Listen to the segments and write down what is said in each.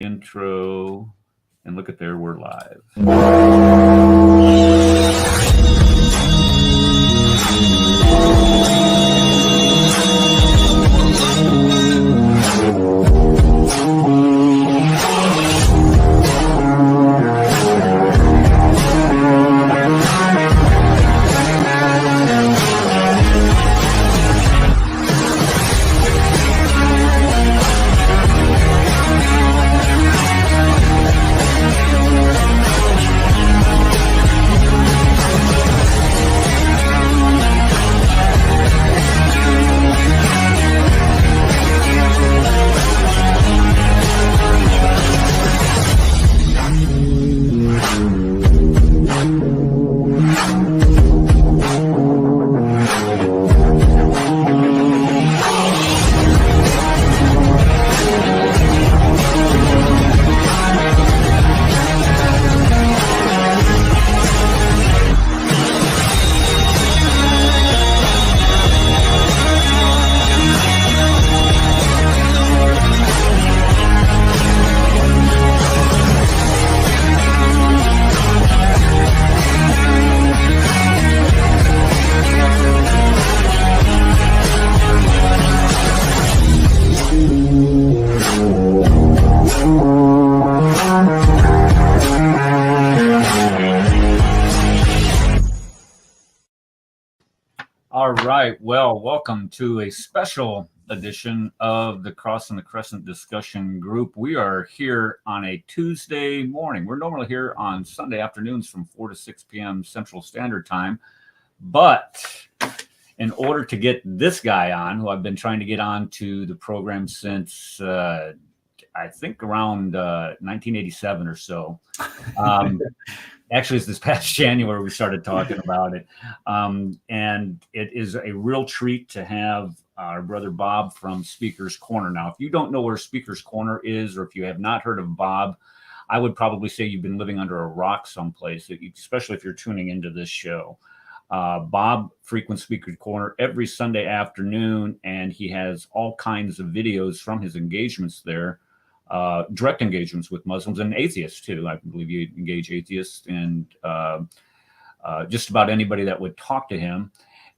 intro, and look at there, we're live. All right. Well, welcome to a special edition of the Cross and the Crescent Discussion Group. We are here on a Tuesday morning. We're normally here on Sunday afternoons from 4 to 6 p.m. Central Standard Time. But in order to get this guy on, who I've been trying to get on to the program since, I think, around 1987 or so. Actually, it's this past January we started talking about it. And it is a real treat to have our brother Bob from Speaker's Corner. Now, if you don't know where Speaker's Corner is, or if you have not heard of Bob, I would probably say you've been living under a rock someplace, especially if you're tuning into this show. Bob frequents Speaker's Corner every Sunday afternoon, and he has all kinds of videos from his engagements there. Direct engagements with Muslims and atheists too. I believe you engage atheists and just about anybody that would talk to him.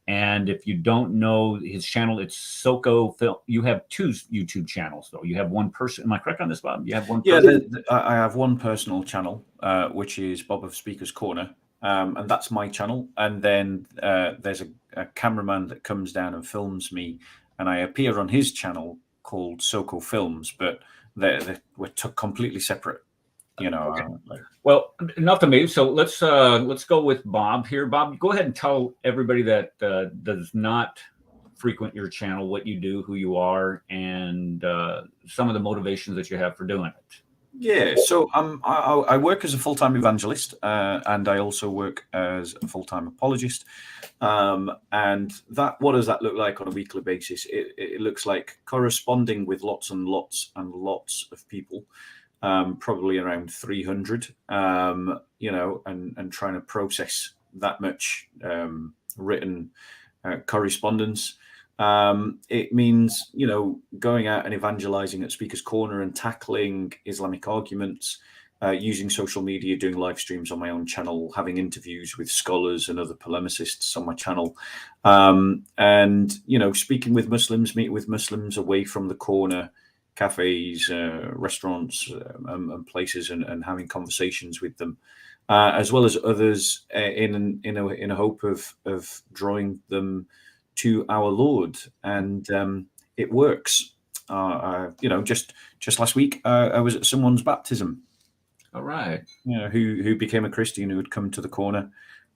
And if you don't know his channel, it's SOCO Film. You have two YouTube channels though. You have one person. Am I correct on this, Bob? You have one. Yeah, I have one personal channel, which is Bob of Speaker's Corner, and that's my channel. And then there's a cameraman that comes down and films me, and I appear on his channel called SOCO Films, but we're completely separate, you know. Okay. Well, enough of me. So let's go with Bob here. Bob, go ahead and tell everybody that does not frequent your channel what you do, who you are, and some of the motivations that you have for doing it. Yeah, so I work as a full-time evangelist, and I also work as a full-time apologist. And what does that look like on a weekly basis? It looks like corresponding with lots and lots and lots of people, probably around 300, you know, and trying to process that much written correspondence. It means, you know, going out and evangelizing at Speaker's Corner and tackling Islamic arguments, using social media, doing live streams on my own channel, having interviews with scholars and other polemicists on my channel, and, you know, speaking with Muslims, meeting with Muslims away from the corner, cafes, restaurants, and places, and having conversations with them, as well as others, in a hope of drawing them to our Lord. And it works. You know, just last week I was at someone's baptism. All right. You know, who became a Christian, who had come to the corner,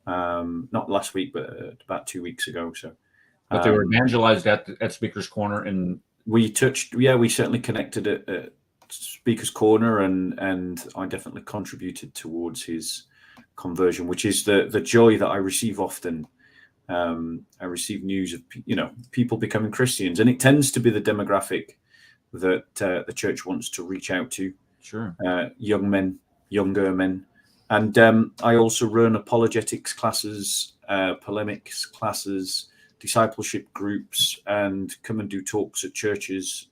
not last week, but about 2 weeks ago. So, but they were evangelized at Speaker's Corner, and we certainly connected at Speaker's Corner, and I definitely contributed towards his conversion, which is the joy that I receive often. I receive news of, you know, people becoming Christians, and it tends to be the demographic that the church wants to reach out to. Sure. Younger men. And I also run apologetics classes, polemics classes, discipleship groups, and come and do talks at churches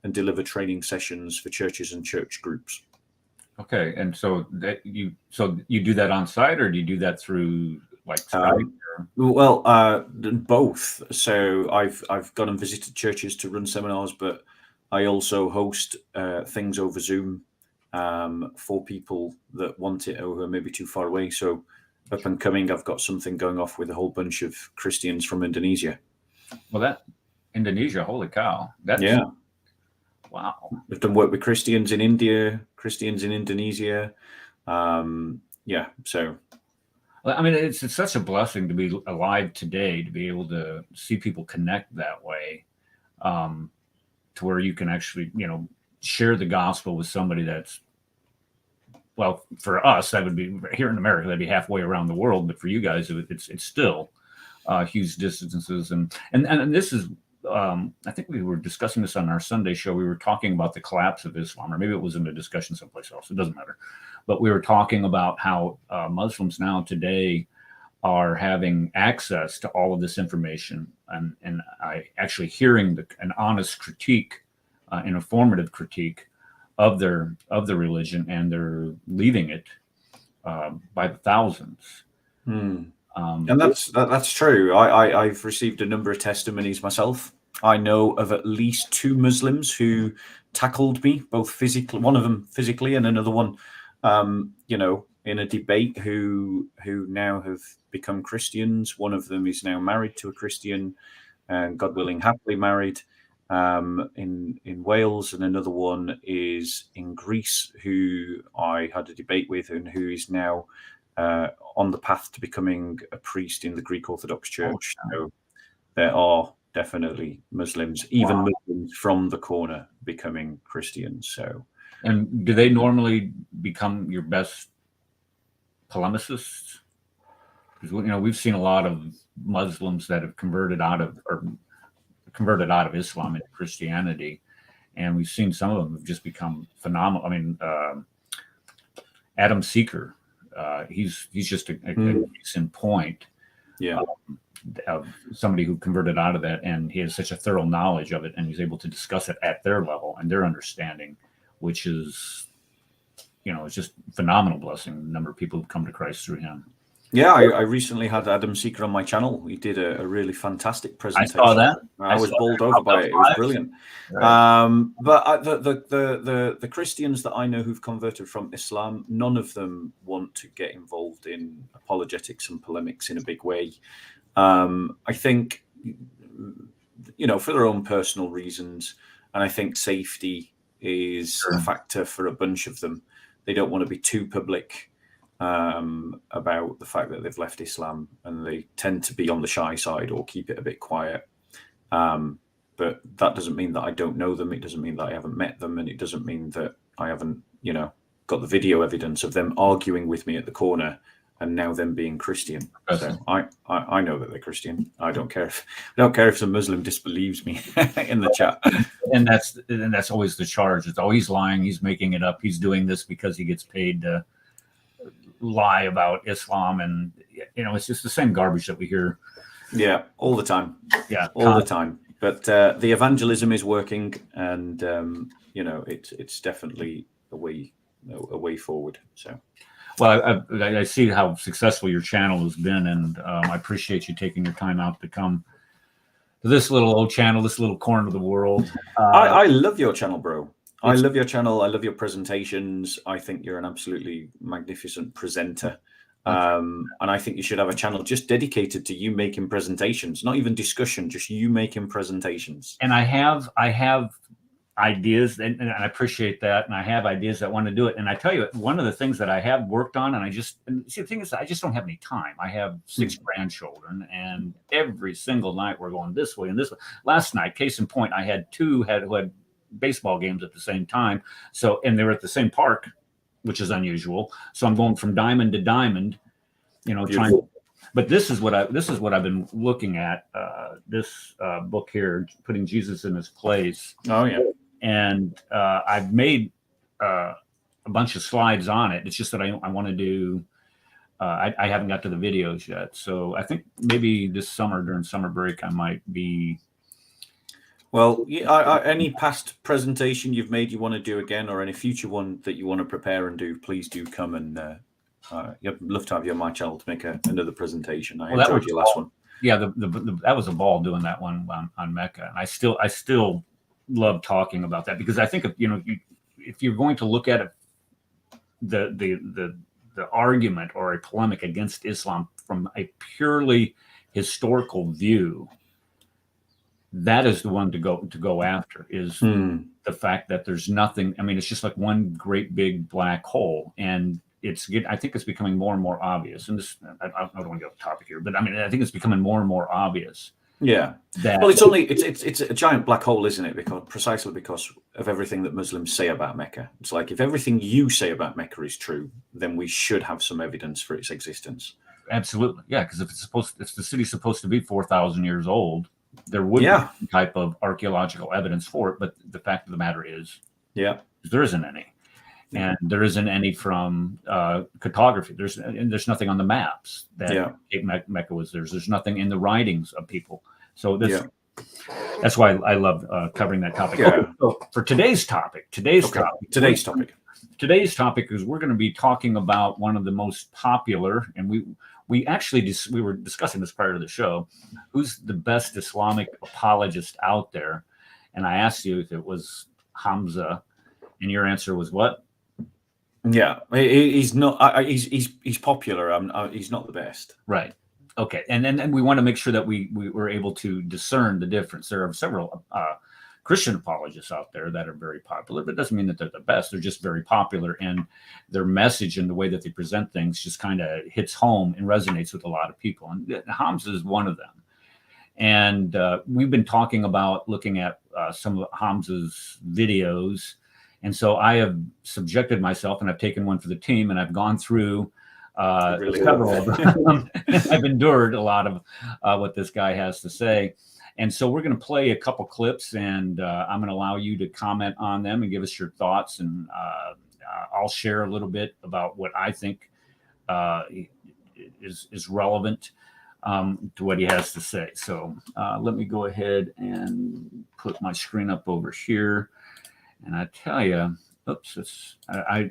and deliver training sessions for churches and church groups. Okay, and so you do that on site, or do you do that through like Skype? Well, both. So I've gone and visited churches to run seminars, but I also host things over Zoom for people that want it or who are maybe too far away. So up and coming, I've got something going off with a whole bunch of Christians from Indonesia. Well, that Indonesia, holy cow! Yeah. Wow. We've done work with Christians in India, Christians in Indonesia. Yeah. So. I mean, it's such a blessing to be alive today, to be able to see people connect that way, to where you can actually, share the gospel with somebody that's, well, for us, that would be here in America, that'd be halfway around the world. But for you guys, it's still huge distances. And this is, I think we were discussing this on our Sunday show. We were talking about the collapse of Islam, or maybe it was in a discussion someplace else. It doesn't matter. But we were talking about how Muslims now today are having access to all of this information, and I actually hearing an honest critique, an informative critique of their religion, and they're leaving it by the thousands. And that's true. I've received a number of testimonies myself. I know of at least 2 Muslims who tackled me, both physically, one of them physically, and another one, in a debate, who now have become Christians. One of them is now married to a Christian, and God willing, happily married, in Wales, and another one is in Greece, who I had a debate with, and who is now on the path to becoming a priest in the Greek Orthodox Church. So there are definitely Muslims, even Muslims from the corner, becoming Christians. So, and do they normally become your best polemicists? Because we've seen a lot of Muslims that have converted out of Islam into Christianity, and we've seen some of them have just become phenomenal. I mean, Adam Seeker, he's just a case in point. Yeah. Of somebody who converted out of that, and he has such a thorough knowledge of it, and he's able to discuss it at their level and their understanding, which is, it's just phenomenal blessing. The number of people who've come to Christ through him. Yeah, I recently had Adam Seeker on my channel. He did a really fantastic presentation. I saw that. I was bowled over by it. It was brilliant. Right. But the Christians that I know who've converted from Islam, none of them want to get involved in apologetics and polemics in a big way. I think, for their own personal reasons, and I think safety is a factor for a bunch of them. They don't want to be too public about the fact that they've left Islam, and they tend to be on the shy side or keep it a bit quiet. But that doesn't mean that I don't know them. It doesn't mean that I haven't met them, and it doesn't mean that I haven't, got the video evidence of them arguing with me at the corner and now them being Christian. So I know that they're Christian. I don't care if some Muslim disbelieves me in the chat. And that's always the charge. It's always lying. He's making it up. He's doing this because he gets paid to lie about Islam, and it's just the same garbage that we hear. Yeah, all the time. Yeah, all the time. But the evangelism is working, and it's definitely a way forward. So. Well, I see how successful your channel has been, and I appreciate you taking your time out to come to this little old channel, this little corner of the world. I love your channel, bro. I love your channel. I love your presentations. I think you're an absolutely magnificent presenter. And I think you should have a channel just dedicated to you making presentations, not even discussion, just you making presentations. And I have ideas, and I appreciate that, and I have ideas that want to do it. And I tell you, one of the things that I have worked on, and the thing is, I just don't have any time. I have 6 grandchildren, and every single night we're going this way and this way. Last night, case in point, I had 2 who had baseball games at the same time. So, and they were at the same park, which is unusual. So I'm going from diamond to diamond, trying. But this is what I've been looking at. This book here, Putting Jesus in His Place. Oh yeah. And I've made a bunch of slides on it. It's just that I want to do. I haven't got to the videos yet. So I think maybe this summer, during summer break, I might be Well, any past presentation you've made you want to do again, or any future one that you want to prepare and do, please do come and I'd love to have you on my channel to make another presentation. I enjoyed your last one. Yeah, that was a ball doing that one on Mecca, and I still love talking about that, because I think if you're going to look at it, the argument or a polemic against Islam from a purely historical view, that is the one to go after, is the fact that there's nothing. I mean, it's just like one great big black hole, and I think it's becoming more and more obvious. And this, I don't want to get off topic here, but I mean, I think it's becoming more and more obvious. Yeah. Well, it's a giant black hole, isn't it? Precisely because of everything that Muslims say about Mecca. It's like, if everything you say about Mecca is true, then we should have some evidence for its existence. Absolutely, yeah. Because if the city's supposed to be 4,000 years old, there would be some type of archaeological evidence for it. But the fact of the matter is, there isn't any. And there isn't any from cartography. There's nothing on the maps that Mecca was there. There's nothing in the writings of people. So that's why I love covering that topic. Okay, so for today's topic is we're going to be talking about one of the most popular, and we were discussing this prior to the show, who's the best Islamic apologist out there, and I asked you if it was Hamza, and your answer was what? Yeah, he's not. He's popular. He's not the best. Right. Okay. And then we want to make sure that we were able to discern the difference. There are several Christian apologists out there that are very popular, but it doesn't mean that they're the best. They're just very popular, and their message and the way that they present things just kind of hits home and resonates with a lot of people. And Hamza is one of them. And we've been talking about looking at some of Hamza's videos. And so I have subjected myself, and I've taken one for the team, and I've gone through several of them. I've endured a lot of what this guy has to say. And so we're going to play a couple clips, and I'm going to allow you to comment on them and give us your thoughts. And I'll share a little bit about what I think is relevant to what he has to say. So let me go ahead and put my screen up over here. And I tell you, and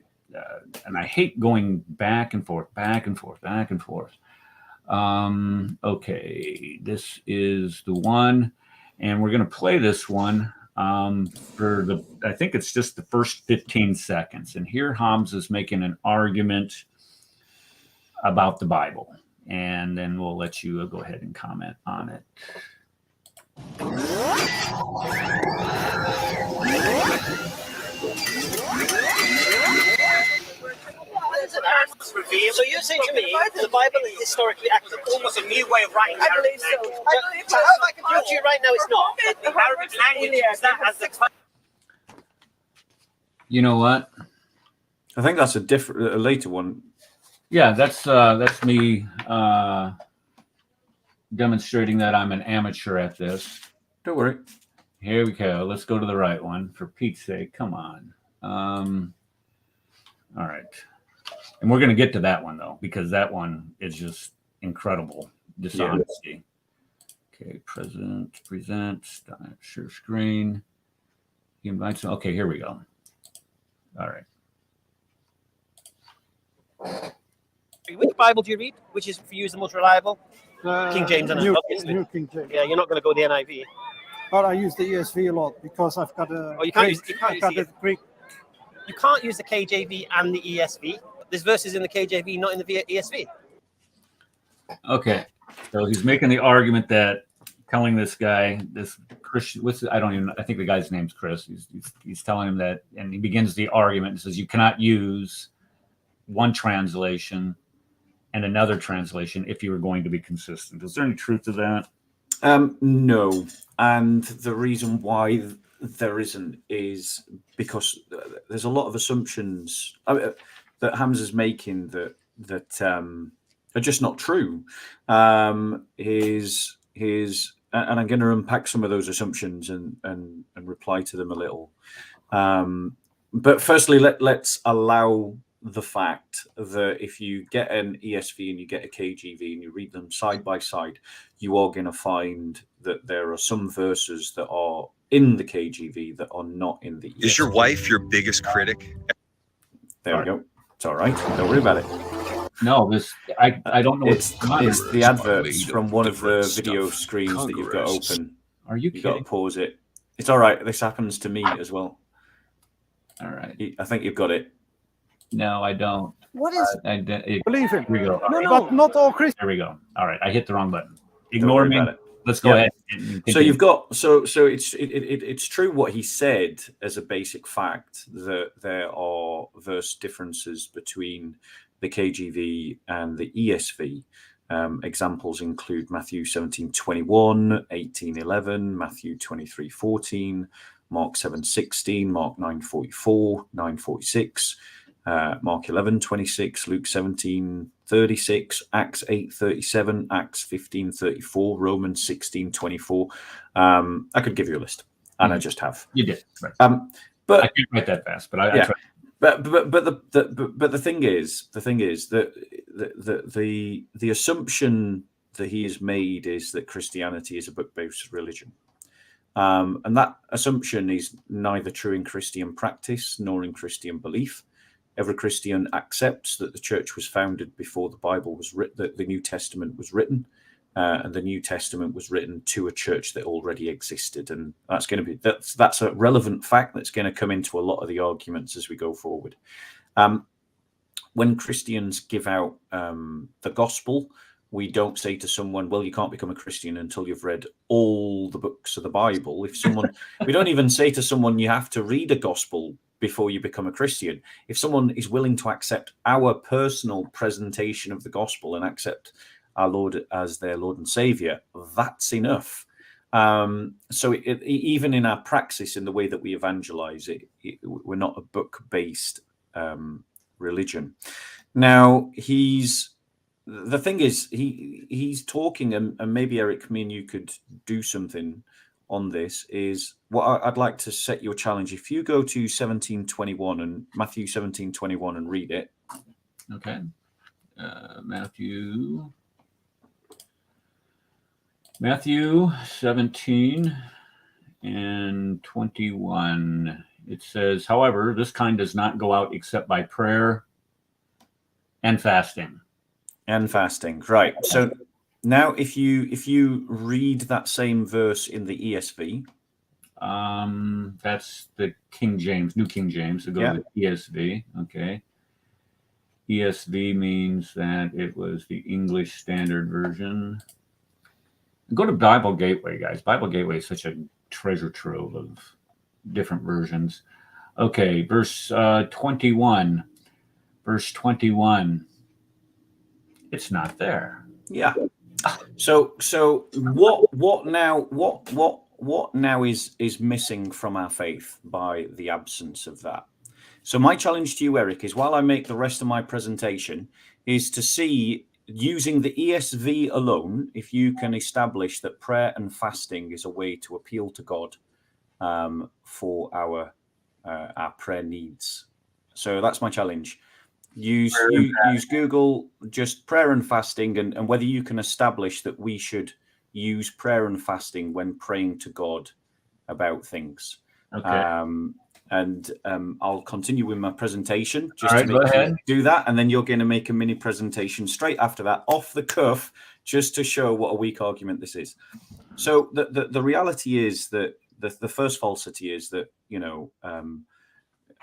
I hate going back and forth. Okay, this is the one, and we're going to play this one I think it's just the first 15 seconds. And here Hamza's making an argument about the Bible, and then we'll let you go ahead and comment on it. So you're saying to me the Bible is historically accurate? Almost a new way of writing. I believe so. So how I can prove to you right now it's not. The Arabic language is that as the. You know what? I think that's a later one. Yeah, that's me demonstrating that I'm an amateur at this. Don't worry. Here we go. Let's go to the right one. For Pete's sake, come on. All right. And we're going to get to that one, though, because that one is just incredible dishonesty. Yeah. Okay, present, share screen. He invites me. Okay, here we go. All right. Which Bible do you read? Which is for you is the most reliable? King James, and obviously. New King James. Yeah, you're not going to go the NIV. But I use the ESV a lot because I've got a. Oh, you can't use the Greek. You can't use the KJV and the ESV. There's verses in the KJV, not in the ESV. Okay, so he's making the argument that telling this guy, this Christian, I think the guy's name's Chris. He's telling him that, and he begins the argument and says you cannot use one translation and another translation if you were going to be consistent. Is there any truth to that? No, and the reason why there isn't is because there's a lot of assumptions that Hamza's making that are just not true. His and I'm going to unpack some of those assumptions and reply to them a little. But firstly, let's allow the fact that if you get an ESV and you get a KJV and you read them side by side, you are going to find that there are some verses that are in the KJV that are not in the ESV. Is your wife your biggest critic? There we go. It's all right. Don't worry about it. No, I don't know. It's the adverts from one of the video screens that you've got open. Are you You've got kidding? to pause it. It's all right. This happens to me as well. All right. I think you've got it. No, I don't. What is Here believe him? we go. But not all Christians. There we go. All right. I hit the wrong button. Don't Ignore worry me. about it. Let's go Yeah. ahead. And continue. So you've got so it's true what he said as a basic fact that there are verse differences between the KJV and the ESV. Examples include Matthew 17:21, 18:11, Matthew 23:14, Mark 7:16, Mark 9:44, 9:46, Mark 11:26, Luke 17:36, Acts 8:37, Acts 15:34, Romans 16:24. I could give you a list, and I just have. You did. Right. But I can't write that fast, but I Yeah. tried. But the thing is that the assumption that he has made is that Christianity is a book-based religion, and that assumption is neither true in Christian practice nor in Christian belief. Every Christian accepts that the church was founded before the Bible was written, that the New Testament was written, and the New Testament was written to a church that already existed, and that's a relevant fact that's going to come into a lot of the arguments as we go forward. When Christians give out the gospel, we don't say to someone, well, you can't become a Christian until you've read all the books of the Bible. We don't even say to someone, you have to read a gospel before you become a Christian. If someone is willing to accept our personal presentation of the gospel and accept our Lord as their Lord and Savior, that's enough. So even in our praxis, in the way that we evangelize, we're not a book-based religion. Now, the thing is, he's talking, and maybe Eric, me and you could do something on this, is what I'd like to set your challenge. If you go to 17:21 and Matthew 17:21 and read it. Okay. Matthew 17 and 21. It says, however, this kind does not go out except by prayer and fasting. And fasting, right. So now if you read that same verse in the ESV. That's the King James, New King James. So go to the ESV. Okay. ESV means that it was the English Standard Version. Go to Bible Gateway, guys. Bible Gateway is such a treasure trove of different versions. Okay, verse 21. Verse 21. It's not there. Yeah. So what now is missing from our faith by the absence of that? So my challenge to you, Eric, is while I make the rest of my presentation, is to see, using the ESV alone, if you can establish that prayer and fasting is a way to appeal to God for our prayer needs. So that's my challenge. Use Google, just prayer and fasting, and whether you can establish that we should use prayer and fasting when praying to God about things. Okay. I'll continue with my presentation just All right, to go ahead. do that, and then you're going to make a mini presentation straight after that, off the cuff, just to show what a weak argument this is. So the reality is that the first falsity is that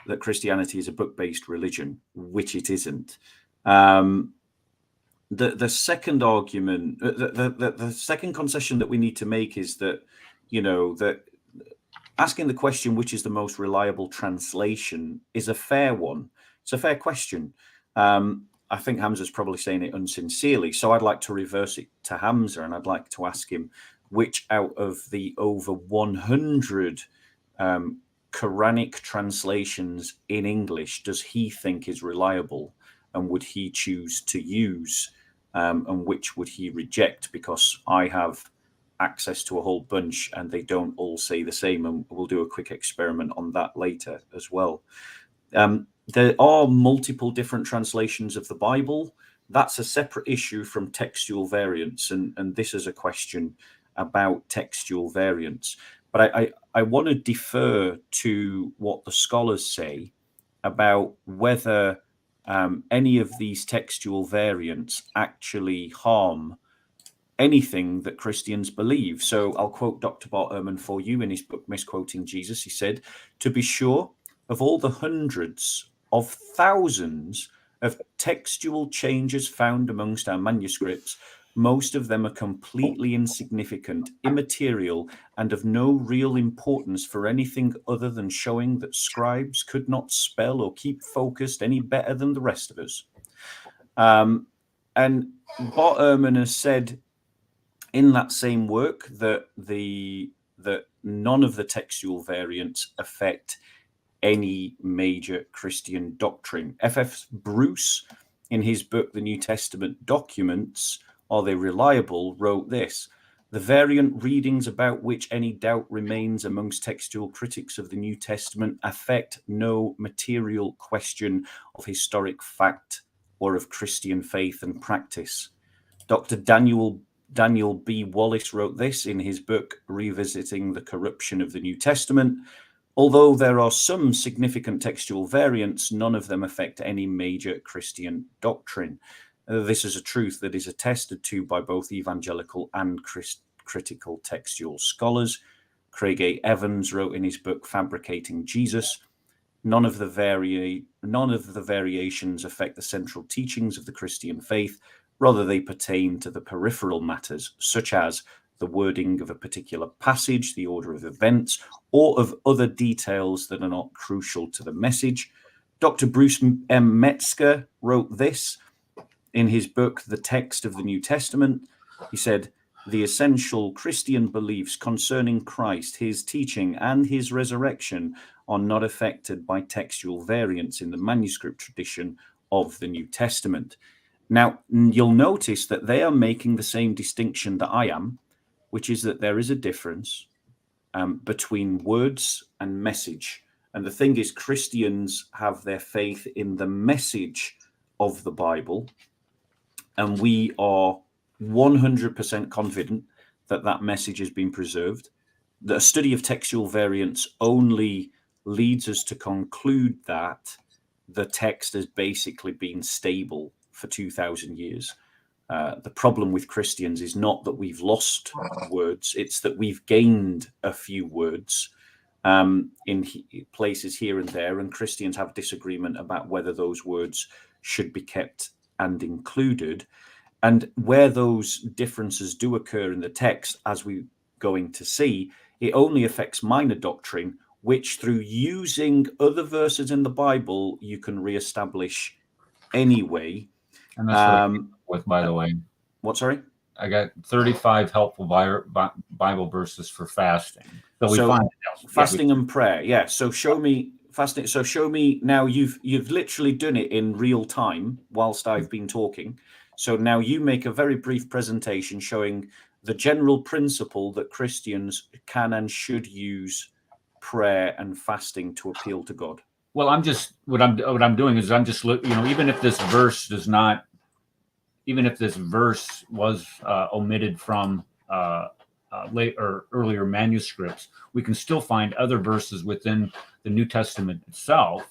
that Christianity is a book-based religion, which it isn't. The second argument, the second concession that we need to make is that that asking the question, which is the most reliable translation, is a fair one. It's a fair question. I think Hamza's probably saying it unsincerely. So I'd like to reverse it to Hamza, and I'd like to ask him which out of the over 100 Quranic translations in English does he think is reliable, and would he choose to use, and which would he reject? Because I have access to a whole bunch and they don't all say the same, and we'll do a quick experiment on that later as well. There are multiple different translations of the Bible. That's a separate issue from textual variants, and this is a question about textual variants. But I want to defer to what the scholars say about whether any of these textual variants actually harm anything that Christians believe. So I'll quote Dr. Bart Ehrman for you in his book, Misquoting Jesus. He said, "To be sure, of all the hundreds of thousands of textual changes found amongst our manuscripts, most of them are completely insignificant, immaterial, and of no real importance for anything other than showing that scribes could not spell or keep focused any better than the rest of us." And Bart Ehrman has said in that same work that none of the textual variants affect any major Christian doctrine. F.F. Bruce, in his book, The New Testament Documents, Are They Reliable?, wrote this: "The variant readings about which any doubt remains amongst textual critics of the New Testament affect no material question of historic fact or of Christian faith and practice." Dr. Daniel B. Wallace wrote this in his book, Revisiting the Corruption of the New Testament: "Although there are some significant textual variants, none of them affect any major Christian doctrine. This is a truth that is attested to by both evangelical and critical textual scholars." Craig A. Evans wrote in his book, Fabricating Jesus, None of the variations affect the central teachings of the Christian faith. Rather, they pertain to the peripheral matters, such as the wording of a particular passage, the order of events, or of other details that are not crucial to the message. Dr. Bruce M. Metzger wrote this in his book, The Text of the New Testament. He said, "The essential Christian beliefs concerning Christ, his teaching, and his resurrection are not affected by textual variants in the manuscript tradition of the New Testament." Now, you'll notice that they are making the same distinction that I am, which is that there is a difference between words and message. And the thing is, Christians have their faith in the message of the Bible, and we are 100% confident that that message has been preserved. The study of textual variants only leads us to conclude that the text has basically been stable for 2,000 years. The problem with Christians is not that we've lost words, it's that we've gained a few words in places here and there, and Christians have disagreement about whether those words should be kept and included. And where those differences do occur in the text, as we're going to see, it only affects minor doctrine, which through using other verses in the Bible, you can reestablish anyway. And that's what I came up with, by the way. What, sorry? I got 35 helpful Bible verses for fasting. So we find fasting and prayer. Yeah. So show me fasting. So show me now. You've literally done it in real time whilst I've been talking. So now you make a very brief presentation showing the general principle that Christians can and should use prayer and fasting to appeal to God. Well, I'm just what I'm doing is I'm just even if this verse does not, even if this verse was omitted from late or earlier manuscripts, we can still find other verses within the New Testament itself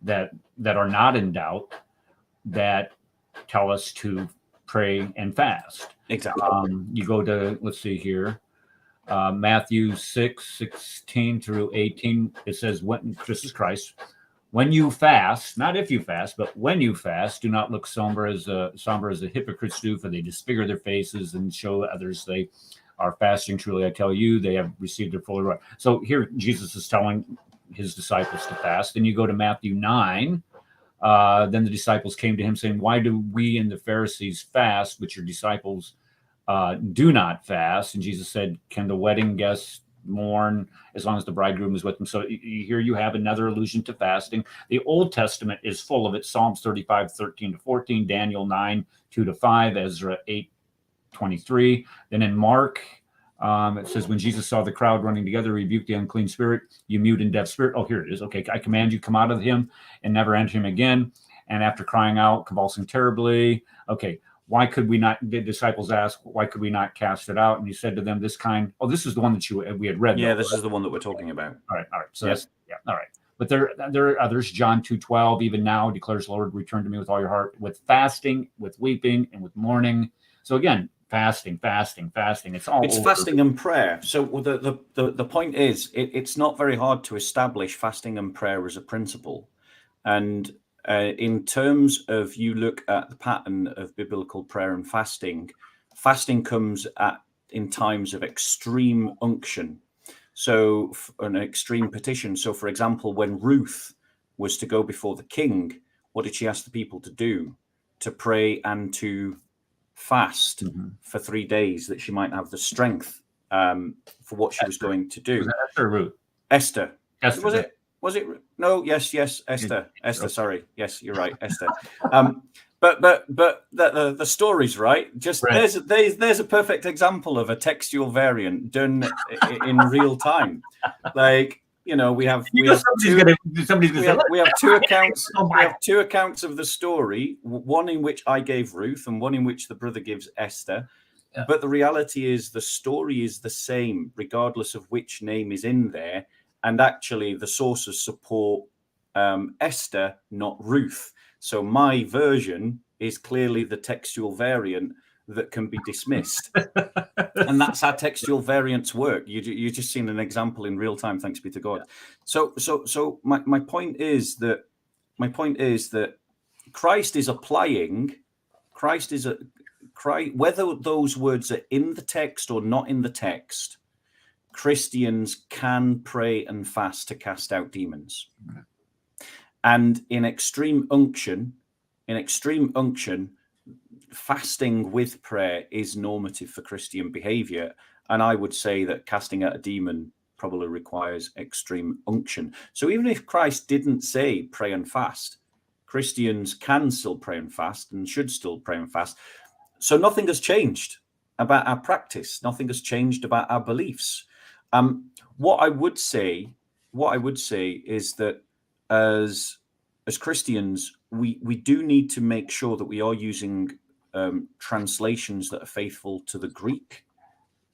that are not in doubt that tell us to pray and fast. Exactly. You go to, let's see here, Matthew 6:16 through 18. It says, "When this is Christ, when you fast, not if you fast, but when you fast, do not look somber as the hypocrites do, for they disfigure their faces and show others they are fasting. Truly, I tell you, they have received their full reward." So here Jesus is telling his disciples to fast. Then you go to Matthew 9. Then the disciples came to him saying, "Why do we and the Pharisees fast, but your disciples do not fast?" And Jesus said, "Can the wedding guests mourn as long as the bridegroom is with them?" So here you have another allusion to fasting. The Old Testament is full of it. Psalms 35:13-14, Daniel 9:2-5, Ezra 8:23. Then in Mark, it says, "When Jesus saw the crowd running together, he rebuked the unclean spirit. You mute and deaf spirit." Oh, here it is. Okay, "I command you, come out of him and never enter him again." And after crying out, convulsing terribly. Okay, why could we not, the disciples asked, why could we not cast it out? And he said to them, this kind, oh, this is the one that we had read. Yeah, though. this is the one that we're talking about. All right. So that's, all right. But there are others. John 2:12, even now declares the Lord, return to me with all your heart, with fasting, with weeping, and with mourning. So again, fasting. It's all over. Fasting and prayer. So the point is, it's not very hard to establish fasting and prayer as a principle. And in terms of, you look at the pattern of biblical prayer and fasting comes in times of extreme unction. So an extreme petition. So for example, when Ruth was to go before the king, what did she ask the people to do? To pray and to fast for 3 days, that she might have the strength for what she was going to do. Was that Esther or Ruth? Esther. Was it? No. Yes. Esther. Sorry. Yes, you're right. Esther. But the story's right. Just right. There's a perfect example of a textual variant done in real time. Like, you know, we have two accounts. We have two accounts of the story. One in which I gave Ruth, and one in which the brother gives Esther. Yeah. But the reality is, the story is the same, regardless of which name is in there. And actually, the sources support Esther, not Ruth. So my version is clearly the textual variant that can be dismissed. And that's how textual variants work. You just seen an example in real time, thanks be to God. So my point is that Christ is applying, whether those words are in the text or not in the text, Christians can pray and fast to cast out demons. And in extreme unction, fasting with prayer is normative for Christian behavior. And I would say that casting out a demon probably requires extreme unction. So even if Christ didn't say pray and fast, Christians can still pray and fast and should still pray and fast. So nothing has changed about our practice. Nothing has changed about our beliefs. What I would say is that as Christians, we do need to make sure that we are using translations that are faithful to the Greek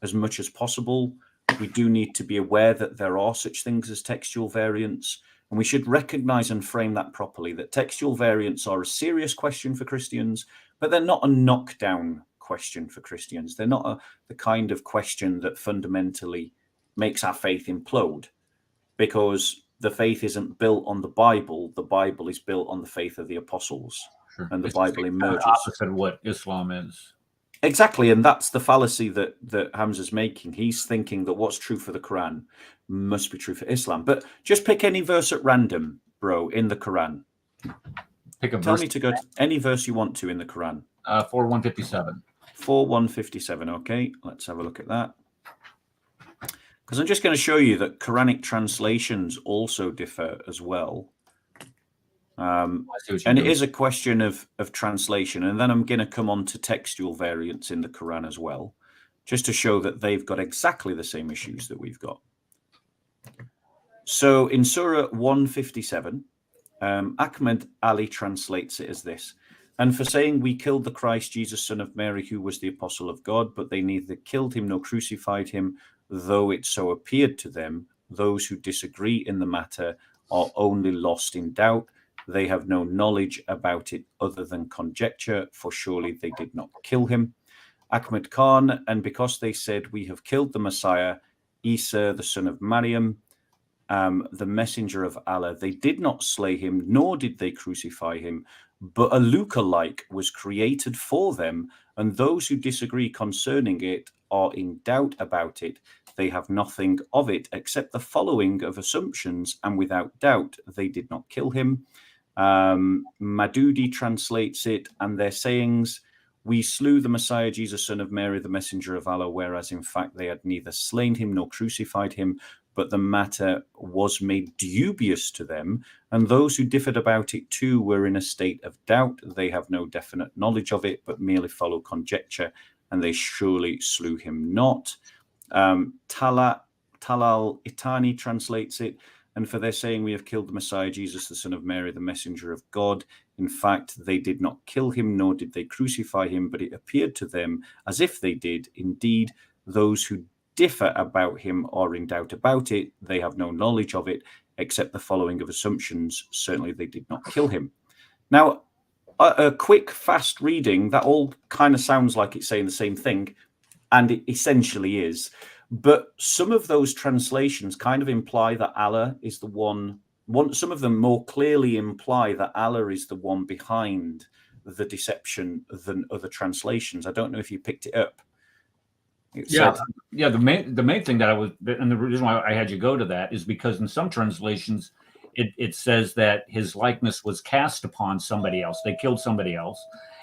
as much as possible. We do need to be aware that there are such things as textual variants, and we should recognize and frame that properly, that textual variants are a serious question for Christians, but they're not a knockdown question for Christians. They're not the kind of question that fundamentally makes our faith implode, because the faith isn't built on the Bible. The Bible is built on the faith of the apostles. Sure. And the Bible emerges. Opposite what Islam is. Exactly. And that's the fallacy that Hamza's making. He's thinking that what's true for the Quran must be true for Islam. But just pick any verse at random, bro, in the Quran. Pick a verse. Tell me to go to any verse you want to in the Quran. 4:157. 4:157. Okay, let's have a look at that. Because I'm just going to show you that Quranic translations also differ as well. And it is a question of translation. And then I'm going to come on to textual variants in the Quran as well, just to show that they've got exactly the same issues that we've got. So in Surah 157, Ahmed Ali translates it as this: "And for saying we killed the Christ Jesus, son of Mary, who was the apostle of God, but they neither killed him nor crucified him, though it so appeared to them. Those who disagree in the matter are only lost in doubt. They have no knowledge about it other than conjecture, for surely they did not kill him." Ahmed Khan: "And because they said we have killed the Messiah, Isa, the son of Maryam, the messenger of Allah, they did not slay him, nor did they crucify him, but a lookalike was created for them, and those who disagree concerning it are in doubt about it. They have nothing of it except the following of assumptions, and without doubt they did not kill him." Madudi translates it: "And their sayings, we slew the Messiah, Jesus, son of Mary, the messenger of Allah, whereas in fact they had neither slain him nor crucified him, but the matter was made dubious to them, and those who differed about it too were in a state of doubt. They have no definite knowledge of it, but merely follow conjecture, and they surely slew him not." Talal Itani translates it: and for their saying, we have killed the Messiah, Jesus, the son of Mary, the messenger of God. In fact, they did not kill him, nor did they crucify him, but it appeared to them as if they did. Indeed, those who differ about him are in doubt about it. They have no knowledge of it, except the following of assumptions. Certainly they did not kill him. Now, a quick, fast reading, that all kind of sounds like it's saying the same thing, and it essentially is. But some of those translations kind of imply that Allah is the one. Some of them more clearly imply that Allah is the one behind the deception than other translations. I don't know if you picked it up. Yeah. The main thing that I was, and the reason why I had you go to that is because in some translations, it says that his likeness was cast upon somebody else. They killed somebody else,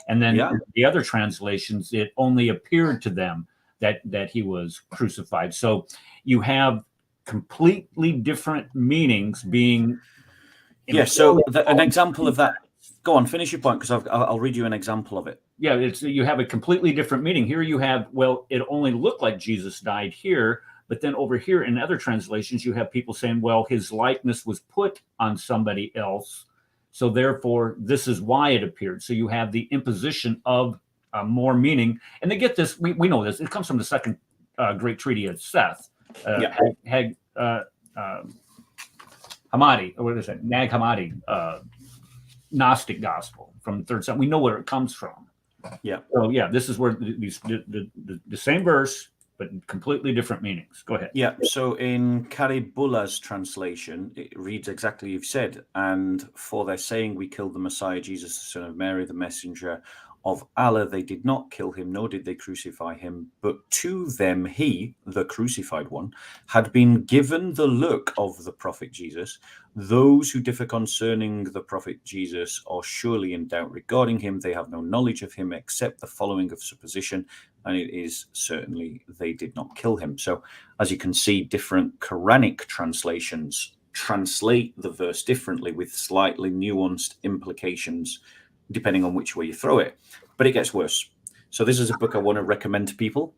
and then the other translations, it only appeared to them that he was crucified. So you have completely different meanings being. So an example of that. Go on, finish your point, because I'll read you an example of it. Yeah, you have a completely different meaning. Here you have, well, it only looked like Jesus died here, but then over here in other translations, you have people saying, well, his likeness was put on somebody else, so therefore this is why it appeared. So you have the imposition of more meaning, and they get this. We know this. It comes from the second great treaty of Seth, Hammadi, or what is it? Nag Hammadi, Gnostic gospel from the third century. We know where it comes from. Yeah. So this is where the same verse, but completely different meanings. Go ahead. Yeah. So in Karibula's translation, it reads exactly you've said. And for their saying, we killed the Messiah, Jesus, the son of Mary, the messenger of Allah, they did not kill him, nor did they crucify him, but to them he, the crucified one, had been given the look of the prophet Jesus. Those who differ concerning the prophet Jesus are surely in doubt regarding him. They have no knowledge of him except the following of supposition, and it is certainly they did not kill him. So as you can see, different Quranic translations translate the verse differently with slightly nuanced implications depending on which way you throw it. But it gets worse. So this is a book I want to recommend to people,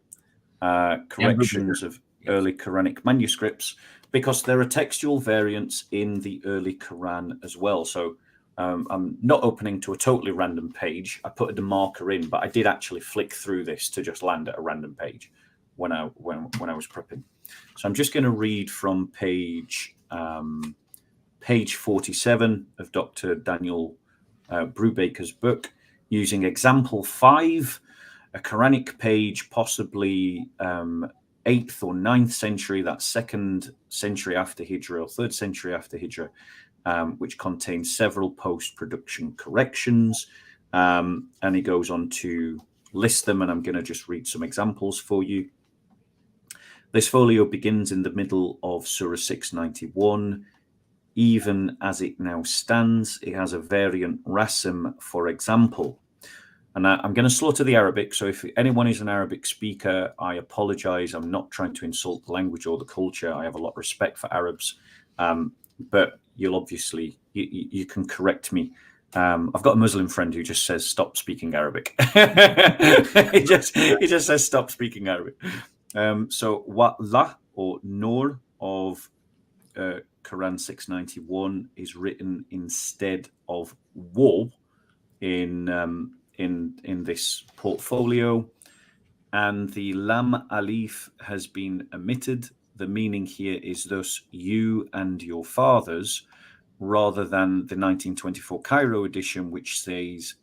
Corrections of Early Quranic Manuscripts, because there are textual variants in the early Quran as well. So I'm not opening to a totally random page. I put a demarker in, but I did actually flick through this to just land at a random page when I was prepping. So I'm just going to read from page 47 of Dr. Daniel Brubaker's book, using example 5, a Quranic page, possibly 8th or 9th century, that's 2nd century after Hijrah or 3rd century after Hijrah, which contains several post-production corrections. And he goes on to list them, and I'm going to just read some examples for you. This folio begins in the middle of Surah 691. Even as it now stands, it has a variant rasm, for example. And I'm going to slaughter the Arabic, so if anyone is an Arabic speaker, I apologize. I'm not trying to insult the language or the culture. I have a lot of respect for Arabs, but you'll obviously, you can correct me. I've got a Muslim friend who just says, stop speaking Arabic. he just says, stop speaking Arabic. So Wa'la, or Nur, of Quran 691 is written instead of Wo in this portfolio, and the Lam Alif has been omitted. The meaning here is thus you and your fathers, rather than the 1924 Cairo edition, which says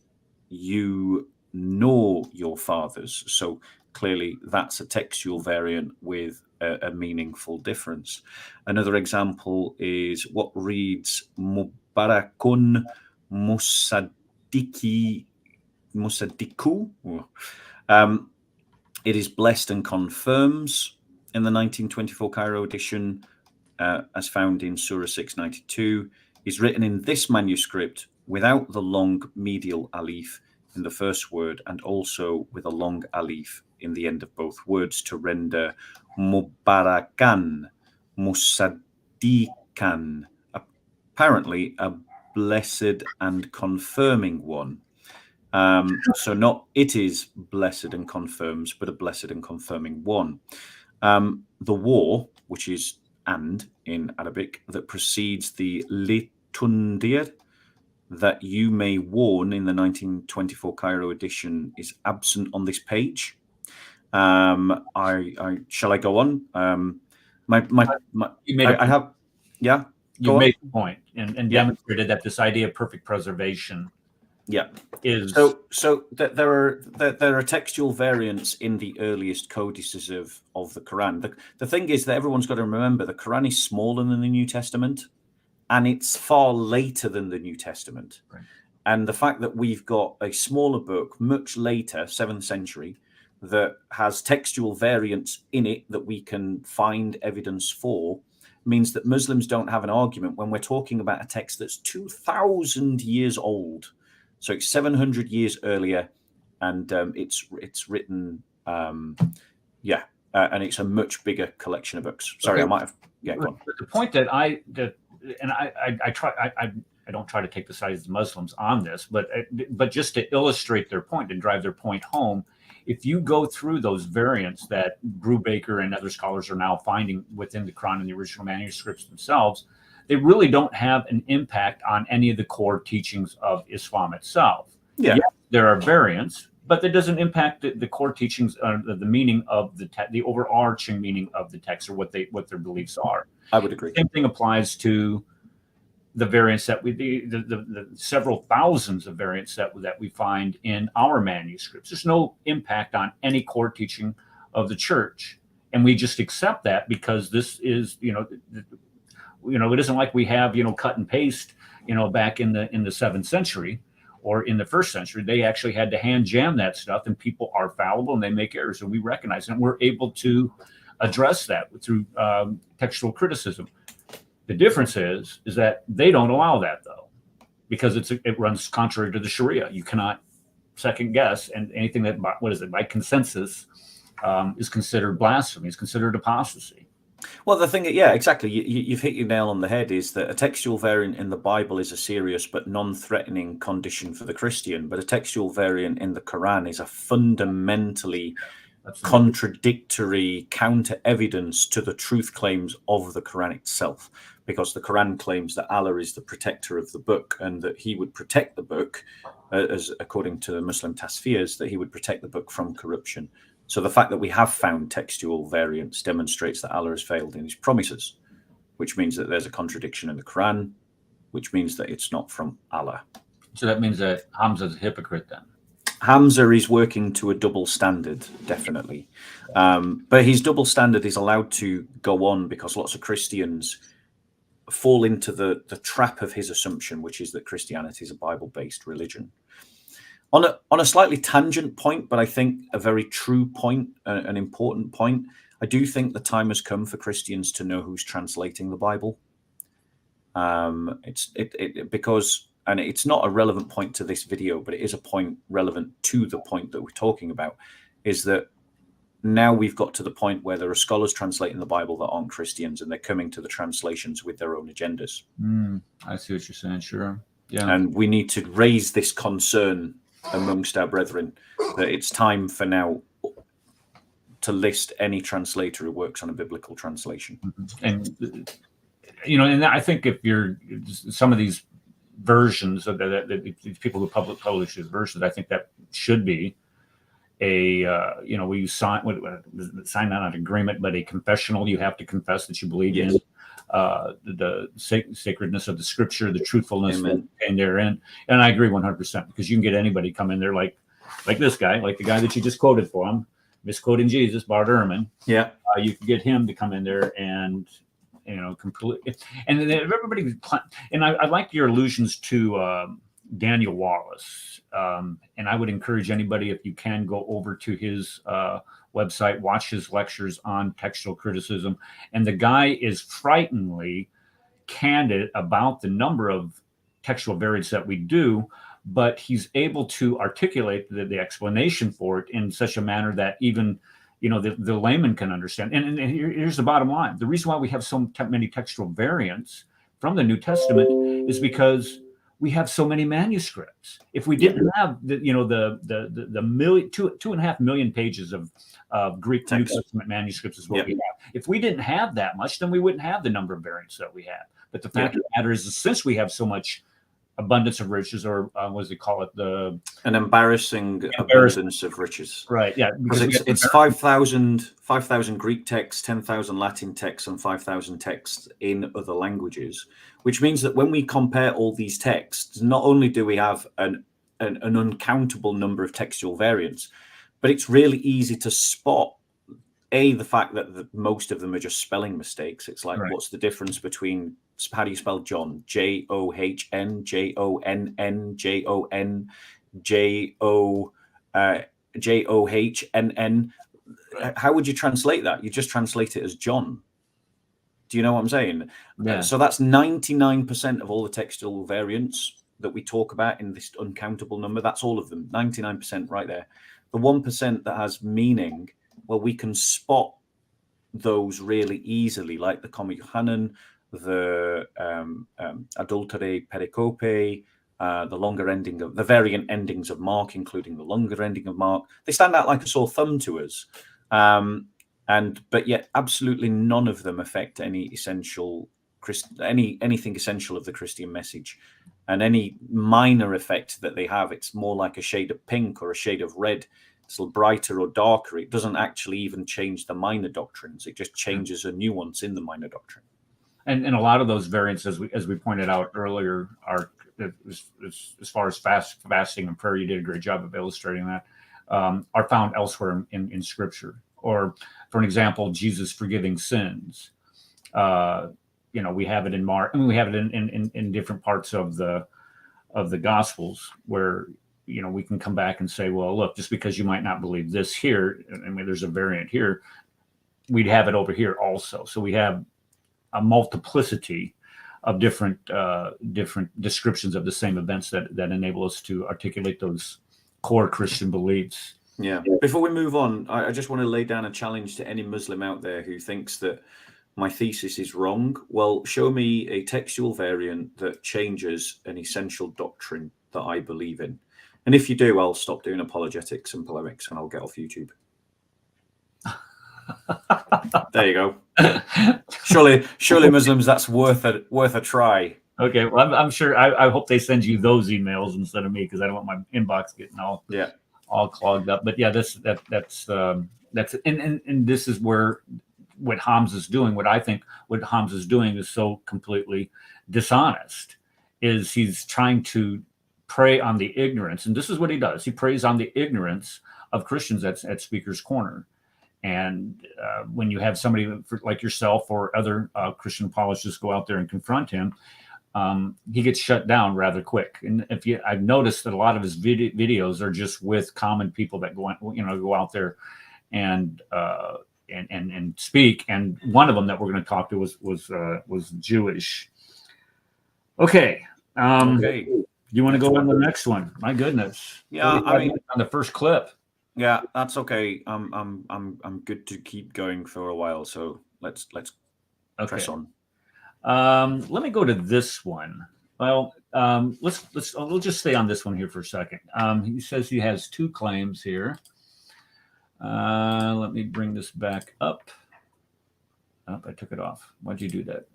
you nor your fathers. So clearly that's a textual variant with a meaningful difference. Another example is what reads Mubarakun Musadiku. It is blessed and confirms in the 1924 Cairo edition, as found in Surah 692, is written in this manuscript without the long medial alif in the first word, and also with a long alif in the end of both words to render Mubarakan, Musadikan, apparently a blessed and confirming one. So not it is blessed and confirms, but a blessed and confirming one. The war, which is and in Arabic, that precedes the litundir, that you may warn in the 1924 Cairo edition, is absent on this page. Shall I go on? You made the point and demonstrated that this idea of perfect preservation is so there are textual variants in the earliest codices of the Quran. The thing is that everyone's got to remember the Quran is smaller than the New Testament, and it's far later than the New Testament. Right. And the fact that we've got a smaller book much later, 7th century, that has textual variants in it that we can find evidence for, means that Muslims don't have an argument when we're talking about a text that's 2,000 years old. So it's 700 years earlier, and it's written, and it's a much bigger collection of books. Sorry, I might have go on. The point that I don't try to take the side of the Muslims on this, but just to illustrate their point and drive their point home, if you go through those variants that Brubaker and other scholars are now finding within the Quran and the original manuscripts themselves, they really don't have an impact on any of the core teachings of Islam itself. Yeah, yes, there are variants, but that doesn't impact the core teachings, the meaning of the overarching meaning of the text, or what their beliefs are. I would agree. Same thing applies to the variants that the several thousands of variants that we find in our manuscripts. There's no impact on any core teaching of the church, and we just accept that because this is, it isn't like we have, cut and paste, back in the 7th century or in the 1st century. They actually had to hand jam that stuff, and people are fallible and they make errors, and we recognize it, and we're able to address that through textual criticism. The difference is that they don't allow that, though, because it runs contrary to the Sharia. You cannot second guess, and anything that, by consensus, is considered blasphemy, is considered apostasy. Well, the thing, yeah, exactly. You've hit your nail on the head, is that a textual variant in the Bible is a serious but non-threatening condition for the Christian, but a textual variant in the Quran is a fundamentally contradictory counter evidence to the truth claims of the Quran itself, because the Quran claims that Allah is the protector of the book, and that he would protect the book, as according to the Muslim tasfirs, that he would protect the book from corruption. So the fact that we have found textual variants demonstrates that Allah has failed in his promises, which means that there's a contradiction in the Quran, which means that it's not from Allah. So that means that Hamza's a hypocrite then? Hamza is working to a double standard, definitely. But his double standard is allowed to go on because lots of Christians fall into the trap of his assumption, which is that Christianity is a Bible-based religion. On a slightly tangent point, but I think a very true point, an important point, I do think the time has come for Christians to know who's translating the Bible. Because, and it's not a relevant point to this video, but it is a point relevant to the point that we're talking about, is that now we've got to the point where there are scholars translating the Bible that aren't Christians, and they're coming to the translations with their own agendas. I see what you're saying, sure. Yeah. And we need to raise this concern amongst our brethren that it's time for now to list any translator who works on a biblical translation. And, and I think if you're some of these versions of these people who publish these versions, I think that should be we sign not an agreement, but a confessional. You have to confess that you believe in the sacredness of the scripture, the truthfulness and therein. And I agree 100%, because you can get anybody come in there like this guy, like the guy that you just quoted for him, misquoting Jesus, Bart Ehrman. Yeah, you can get him to come in there and completely. And then everybody. And I like your allusions to Daniel Wallace. And I would encourage anybody, if you can, go over to his website, watch his lectures on textual criticism. And the guy is frighteningly candid about the number of textual variants that we do, but he's able to articulate the explanation for it in such a manner that even the layman can understand. And here's the bottom line. The reason why we have so many textual variants from the New Testament is because we have so many manuscripts. If we didn't have the million, 2.5 million pages of Greek New Testament manuscripts is what we have. If we didn't have that much, then we wouldn't have the number of variants that we have. But the fact of the matter is, since we have so much abundance of riches, or what does he call it? An embarrassing abundance of riches. Right. Yeah. Because it's 5,000 Greek texts, 10,000 Latin texts, and 5,000 texts in other languages, which means that when we compare all these texts, not only do we have an uncountable number of textual variants, but it's really easy to spot the fact that most of them are just spelling mistakes. It's like, what's the difference between, how do you spell John? John, Jonn, John, how would you translate that? You just translate it as John. Do you know what I'm saying? Yeah. So that's 99% of all the textual variants that we talk about in this uncountable number. That's all of them, 99% right there. The 1% that has meaning, well, we can spot those really easily, like the Comic Hanan, the Adultere Pericope, the longer ending of the variant endings of Mark, including the longer ending of Mark. They stand out like a sore thumb to us. But yet absolutely none of them affect any essential anything essential of the Christian message. And any minor effect that they have, it's more like a shade of pink or a shade of red. It's a little brighter or darker. It doesn't actually even change the minor doctrines. It just changes a nuance in the minor doctrine. And a lot of those variants, as we pointed out earlier, are as far as fasting and prayer. You did a great job of illustrating that. Are found elsewhere in Scripture. Or, for an example, Jesus forgiving sins. We have it in Mark. I mean, we have it in different parts of the Gospels where we can come back and say, well, look, just because you might not believe this here, I mean, there's a variant here, we'd have it over here also. So we have a multiplicity of different descriptions of the same events that enable us to articulate those core Christian beliefs. Yeah. Before we move on, I just want to lay down a challenge to any Muslim out there who thinks that my thesis is wrong. Well, show me a textual variant that changes an essential doctrine that I believe in. And if you do, I'll stop doing apologetics and polemics and I'll get off YouTube. There you go. Surely Muslims, that's worth a try. Okay, well, I'm sure. I hope they send you those emails instead of me, because I don't want my inbox getting all clogged up. But yeah, that's and this is where what Hamza's doing. What I think what Hamza's doing is so completely dishonest. Is he's trying to prey on the ignorance, and this is what he does. He preys on the ignorance of Christians at Speaker's Corner. And when you have somebody like yourself or other Christian apologists go out there and confront him, he gets shut down rather quick. And I've noticed that a lot of his videos are just with common people that go out there and speak. And one of them that we're going to talk to was Jewish. Okay. Okay. You want to go on the next one? My goodness. Yeah, I mean, on the first clip. Yeah, that's okay. I'm good to keep going for a while. So let's press on. Let me go to this one. Well, we'll just stay on this one here for a second. He says he has two claims here. Let me bring this back up. Oh, I took it off. Why'd you do that?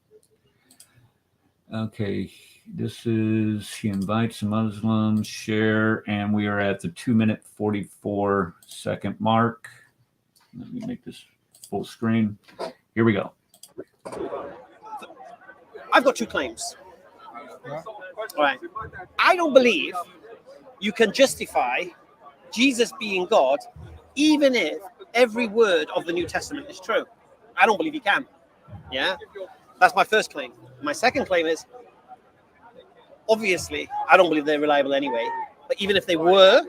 Okay, this is, he invites a Muslim, share, and we are at the 2-minute 44-second mark. Let me make this full screen. Here we go. I've got two claims. All right. I don't believe you can justify Jesus being God, even if every word of the New Testament is true. I don't believe you can. Yeah? That's my first claim. My second claim is, obviously, I don't believe they're reliable anyway. But even if they were,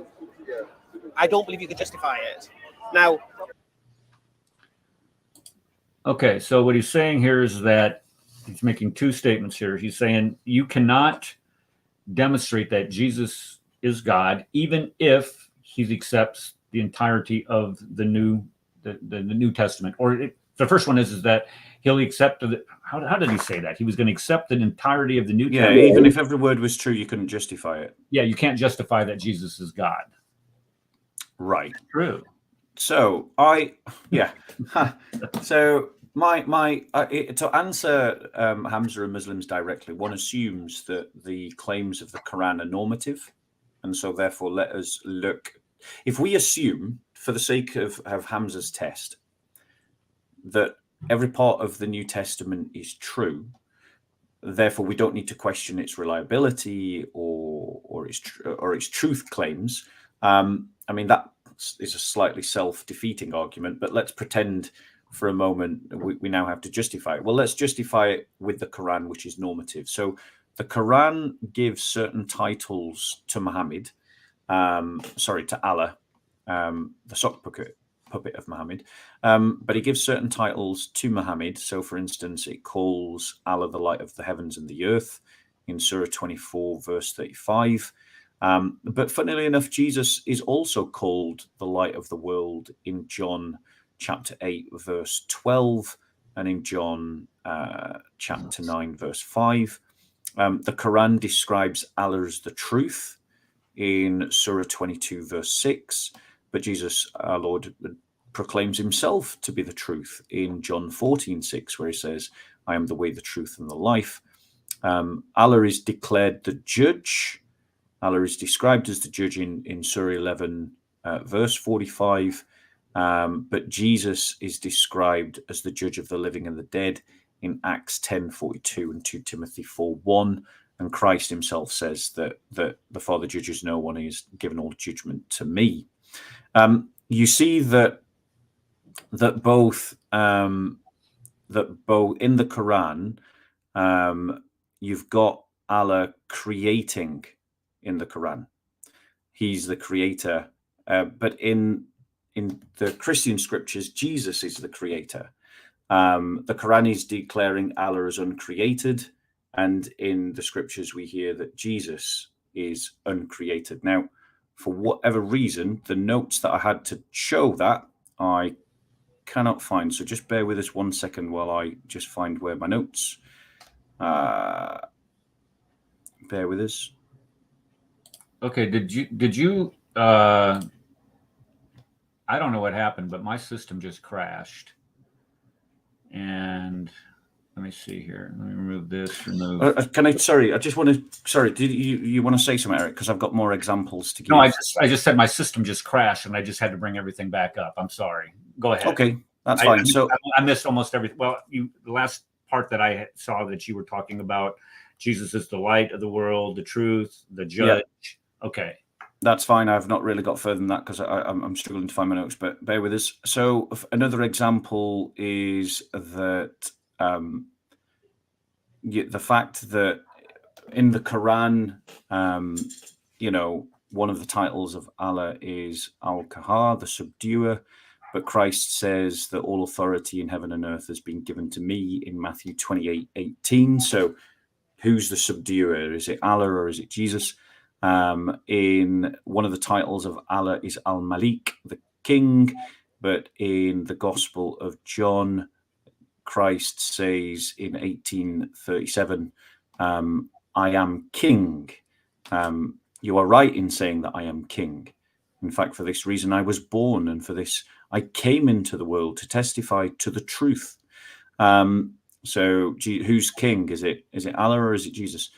I don't believe you can justify it. Now. Okay, so what he's saying here is that he's making two statements here. He's saying you cannot demonstrate that Jesus is God, even if he accepts the entirety of the New Testament, or The first one is that he'll accept. How did he say that? He was going to accept the entirety of the New Yeah, Testament. even if every word was true, you couldn't justify it. Yeah, you can't justify that Jesus is God. Right. True. So so to answer Hamza and Muslims directly, one assumes that the claims of the Quran are normative, and so therefore let us look. If we assume, for the sake of Hamza's test, that every part of the New Testament is true, therefore we don't need to question its reliability or its truth claims. I mean, that is a slightly self-defeating argument, but let's pretend for a moment we now have to justify it. Well, let's justify it with the Quran, which is normative. So the Quran gives certain titles to Muhammad, to Allah, the sock puppet of Muhammad, but he gives certain titles to Muhammad. So, for instance, it calls Allah the light of the heavens and the earth in Surah 24, verse 35. But funnily enough, Jesus is also called the light of the world in John chapter 8, verse 12, and in John chapter 9, verse 5. The Quran describes Allah as the truth in Surah 22, verse 6. But Jesus, our Lord, proclaims himself to be the truth in John 14:6, where he says, I am the way, the truth, and the life. Allah is declared the judge. Allah is described as the judge in Surah 11, verse 45. But Jesus is described as the judge of the living and the dead in Acts 10:42 and 2 Timothy 4:1. And Christ himself says that the Father judges no one, he has given all judgment to me. You see that both in the Quran, you've got Allah creating in the Quran. He's the creator, but in the Christian scriptures, Jesus is the creator. The Quran is declaring Allah as uncreated, and in the scriptures we hear that Jesus is uncreated. Now, for whatever reason, the notes that I had to show that I cannot find. So just bear with us 1 second while I just find where my notes. Bear with us. Okay. Did you? I don't know what happened, but my system just crashed. And let me see here. Let me remove this. Sorry, I just want to. Sorry, did you want to say something, Eric? Because I've got more examples to give. No, I just said my system just crashed, and I just had to bring everything back up. I'm sorry. Go ahead. Okay, that's fine. I missed almost everything. Well, the last part that I saw that you were talking about, Jesus is the light of the world, the truth, the judge. Yeah. Okay. That's fine. I've not really got further than that because I'm struggling to find my notes, but bear with us. So another example is that the fact that in the Quran, one of the titles of Allah is Al-Qahar, the subduer, but Christ says that all authority in heaven and earth has been given to me in Matthew 28:18. So who's the subduer? Is it Allah or is it Jesus? In one of the titles of Allah is Al-Malik, the king, but in the Gospel of John, Christ says in 18:37, I am king. You are right in saying that I am king. In fact, for this reason I was born, and for this I came into the world to testify to the truth. So who's king? Is it Allah or is it Jesus?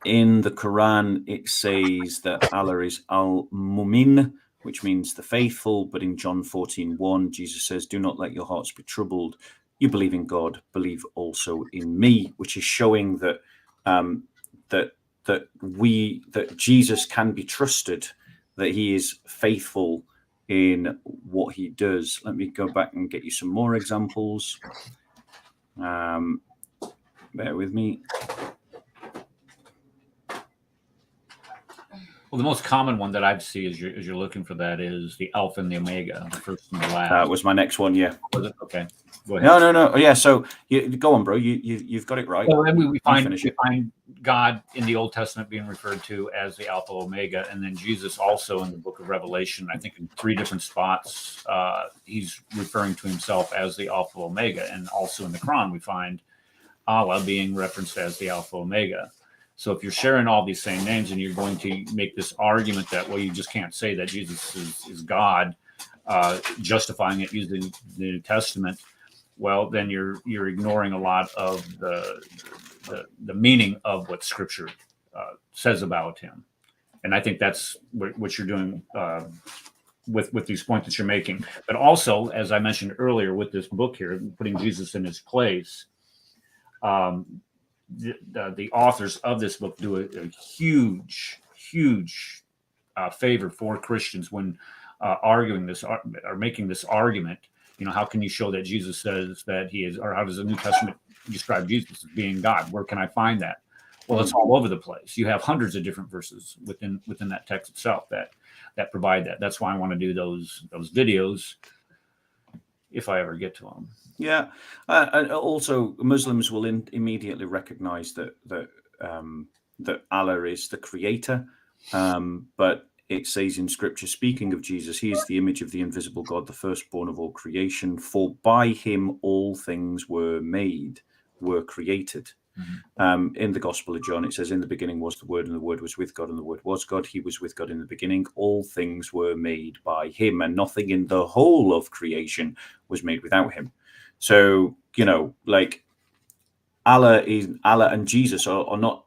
In the Quran, it says that Allah is Al-Mumin, which means the faithful. But in John 14:1, Jesus says, do not let your hearts be troubled. You believe in God, believe also in me, which is showing that that Jesus can be trusted, that he is faithful in what he does. Let me go back and get you some more examples. Bear with me. Well, the most common one that I'd see as you're looking for that is the Alpha and the Omega, the first and the last. That was my next one, yeah. Was it? Okay. Go ahead. No. Yeah. So you go on, bro. You've got it right. So then we find finish it. God in the Old Testament being referred to as the Alpha Omega, and then Jesus also in the book of Revelation, I think in 3 different spots, he's referring to himself as the Alpha Omega, and also in the Quran we find Allah being referenced as the Alpha Omega. So if you're sharing all these same names and you're going to make this argument that, well, you just can't say that Jesus is God, justifying it using the New Testament, well, then you're ignoring a lot of the meaning of what Scripture says about him. And I think that's what you're doing with these points that you're making. But also, as I mentioned earlier, with this book here, putting Jesus in his place, the authors of this book do a huge favor for Christians when arguing this or making this argument. You know, how can you show that Jesus says that he is, or how does the New Testament describe Jesus as being God? Where can I find that? Well, it's all over the place. You have hundreds of different verses within that text itself that provide that. That's why I want to do those videos if I ever get to them. Yeah, and also Muslims will immediately recognize that Allah is the creator, but it says in Scripture, speaking of Jesus, he is the image of the invisible God, the firstborn of all creation. For by him all things were created. Mm-hmm. In the Gospel of John, it says, in the beginning was the Word, and the Word was with God, and the Word was God. He was with God in the beginning. All things were made by him, and nothing in the whole of creation was made without him. So, you know, like Allah and Jesus are not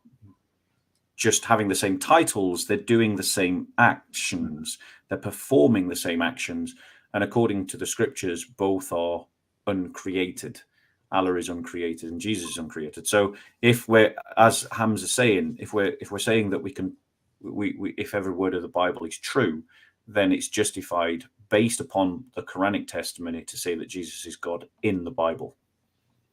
just having the same titles, they're doing the same actions, they're performing the same actions, and according to the Scriptures, both are uncreated. Allah is uncreated and Jesus is uncreated. So if we're, as Hamza's saying, if we're saying that we if every word of the Bible is true, then it's justified based upon the Quranic testimony to say that Jesus is God in the Bible.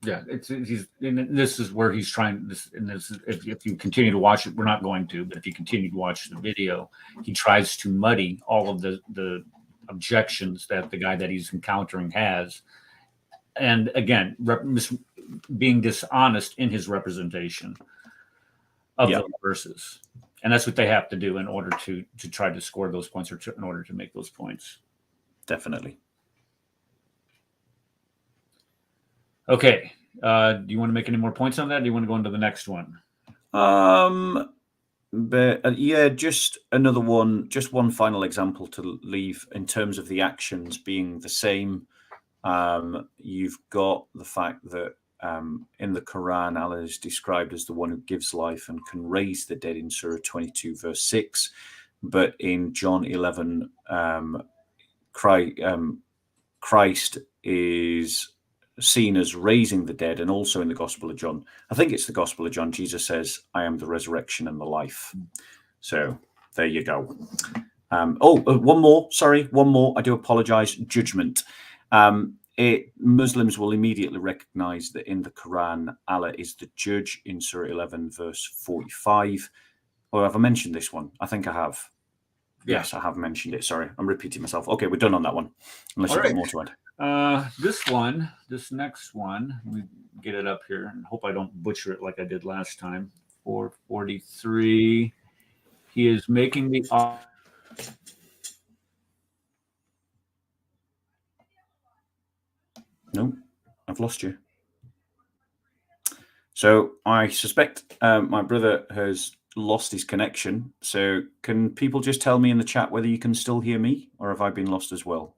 Yeah, this is where he's trying this, and this is, if you continue to watch it, we're not going to, but if you continue to watch the video, he tries to muddy all of the objections that the guy that he's encountering has, and again, being dishonest in his representation of those verses, and that's what they have to do in order to try to score those points, or in order to make those points. Definitely. Okay. Do you want to make any more points on that? Or do you want to go on to the next one? But yeah, just another one, just one final example to leave in terms of the actions being the same. You've got the fact that in the Quran, Allah is described as the one who gives life and can raise the dead in Surah 22, verse 6. But in John 11, Christ is seen as raising the dead, and also in the Gospel of John, I think it's the Gospel of John, Jesus says, I am the resurrection and the life. So there you go. One more. I do apologize. Judgment. Muslims will immediately recognize that in the Quran, Allah is the judge in Surah 11, verse 45. Or have I mentioned this one? I think I have. Yeah. Yes, I have mentioned it. Sorry, I'm repeating myself. Okay, we're done on that one. Unless you've got more to add. This next one, let me get it up here and hope I don't butcher it like I did last time. 443. He is making the No, I've lost you. So I suspect my brother has lost his connection. So can people just tell me in the chat whether you can still hear me, or have I been lost as well?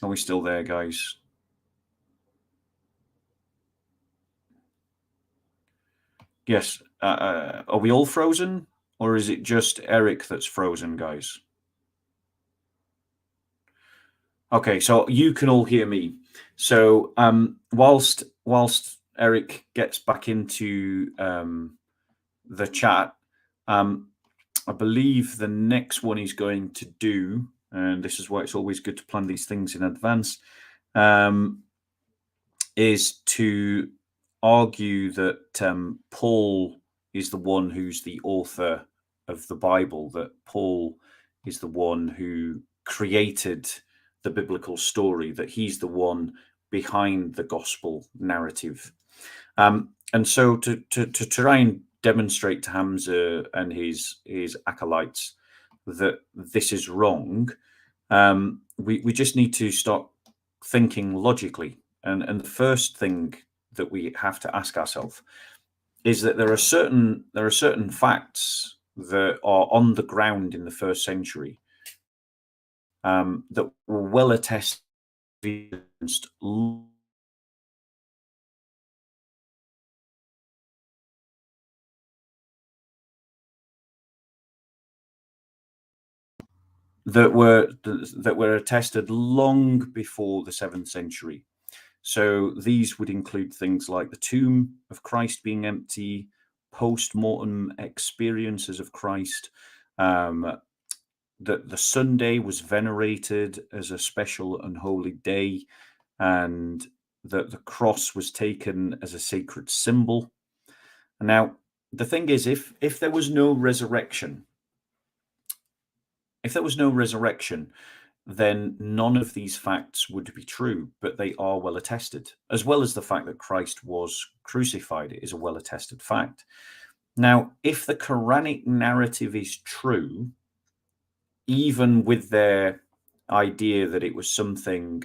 Are we still there, guys? Yes. Are we all frozen, or is it just Eric that's frozen, guys? Okay, so you can all hear me. So whilst Eric gets back into the chat, I believe the next one he's going to do, and this is why it's always good to plan these things in advance, is to argue that Paul is the one who's the author of the Bible that Paul is the one who created the biblical story, that he's the one behind the gospel narrative. And so to try and demonstrate to Hamza and his acolytes that this is wrong, we just need to start thinking logically. And the first thing that we have to ask ourselves is that there are certain facts that are on the ground in the first century that were well attested against that were attested long before the 7th century. So these would include things like the tomb of Christ being empty, post-mortem experiences of Christ, that the Sunday was venerated as a special and holy day, and that the cross was taken as a sacred symbol. Now, the thing is, if there was no resurrection, then none of these facts would be true, but they are well attested, as well as the fact that Christ was crucified. It is a well attested fact. Now, if the Quranic narrative is true, even with their idea that it was something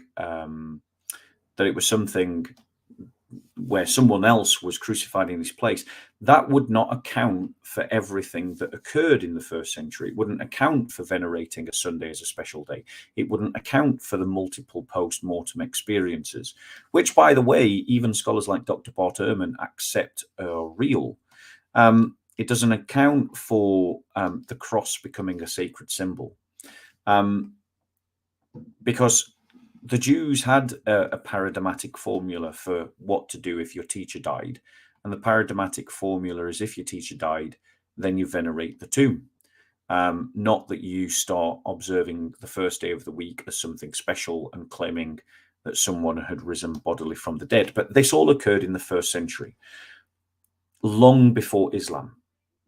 where someone else was crucified in his place, that would not account for everything that occurred in the first century. It wouldn't account for venerating a Sunday as a special day. It wouldn't account for the multiple post-mortem experiences, which, by the way, even scholars like Dr. Bart Ehrman accept are real. It doesn't account for the cross becoming a sacred symbol, because the Jews had a paradigmatic formula for what to do if your teacher died. And the paradigmatic formula is, if your teacher died, then you venerate the tomb. Not that you start observing the first day of the week as something special and claiming that someone had risen bodily from the dead. But this all occurred in the first century, long before Islam.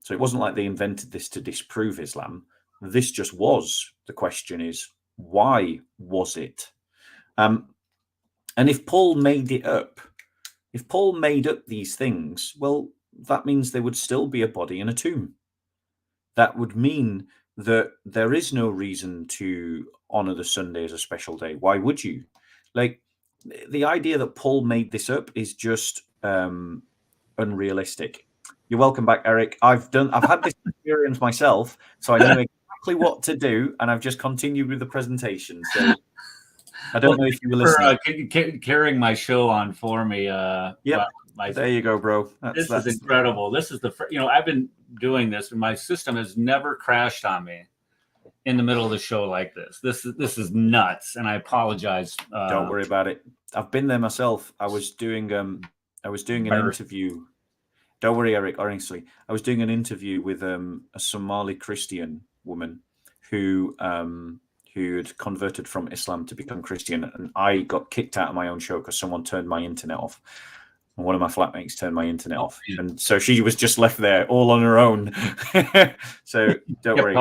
So it wasn't like they invented this to disprove Islam. This just was. The question is, why was it? And if Paul made it up, if Paul made up these things, well, that means there would still be a body in a tomb. That would mean that there is no reason to honor the Sunday as a special day. Why would you? Like, the idea that Paul made this up is just unrealistic. You're welcome back, Eric. I've had this experience myself, so I know exactly what to do, and I've just continued with the presentation. So I don't know if you were listening. Carrying my show on for me. Yeah, there you go, bro. This is incredible. This is I've been doing this, and my system has never crashed on me in the middle of the show like this. This is nuts, and I apologize. Don't worry about it. I've been there myself. I was doing an interview. Don't worry, Eric. Honestly, I was doing an interview with a Somali Christian woman who had converted from Islam to become Christian, and I got kicked out of my own show because someone turned my internet off. And one of my flatmates turned my internet off, and so she was just left there all on her own. So don't worry.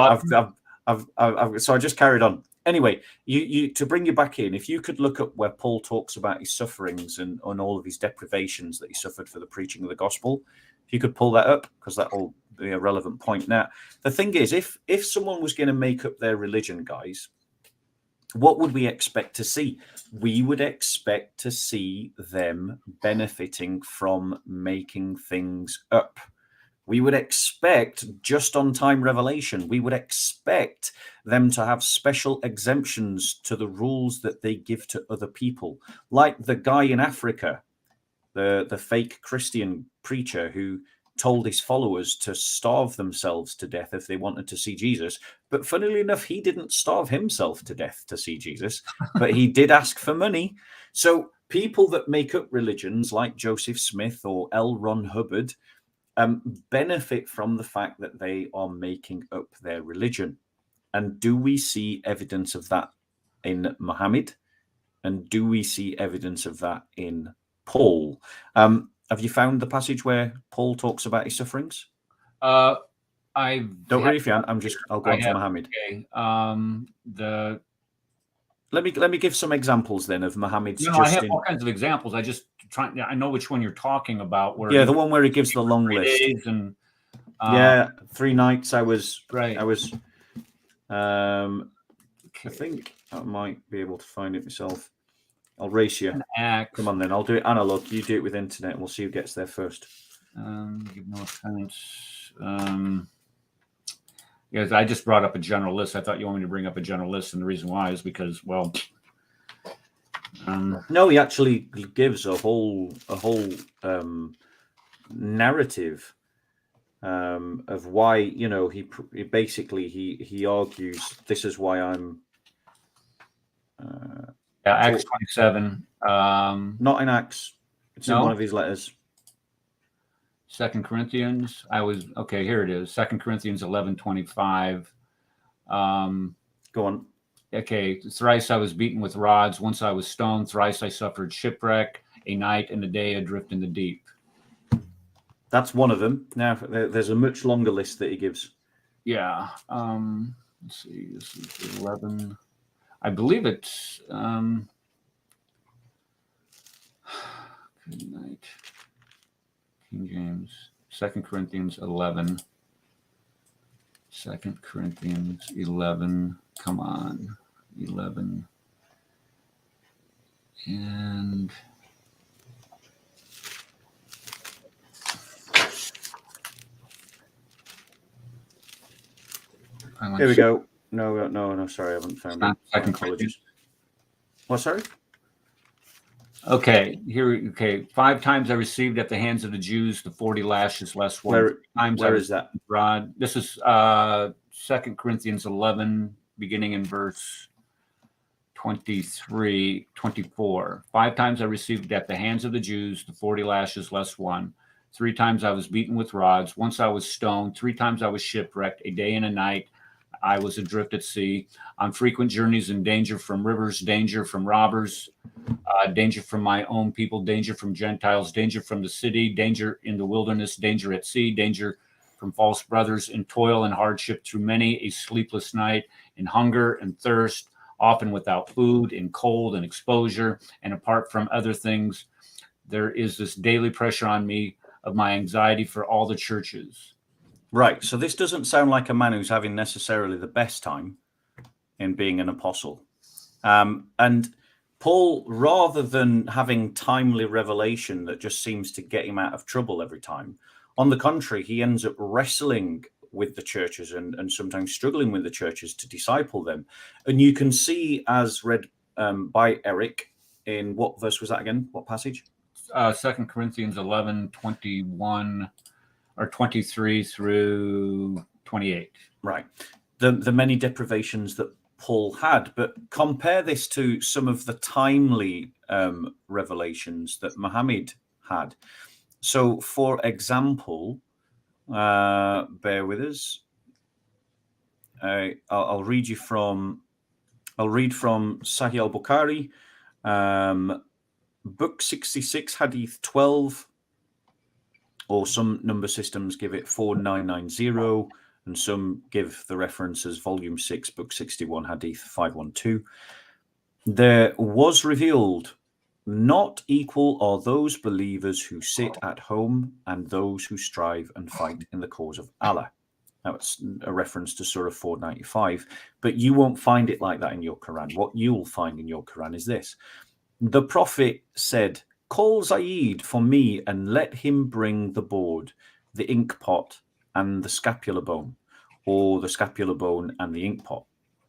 So I just carried on. Anyway, you to bring you back in, if you could look up where Paul talks about his sufferings and on all of his deprivations that he suffered for the preaching of the gospel, if you could pull that up, because that will be a relevant point. Now, the thing is, if someone was going to make up their religion, guys, what would we expect to see? We would expect to see them benefiting from making things up. We would expect just on time revelation. We would expect them to have special exemptions to the rules that they give to other people. Like the guy in Africa, the fake Christian preacher who told his followers to starve themselves to death if they wanted to see Jesus. But funnily enough, he didn't starve himself to death to see Jesus, but he did ask for money. So people that make up religions like Joseph Smith or L. Ron Hubbard benefit from the fact that they are making up their religion. And do we see evidence of that in Muhammad? And do we see evidence of that in Paul? Have you found the passage where Paul talks about his sufferings? I Don't worry if you aren't. I'll go on to Muhammad. Okay. Let me give some examples then of Muhammad's. I have all kinds of examples. I know which one you're talking about. Where the one where he gives the long list. And 3 nights. I was. Right. I think I might be able to find it myself. I'll race you. Come on then. I'll do it analog. You do it with internet. We'll see who gets there first. Give no offense. Yes, I just brought up a general list. I thought you wanted me to bring up a general list, and the reason why is because, well, no, he actually gives a whole narrative of why, he basically he argues this is why I'm Acts 27. Not in Acts. It's in one of his letters. 2 Corinthians. Here it is. 2 Corinthians 11:25. Go on. Okay. Thrice I was beaten with rods. Once I was stoned. Thrice I suffered shipwreck. A night and a day adrift in the deep. That's one of them. Now, there's a much longer list that he gives. Yeah. Let's see. This is 11. I believe it's. Good night. King James. 2 Corinthians 11. 2 Corinthians 11. Come on. 11. And. Here we go. No. Sorry, I haven't found it. Second Corinthians. What? Sorry. Okay. Here. Okay. 5 times I received at the hands of the Jews the 40 lashes less one. Where is that? Rod. This is 2 Corinthians 11, beginning in verse 23, 24. 5 times I received at the hands of the Jews the 40 lashes less one. 3 times I was beaten with rods. Once I was stoned. 3 times I was shipwrecked. A day and a night I was adrift at sea, on frequent journeys in danger from rivers, danger from robbers, danger from my own people, danger from Gentiles, danger from the city, danger in the wilderness, danger at sea, danger from false brothers, in toil and hardship through many a sleepless night, in hunger and thirst, often without food, in cold and exposure, and apart from other things, there is this daily pressure on me of my anxiety for all the churches. Right. So this doesn't sound like a man who's having necessarily the best time in being an apostle. And Paul, rather than having timely revelation that just seems to get him out of trouble every time, on the contrary, he ends up wrestling with the churches and sometimes struggling with the churches to disciple them. And you can see, as read by Eric, in what verse was that again? What passage? 2 Corinthians 11, 21 or 23 through 28. Right. The many deprivations that Paul had, but compare this to some of the timely revelations that Muhammad had. So, for example, bear with us. I'll read from Sahih al-Bukhari, book 66, hadith 12, or some number systems give it 4990, and some give the reference as volume 6, book 61, hadith 512. There was revealed, not equal are those believers who sit at home and those who strive and fight in the cause of Allah. Now, it's a reference to Surah 495, but you won't find it like that in your Quran. What you'll find in your Quran is this. The Prophet said, "Call Zayd for me and let him bring the board, the ink pot, and the scapular bone, or the scapular bone and the ink pot."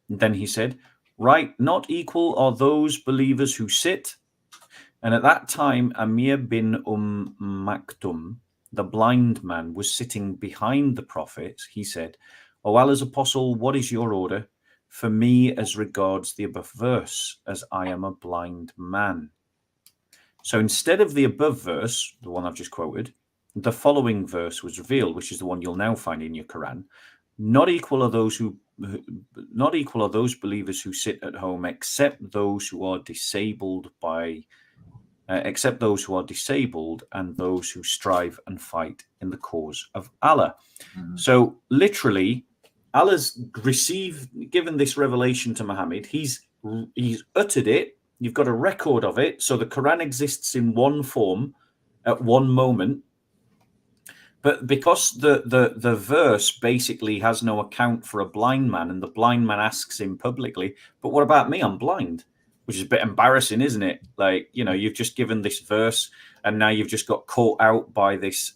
And then he said, "Right, not equal are those believers who sit." And at that time, Amir bin Maktum, the blind man, was sitting behind the Prophet. He said, "O Allah's apostle, what is your order for me as regards the above verse, as I am a blind man?" So instead of the above verse, the one I've just quoted, the following verse was revealed, which is the one you'll now find in your Quran. Not equal are those believers who sit at home, except those who are disabled by except those who are disabled and those who strive and fight in the cause of Allah. So literally, Allah's given this revelation to Muhammad. He's uttered it. You've got a record of it. So the Quran exists in one form at one moment. But because the verse basically has no account for a blind man, and the blind man asks him publicly, but what about me? I'm blind, which is a bit embarrassing, isn't it? Like, you know, you've just given this verse and now you've just got caught out by this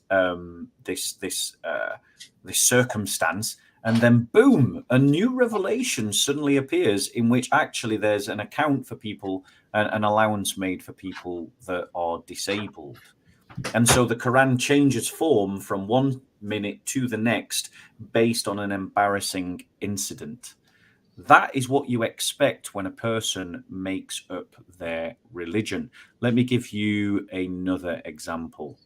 circumstance. And then boom, a new revelation suddenly appears in which actually there's an account for people, an allowance made for people that are disabled. And so the Quran changes form from one minute to the next based on an embarrassing incident. That is what you expect when a person makes up their religion. Let me give you another example.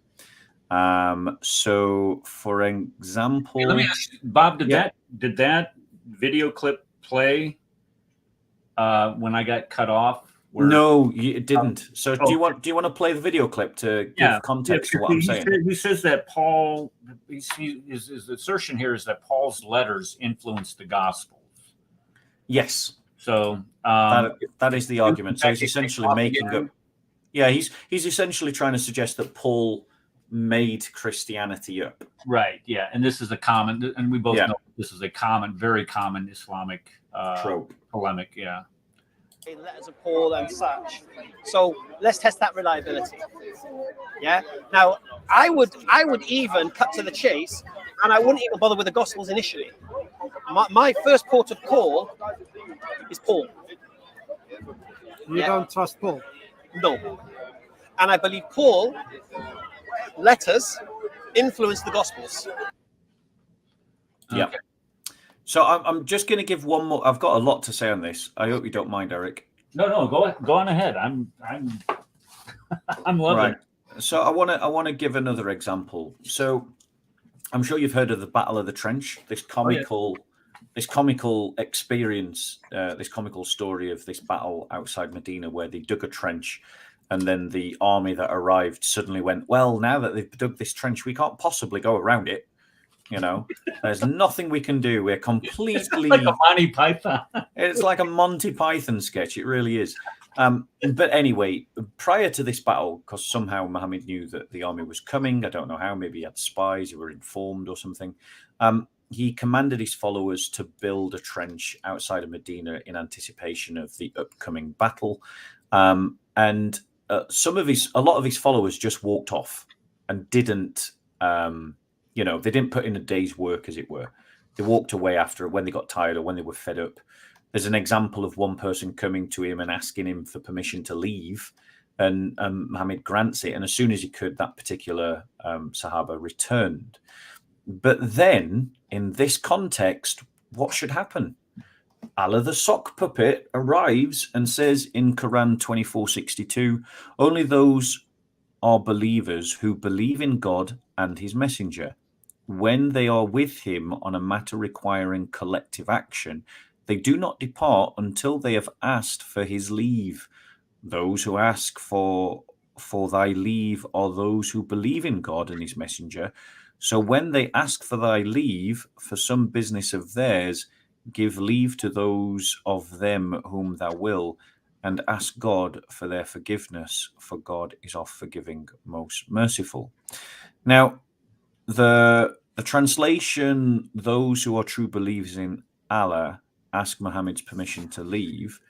So, for example, Let me ask you, Bob, did that video clip play when I got cut off? No, it didn't. So do you want to play the video clip to give context to what I'm saying? He says that Paul, his assertion here is that Paul's letters influenced the Gospels. Yes. So that is the argument. So he's essentially making up. Yeah, he's essentially trying to suggest that Paul made Christianity up. Right. Yeah, and this is a common, and we both know this is a common, very common Islamic trope, polemic. Yeah. Letters of Paul and such. So let's test that reliability. Yeah. Now, I would even cut to the chase, and I wouldn't even bother with the Gospels initially. My first port of call is Paul. You don't trust Paul? No. And I believe Paul letters influence the Gospels. Yeah. Okay. So I'm just going to give one more. I've got a lot to say on this. I hope you don't mind, Eric. No, go on ahead. I'm loving it. So I want to give another example. So I'm sure you've heard of the Battle of the Trench. This comical experience, this comical story of this battle outside Medina, where they dug a trench, and then the army that arrived suddenly went, well, now that they've dug this trench, we can't possibly go around it. You know, there's nothing we can do. We're completely it's like a Monty Python. It's like a Monty Python sketch. It really is. But anyway, prior to this battle, because somehow Muhammad knew that the army was coming, I don't know how, maybe he had spies who were informed or something. He commanded his followers to build a trench outside of Medina in anticipation of the upcoming battle. And a lot of his followers just walked off and didn't. They didn't put in a day's work, as it were. They walked away after when they got tired or when they were fed up. There's an example of one person coming to him and asking him for permission to leave, and Muhammad grants it. And as soon as he could, that particular Sahaba returned. But then, in this context, what should happen? Allah the sock puppet arrives and says in Quran 24:62, only those are believers who believe in God and his messenger. When they are with him on a matter requiring collective action, they do not depart until they have asked for his leave. Those who ask for thy leave are those who believe in God and his messenger. So when they ask for thy leave for some business of theirs, give leave to those of them whom thou will, and ask God for their forgiveness, for God is oft forgiving, most merciful. Now, the translation, those who are true believers in Allah ask Muhammad's permission to leave,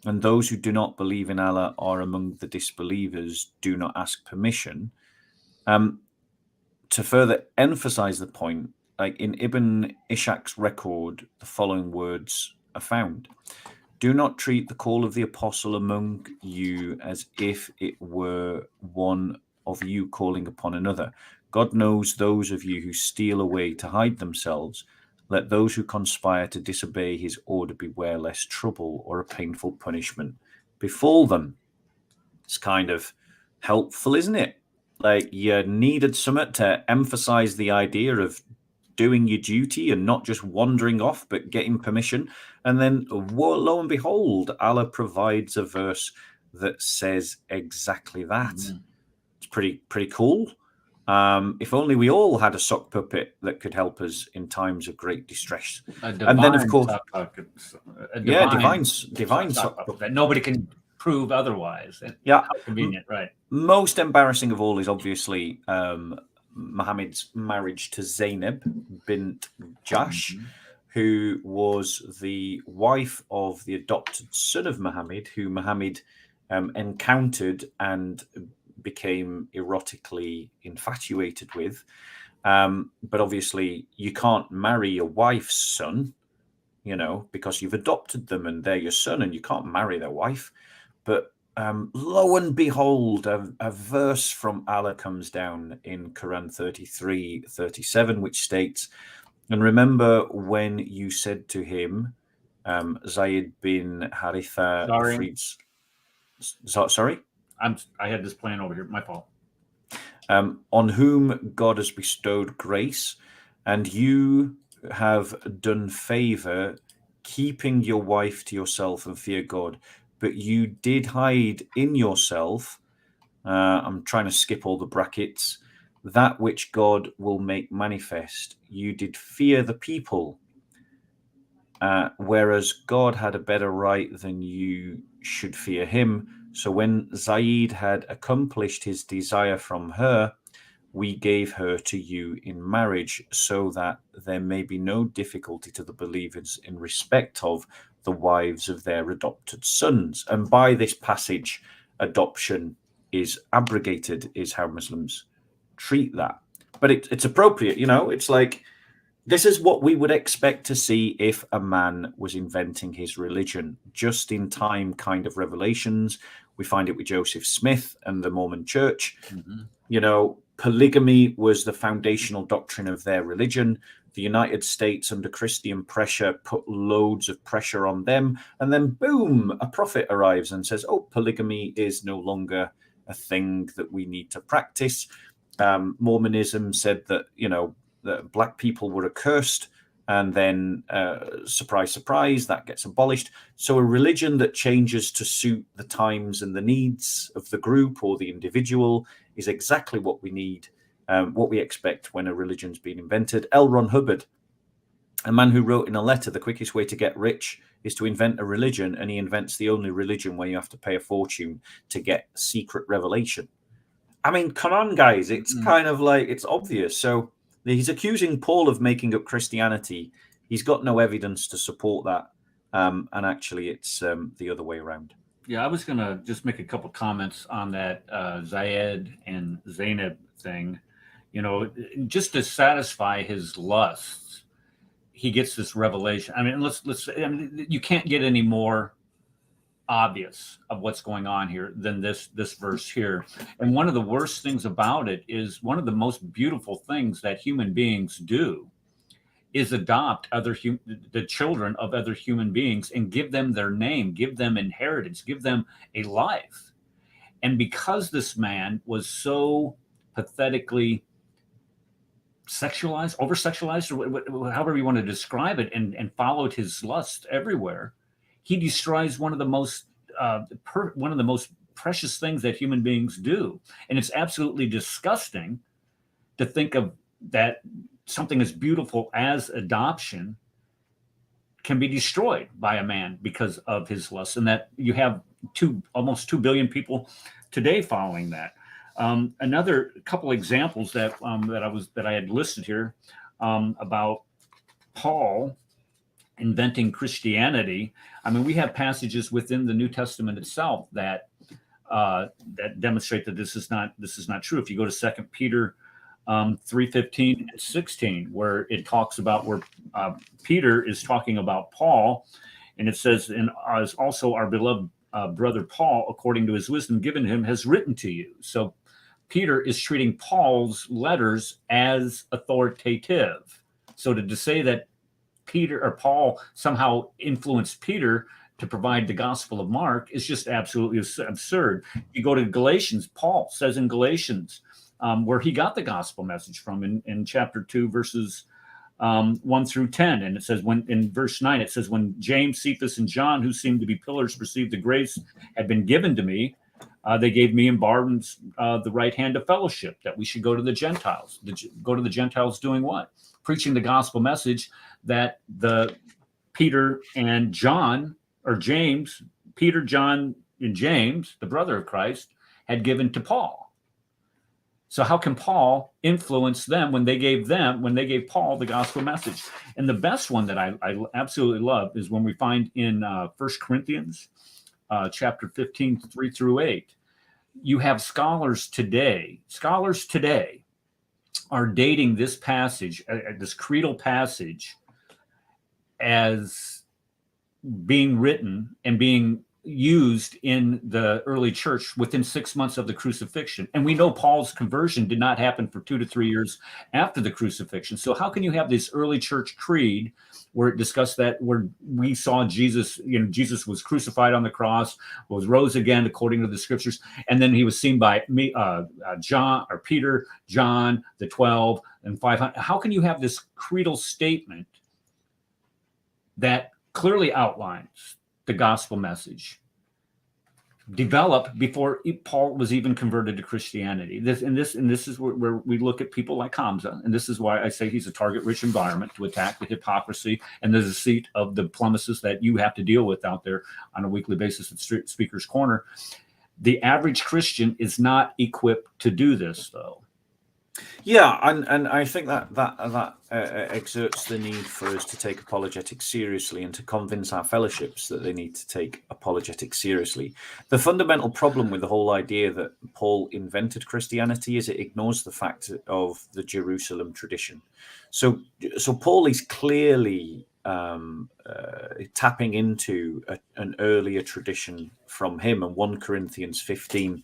and those who do not believe in Allah are among the disbelievers, do not ask permission. To further emphasize the point, like in Ibn Ishaq's record, the following words are found. Do not treat the call of the apostle among you as if it were one of you calling upon another. God knows those of you who steal away to hide themselves. Let those who conspire to disobey his order beware lest trouble or a painful punishment befall them. It's kind of helpful, isn't it? Like you needed something to emphasize the idea of doing your duty and not just wandering off, but getting permission. And then lo and behold, Allah provides a verse that says exactly that. Mhm. It's pretty cool. If only we all had a sock puppet that could help us in times of great distress. And then, of course, divine sock puppet that nobody can prove otherwise. Yeah. How convenient, right? Most embarrassing of all is obviously Muhammad's marriage to Zainab bint Jahsh, who was the wife of the adopted son of Muhammad, who Muhammad encountered and became erotically infatuated with. But obviously, you can't marry your wife's son, because you've adopted them and they're your son, and you can't marry their wife. But lo and behold, a verse from Allah comes down in Quran 33:37, which states, "And remember when you said to him, Zayd bin Haritha, sorry? I had this plan over here. My fault. On whom God has bestowed grace, and you have done favor, keeping your wife to yourself and fear God. But you did hide in yourself," I'm trying to skip all the brackets, "that which God will make manifest. You did fear the people, whereas God had a better right than you should fear him. So when Zayd had accomplished his desire from her, we gave her to you in marriage, so that there may be no difficulty to the believers in respect of the wives of their adopted sons." And by this passage, adoption is abrogated, is how Muslims treat that. But it's appropriate, it's like, this is what we would expect to see if a man was inventing his religion. Just in time kind of revelations. We find it with Joseph Smith and the Mormon Church. Polygamy was the foundational doctrine of their religion. The United States, under Christian pressure, put loads of pressure on them. And then, boom, a prophet arrives and says, oh, polygamy is no longer a thing that we need to practice. Mormonism said that, that black people were accursed. And then, surprise, surprise, that gets abolished. So a religion that changes to suit the times and the needs of the group or the individual is exactly what we need, what we expect when a religion's been invented. L. Ron Hubbard, a man who wrote in a letter, the quickest way to get rich is to invent a religion, and he invents the only religion where you have to pay a fortune to get secret revelation. I mean, come on, guys. It's kind of like, it's obvious. So he's accusing Paul of making up Christianity. He's got no evidence to support that. And actually, it's the other way around. Yeah, I was going to just make a couple comments on that Zayd and Zainab thing. Just to satisfy his lusts, he gets this revelation. I mean, you can't get any more obvious of what's going on here than this verse here. And one of the worst things about it is, one of the most beautiful things that human beings do is adopt the children of other human beings and give them their name, give them inheritance, give them a life. And because this man was so pathetically sexualized, over-sexualized, or however you want to describe it, and followed his lust everywhere, he destroys one of the most precious things that human beings do. And it's absolutely disgusting to think of that something as beautiful as adoption can be destroyed by a man because of his lust, and that you have almost 2 billion people today following that. Another couple examples that I had listed here about Paul inventing Christianity. I mean, we have passages within the New Testament itself that demonstrate that this is not true. If you go to 2 Peter 3:15 and 16, where it talks about where Peter is talking about Paul, and it says, "And as also our beloved brother Paul, according to his wisdom given him, has written to you." So Peter is treating Paul's letters as authoritative. So to say that Peter or Paul somehow influenced Peter to provide the Gospel of Mark is just absolutely absurd. You go to Galatians, Paul says in Galatians, where he got the gospel message from in chapter 2, verses 1 through 10. And it says, when in verse 9, it says, when James, Cephas, and John, who seemed to be pillars, perceived the grace had been given to me, they gave me and Barnabas the right hand of fellowship, that we should go to the Gentiles. Go to the Gentiles doing what? Preaching the gospel message that the Peter and John, or James, Peter, John, and James, the brother of Christ, had given to Paul. So how can Paul influence them when they gave Paul the gospel message? And the best one that I absolutely love is when we find in 1 Corinthians chapter 15, 3 through 8. You have scholars today are dating this passage, this creedal passage, as being written and being used in the early church within 6 months of the crucifixion. And we know Paul's conversion did not happen for 2 to 3 years after the crucifixion. So how can you have this early church creed where it discussed that, where we saw Jesus, Jesus was crucified on the cross, was rose again according to the scriptures, and then he was seen by John, or Peter, John, the 12, and 500. How can you have this creedal statement that clearly outlines the gospel message developed before Paul was even converted to Christianity? This is where we look at people like Hamza, and this is why I say he's a target-rich environment to attack the hypocrisy and the deceit of the premises that you have to deal with out there on a weekly basis at Speaker's Corner. The average Christian is not equipped to do this, though. Yeah, and I think that exerts the need for us to take apologetics seriously and to convince our fellowships that they need to take apologetics seriously. The fundamental problem with the whole idea that Paul invented Christianity is it ignores the fact of the Jerusalem tradition. So Paul is clearly tapping into an earlier tradition from him, and 1 Corinthians 15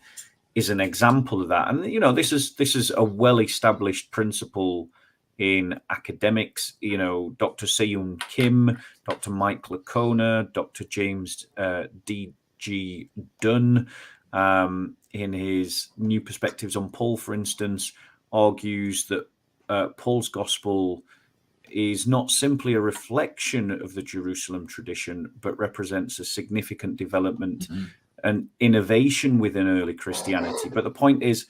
is an example of that. And this is a well-established principle in academics. Dr. Seyoon Kim, Dr. Mike Licona, Dr. James D.G. Dunn, in his New Perspectives on Paul, for instance, argues that Paul's gospel is not simply a reflection of the Jerusalem tradition, but represents a significant development and innovation within early Christianity. But the point is,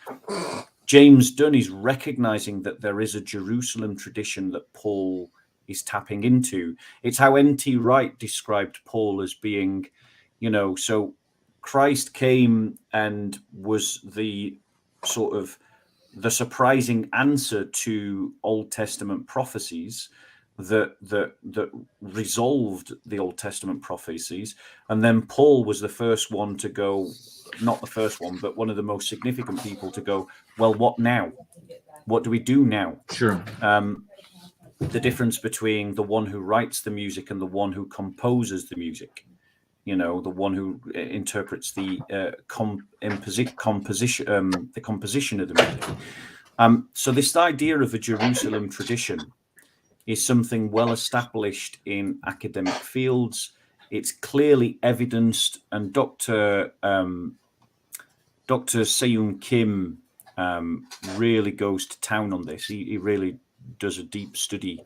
James Dunn is recognizing that there is a Jerusalem tradition that Paul is tapping into. It's how N.T. Wright described Paul as being, so Christ came and was the sort of the surprising answer to Old Testament prophecies that resolved the Old Testament prophecies, and then Paul was the first one to go, not the first one, but one of the most significant people to go, well, what now? What do we do now? Sure. The difference between the one who writes the music and the one who composes the music, the one who interprets the composition of the music. So this idea of a Jerusalem tradition is something well established in academic fields. It's clearly evidenced, and Dr. Seyoon Kim really goes to town on this. He really does a deep study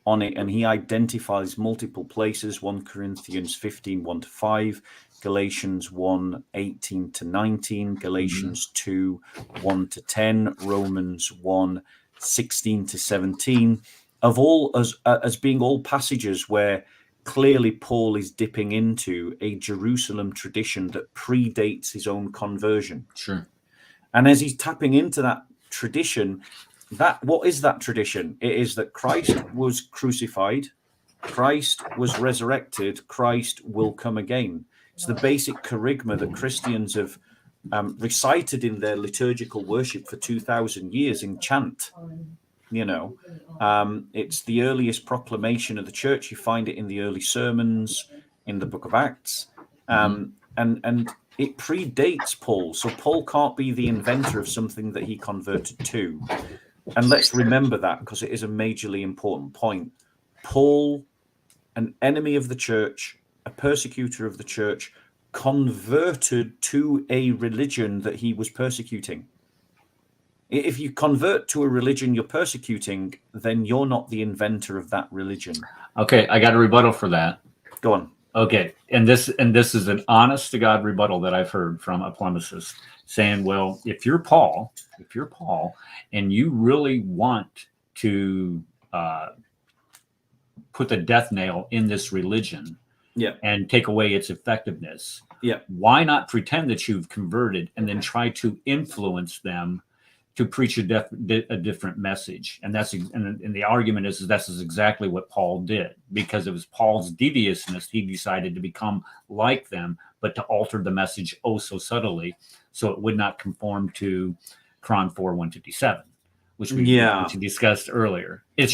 on it, and he identifies multiple places: 1 Corinthians 15, 1-5, Galatians 1, 18-19, Galatians 2, 1-10, Romans 1, 16-17. As being all passages where clearly Paul is dipping into a Jerusalem tradition that predates his own conversion. Sure. And as he's tapping into that tradition, what is that tradition? It is that Christ was crucified, Christ was resurrected, Christ will come again. It's the basic kerygma that Christians have recited in their liturgical worship for 2,000 years in chant. It's the earliest proclamation of the church. You find it in the early sermons in the book of Acts, and it predates Paul. So Paul can't be the inventor of something that he converted to. And let's remember that, because it is a majorly important point. Paul, an enemy of the church, a persecutor of the church, converted to a religion that he was persecuting. If you convert to a religion you're persecuting, then you're not the inventor of that religion. Okay, I got a rebuttal for that. Go on. Okay, and this is an honest to God rebuttal that I've heard from a polemicist saying, well, if you're Paul, and you really want to put the death nail in this religion, and take away its effectiveness, why not pretend that you've converted and then try to influence them to preach a different message? And that's and the argument is that's exactly what Paul did, because it was Paul's deviousness. He decided to become like them, but to alter the message oh so subtly, so it would not conform to Quran 4:157, which we discussed earlier. It's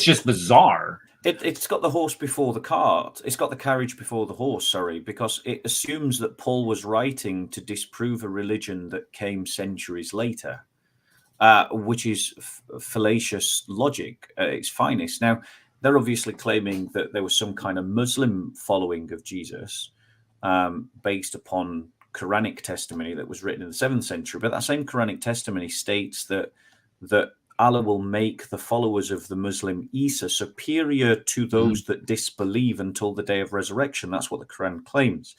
just bizarre. It's got the horse before the cart. It's got the carriage before the horse, sorry, because it assumes that Paul was writing to disprove a religion that came centuries later, which is fallacious logic at its finest. Now, they're obviously claiming that there was some kind of Muslim following of Jesus based upon Quranic testimony that was written in the 7th century. But that same Quranic testimony states that Allah will make the followers of the Muslim Isa superior to those that disbelieve until the day of resurrection. That's what the Quran claims.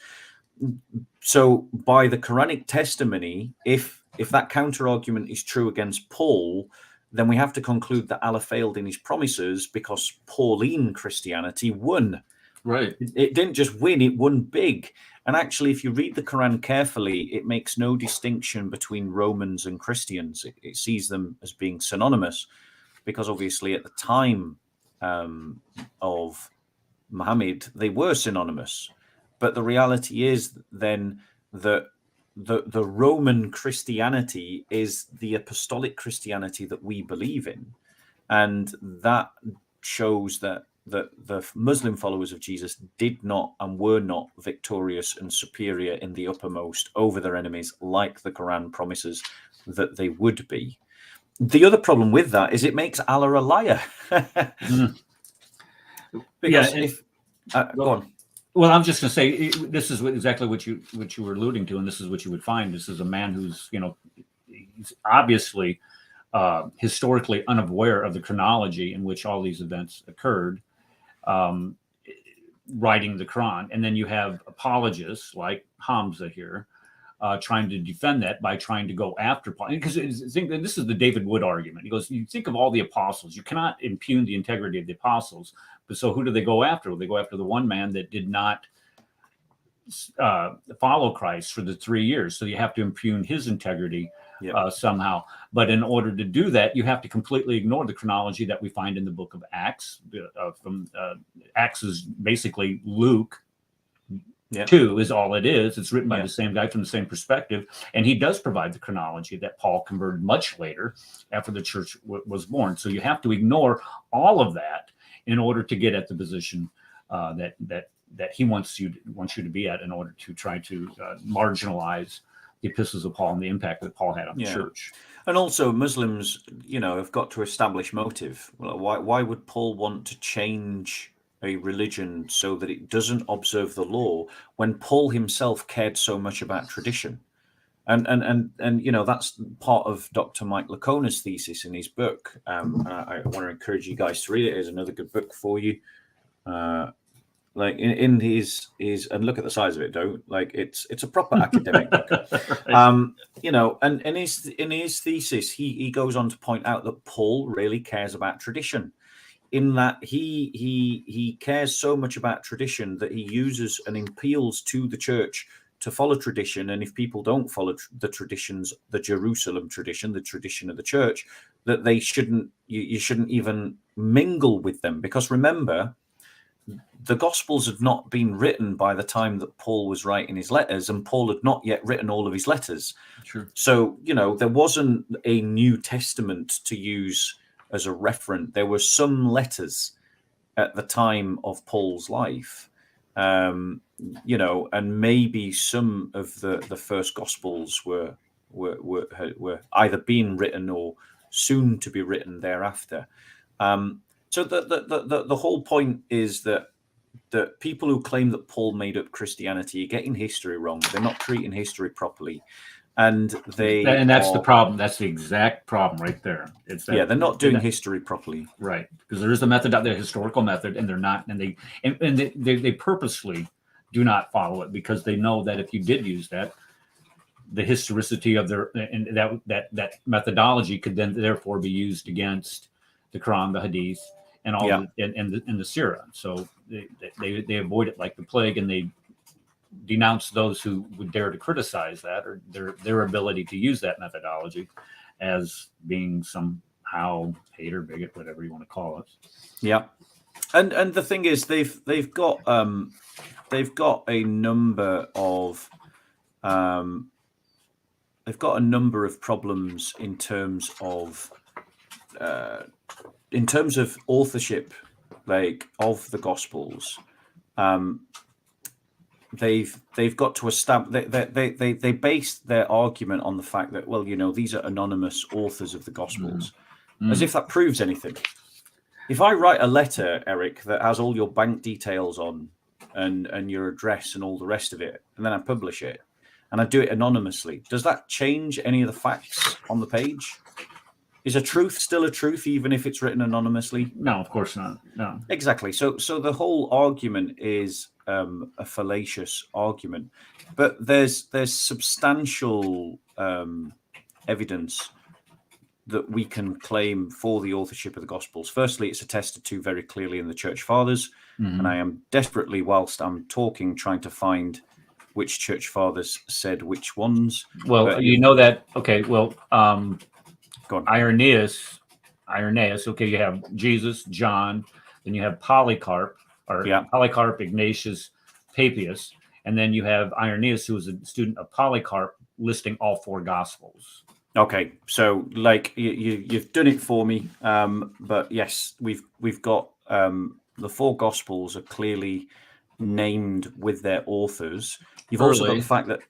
So by the Quranic testimony, if that counter argument is true against Paul, then we have to conclude that Allah failed in his promises because Pauline Christianity won. Right. It didn't just win, it won big. And actually, if you read the Quran carefully, it makes no distinction between Romans and Christians. It sees them as being synonymous, because obviously at the time of Muhammad, they were synonymous. But the reality is then that the Roman Christianity is the apostolic Christianity that we believe in. And that shows that the Muslim followers of Jesus did not and were not victorious and superior in the uppermost over their enemies, like the Quran promises that they would be. The other problem with that is it makes Allah a liar. Because go on. Well, I'm just going to say this is exactly what you were alluding to, and this is what you would find. This is a man who's, he's obviously historically unaware of the chronology in which all these events occurred, writing the Quran. And then you have apologists like Hamza here trying to defend that by trying to go after Paul. Because this is the David Wood argument. He goes, you think of all the apostles, you cannot impugn the integrity of the apostles. But so who do they go after? Well, they go after the one man that did not follow Christ for the 3 years. So you have to impugn his integrity somehow. But in order to do that, you have to completely ignore the chronology that we find in the book of Acts. Acts is basically Luke. 2 is all it is. It's written by the same guy from the same perspective. And he does provide the chronology that Paul converted much later after the church was born. So you have to ignore all of that in order to get at the position that he wants you to be at, in order to try to marginalize the epistles of Paul and the impact that Paul had on the church. And also Muslims, have got to establish motive. Well, why would Paul want to change a religion so that it doesn't observe the law when Paul himself cared so much about tradition? And that's part of Dr. Mike Lacona's thesis in his book. And I want to encourage you guys to read it. It's another good book for you. In his and look at the size of it, it's a proper academic book. And in his thesis, he goes on to point out that Paul really cares about tradition, in that he cares so much about tradition that he uses and appeals to the church to follow tradition. And if people don't follow the traditions, the Jerusalem tradition, the tradition of the church, that they shouldn't, you shouldn't even mingle with them. Because remember, the Gospels had not been written by the time that Paul was writing his letters, and Paul had not yet written all of his letters. Sure. So, there wasn't a New Testament to use as a referent. There were some letters at the time of Paul's life, and maybe some of the first Gospels were either being written or soon to be written thereafter. So the whole point is that people who claim that Paul made up Christianity are getting history wrong. They're not treating history properly. and that's the problem. That's the exact problem right there. It's that, they're not doing history properly, right? Because there is the historical method, and they're not, and they purposely do not follow it because they know that if you did use that, the historicity of that methodology could then therefore be used against the Quran, the Hadith, and all in the Sirah. So they avoid it like the plague, and they denounce those who would dare to criticize that or their ability to use that methodology as being somehow hate or bigot, whatever you want to call it. Yeah, and the thing is, they've got a number of problems in terms of authorship, like of the Gospels. They've got to establish they base their argument on the fact that, well, these are anonymous authors of the Gospels, as if that proves anything. If I write a letter, Eric, that has all your bank details on and your address and all the rest of it, and then I publish it and I do it anonymously, does that change any of the facts on the page? Is a truth still a truth even if it's written anonymously? No, of course not. No. Exactly. So the whole argument is a fallacious argument, but there's substantial evidence that we can claim for the authorship of the Gospels. Firstly, it's attested to very clearly in the Church Fathers, and I am desperately, whilst I'm talking, trying to find which Church Fathers said which ones. Well, that. Okay. Well, go on. Irenaeus. Okay, you have Jesus, John, then you have Polycarp, Polycarp, Ignatius, Papias, and then you have Irenaeus, who was a student of Polycarp, listing all four Gospels. Okay, so like you've done it for me, but yes, we've got the four Gospels are clearly named with their authors. You've also got the fact that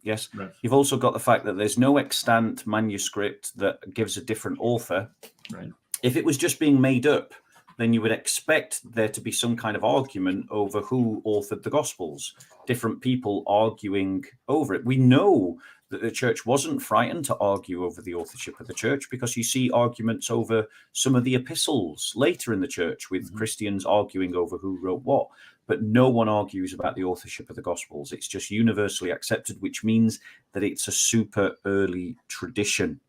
yes. Right. You've also got the fact that there's no extant manuscript that gives a different author. Right. If it was just being made up, then you would expect there to be some kind of argument over who authored the Gospels, different people arguing over it. We know that the church wasn't frightened to argue over the authorship of the church, because you see arguments over some of the epistles later in the church with Christians arguing over who wrote what. But no one argues about the authorship of the Gospels. It's just universally accepted, which means that it's a super early tradition.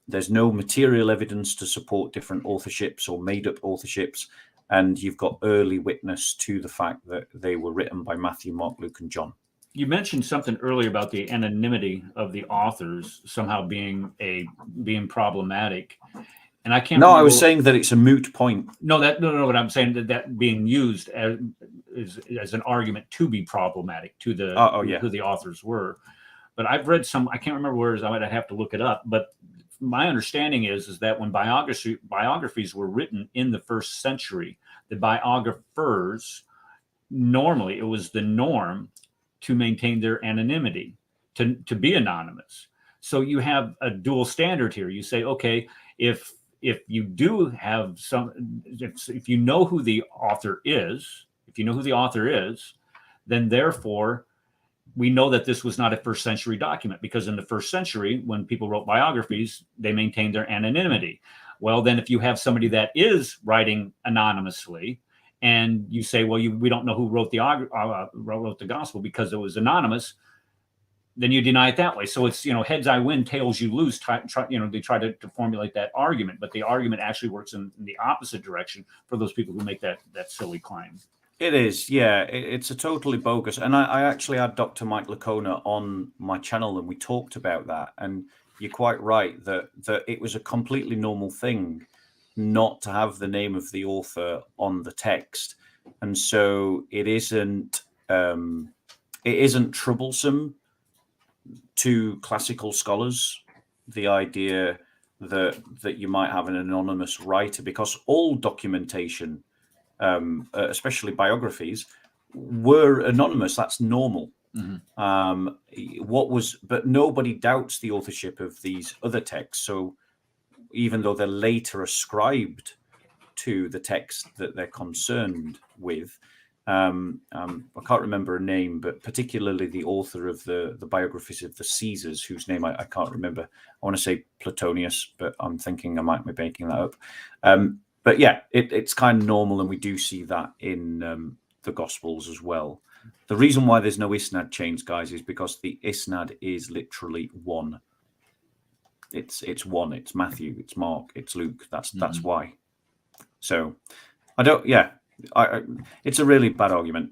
There's no material evidence to support different authorships or made-up authorships, and you've got early witness to the fact that they were written by Matthew, Mark, Luke, and John. You mentioned something earlier about the anonymity of the authors somehow being problematic. And I can't. No, I was saying that it's a moot point. No. What I'm saying that being used as an argument to be problematic to who the authors were. But I've read some. I can't remember where. I might have to look it up. But my understanding is that when biographies were written in the first century, the biographers, normally it was the norm to maintain their anonymity, to be anonymous. So you have a dual standard here. You say, okay, if you do have if you know who the author is, then therefore we know that this was not a first century document, because in the first century, when people wrote biographies, they maintained their anonymity. Well, then if you have somebody that is writing anonymously, and you say, well, we don't know who wrote the gospel because it was anonymous, then you deny it that way. So it's, heads I win, tails you lose. They try to formulate that argument, but the argument actually works in the opposite direction for those people who make that silly claim. It is, yeah. It's a totally bogus. And I actually had Dr. Mike Lacona on my channel, and we talked about that. And you're quite right that it was a completely normal thing not to have the name of the author on the text. And so it isn't troublesome to classical scholars, the idea that you might have an anonymous writer, because all documentation, especially biographies, were anonymous. That's normal. But nobody doubts the authorship of these other texts. So even though they're later ascribed to the text that they're concerned with, I can't remember her name, but particularly the author of the biographies of the Caesars, whose name I can't remember. I want to say Platonius, but I'm thinking I might be making that up. But yeah, it's kind of normal, and we do see that in the Gospels as well. The reason why there's no isnad chains, guys, is because the isnad is literally one. It's one. It's Matthew. It's Mark. It's Luke. That's why. So I don't. Yeah, it's a really bad argument.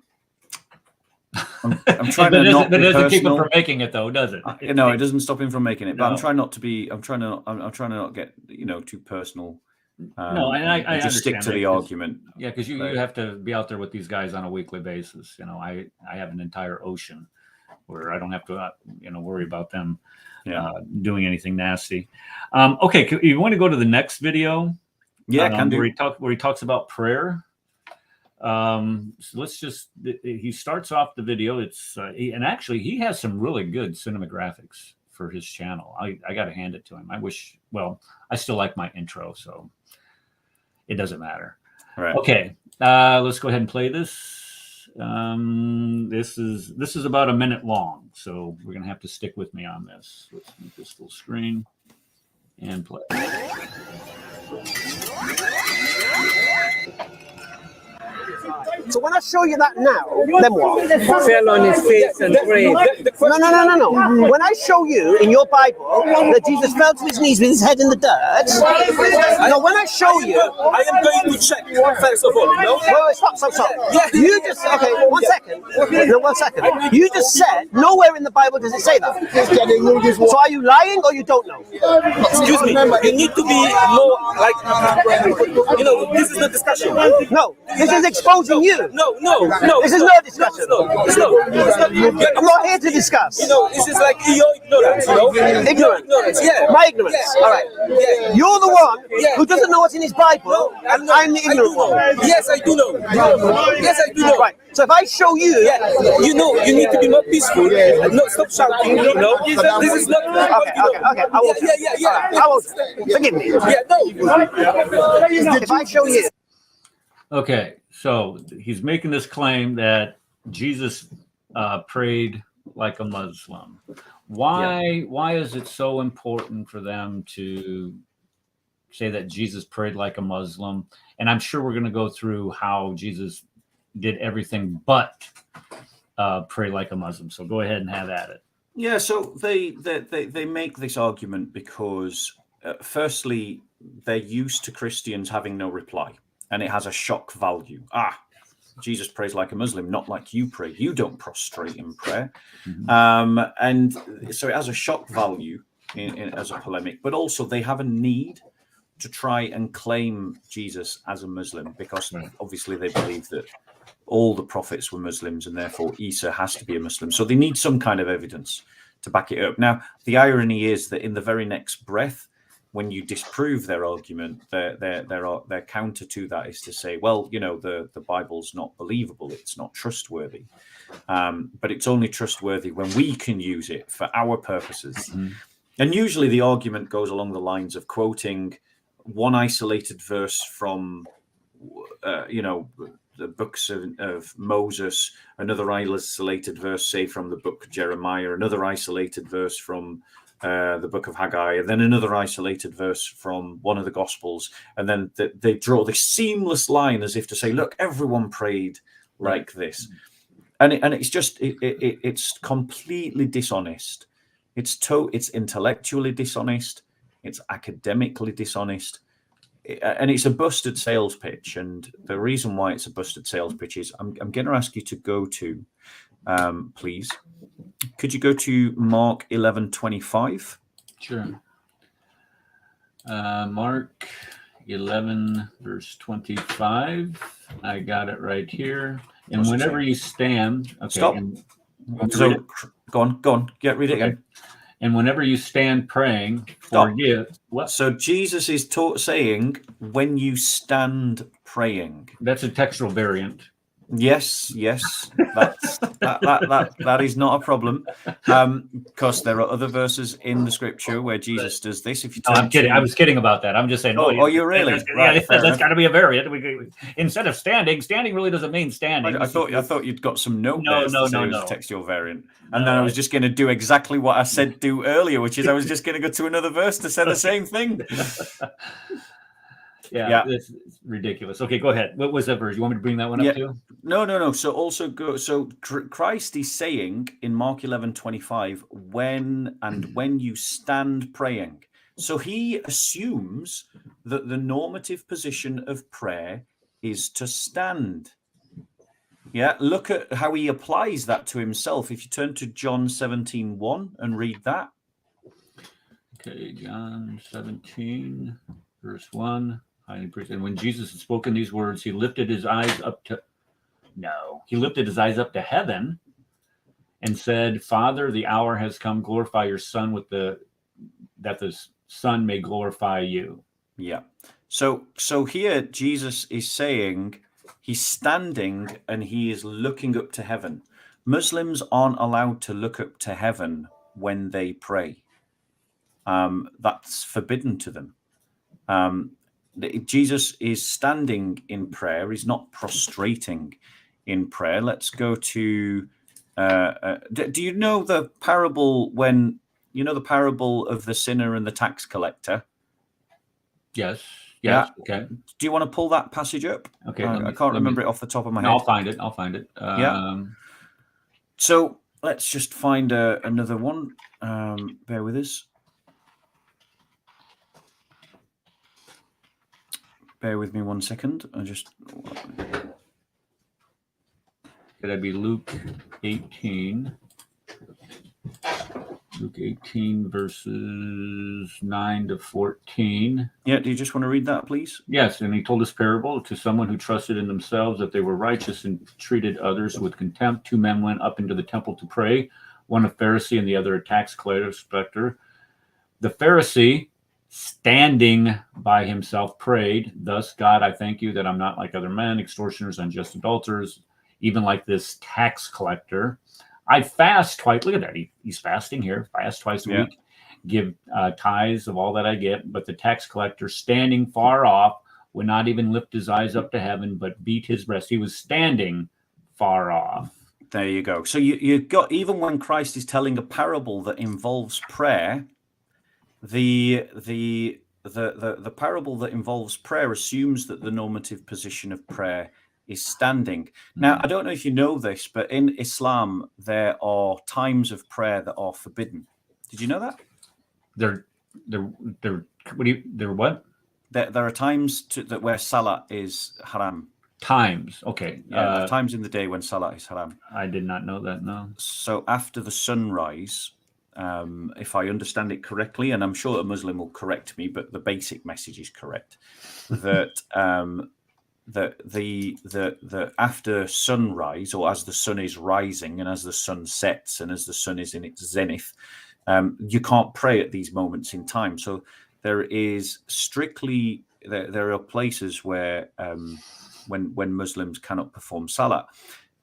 I'm trying to not be personal. But it doesn't keep him from making it, though, does it? No, it doesn't stop him from making it. But No. I'm trying not to be. I'm trying to not get too personal. No, and I just stick to the argument. Yeah, because you have to be out there with these guys on a weekly basis. I have an entire ocean where I don't have to worry about them doing anything nasty. Okay, you want to go to the next video? Yeah, can do. Where he talks about prayer. So let's just. He starts off the video. It's and actually he has some really good cinematographics for his channel. I got to hand it to him. I still like my intro, so it doesn't matter. All right. Okay, let's go ahead and play this. This is about a minute long, so we're gonna have to stick with me on this. Let's make this full screen and play. So when I show you that now, then what? Fell on his face and prayed. No. When I show you in your Bible that Jesus fell to his knees with his head in the dirt, when I show you, I am going to check first of all. No? Wait, stop. Yeah. You just one second. No, 1 second. You just said nowhere in the Bible does it say that. So are you lying or you don't know? Excuse me. You need to be more like this is the discussion. No, this is exposing you. No. This is no discussion. It's not. I'm not here to discuss. This is like your ignorance. Ignorance. Yeah. My ignorance. Yeah. All right. Yeah. You're the one who doesn't know what's in his Bible, and I'm the ignorant one. Yes, I do know. Yes, I do know. Right. So if I show you, you need to be more peaceful and not stop shouting. This is not. Okay. I won't. Yeah. I won't. Forgive me. Yeah, no. If I show you. Okay, so he's making this claim that Jesus prayed like a Muslim. Why is it so important for them to say that Jesus prayed like a Muslim? And I'm sure we're going to go through how Jesus did everything but pray like a Muslim. So go ahead and have at it. Yeah, so they make this argument because firstly, they're used to Christians having no reply. And it has a shock value. Jesus prays like a Muslim, not like you pray. You don't prostrate in prayer. And so it has a shock value as a polemic, but also they have a need to try and claim Jesus as a Muslim because obviously they believe that all the prophets were Muslims and therefore Isa has to be a Muslim. So they need some kind of evidence to back it up. Now, the irony is that in the very next breath, when you disprove their argument, their counter to that is to say, well, the Bible's not believable, it's not trustworthy. But it's only trustworthy when we can use it for our purposes. Mm-hmm. And usually the argument goes along the lines of quoting one isolated verse from, the books of Moses, another isolated verse, say, from the book of Jeremiah, another isolated verse from the book of Haggai, and then another isolated verse from one of the Gospels, and then they draw this seamless line as if to say, "Look, everyone prayed like this," and it's just it's completely dishonest. It's intellectually dishonest. It's academically dishonest, and it's a busted sales pitch. And the reason why it's a busted sales pitch is I'm going to ask you to go to, please. Could you go to Mark 11:25? Sure. Mark 11, verse 25. I got it right here. And whenever you stand... Okay, stop. So, go on. Read it again. And whenever you stand praying, forgive... What? So Jesus is saying, when you stand praying. That's a textual variant. Yes, that is not a problem. Because there are other verses in the scripture where Jesus does this. If you No, turn I'm kidding. to- I was kidding about that. I'm just saying. Oh, you're really? Right, fair That's enough. got to be a variant. Instead of standing really doesn't mean standing. I thought you'd got some note No, there no, to say no, it was no. a textual variant. And then I was just going to do exactly what I said do earlier, which is I was just going to go to another verse to say the same thing. Yeah, it's ridiculous. Okay, go ahead. What was that verse? You want me to bring that one up too? No. So also go. So Christ is saying in Mark 11:25, when you stand praying. So he assumes that the normative position of prayer is to stand. Yeah, look at how he applies that to himself. If you turn to John 17:1 and read that. Okay, John 17, verse 1. And when Jesus had spoken these words, he lifted his eyes up to heaven and said, Father, the hour has come. Glorify your Son that the Son may glorify you. Yeah. So here Jesus is saying he's standing and he is looking up to heaven. Muslims aren't allowed to look up to heaven when they pray. That's forbidden to them. Jesus is standing in prayer. He's not prostrating in prayer. Let's go to. Do you know the parable the parable of the sinner and the tax collector? Yes. Yeah. Okay. Do you want to pull that passage up? Okay. I can't remember it off the top of my head. I'll find it. Yeah. So let's just find another one. Bear with us. Bear with me 1 second. That'd be Luke 18. Luke 18, verses 9 to 14. Yeah, do you just want to read that, please? Yes, and he told this parable to someone who trusted in themselves that they were righteous and treated others with contempt. 2 men went up into the temple to pray, one a Pharisee and the other a tax collector. The Pharisee, standing by himself, prayed, thus, God, I thank you that I'm not like other men, extortioners, unjust adulterers, even like this tax collector. I fast twice. Look at that. He's fasting here. Fast twice a week. Give tithes of all that I get. But the tax collector, standing far off, would not even lift his eyes up to heaven, but beat his breast. He was standing far off. There you go. So you got, even when Christ is telling a parable that involves prayer, the parable that involves prayer assumes that the normative position of prayer is standing. Now, I don't know if you know this, but in Islam, there are times of prayer that are forbidden. Did you know that? They're what? There are times where salah is haram. Times. Okay. Yeah, times in the day when salah is haram. I did not know that, no. So after the sunrise, if I understand it correctly, and I'm sure a Muslim will correct me, but the basic message is correct, that the after sunrise, or as the sun is rising and as the sun sets and as the sun is in its zenith, you can't pray at these moments in time. So there is strictly there are places where when Muslims cannot perform salah.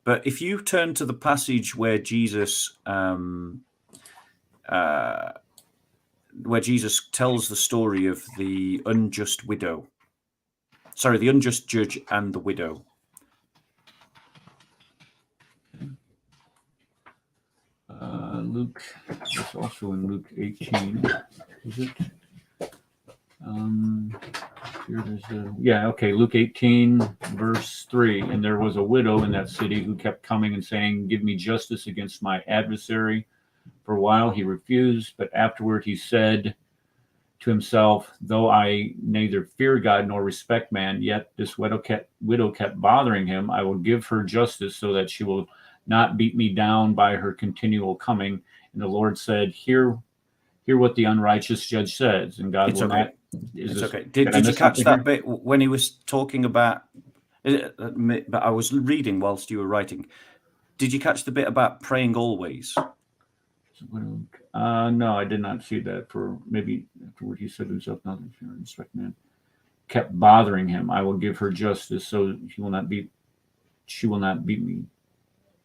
But if you turn to the passage where Jesus tells the story of the unjust judge and the widow. Luke, it's also in Luke 18, is it? Luke 18, verse 3. And there was a widow in that city who kept coming and saying, give me justice against my adversary. For a while he refused, but afterward he said to himself, though I neither fear God nor respect man, yet this widow kept bothering him. I will give her justice so that she will not beat me down by her continual coming. And the Lord said, hear what the unrighteous judge says. And God will not. It's okay. Did you catch that bit when he was talking about, but I was reading whilst you were writing. Did you catch the bit about praying always? No, I did not see that. For maybe afterward he said to himself, not that fear and respect man, kept bothering him. I will give her justice so she will not beat she will not beat me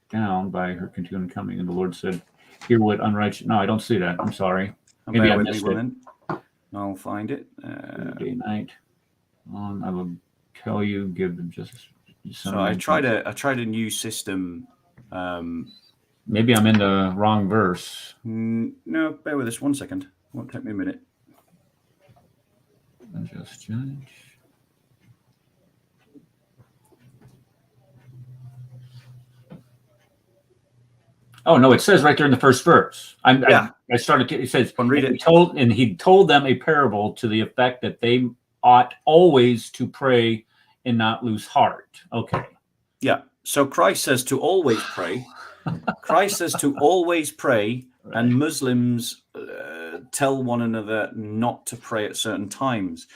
down by her continuing coming. And the Lord said, hear what unrighteous. No, I don't see that. I'm sorry. Maybe I missed it. I'll find it. Day and night. I will tell you, give them justice. So I tried a new system. Maybe I'm in the wrong verse. No, bear with us 1 second. Won't take me a minute. Unjust judge. Oh no! It says right there in the first verse. I started. It says, read it. He told them a parable to the effect that they ought always to pray and not lose heart. Okay. Yeah. So Christ says to always pray. Christ says to always pray, right. And Muslims tell one another not to pray at certain times.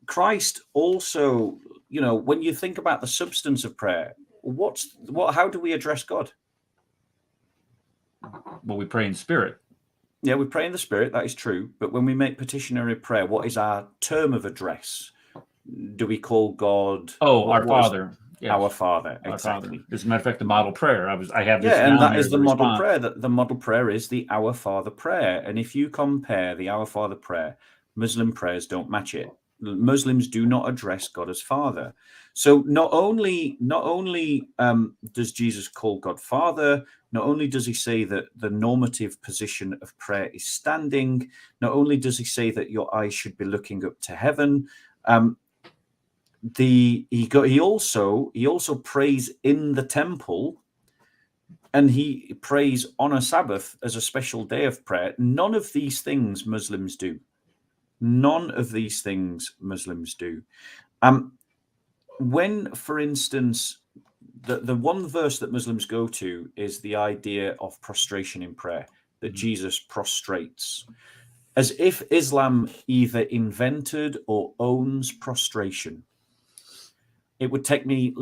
Christ also, when you think about the substance of prayer, how do we address God? Well, we pray in spirit. Yeah, we pray in the spirit. That is true. But when we make petitionary prayer, what is our term of address? Do we call God? Oh, our Father. Yes. Our Father, our exactly. Father. As a matter of fact, the model prayer. I have this. Yeah, and that is the model response. prayer. The model prayer is the Our Father prayer. And if you compare the Our Father prayer, Muslim prayers don't match it. Muslims do not address God as Father. So not only does Jesus call God Father, not only does he say that the normative position of prayer is standing, not only does he say that your eyes should be looking up to heaven, he also prays in the temple, and he prays on a Sabbath as a special day of prayer. None of these things Muslims do. None of these things Muslims do. When, for instance, the one verse that Muslims go to is the idea of prostration in prayer, that Jesus prostrates, as if Islam either invented or owns prostration. It would take me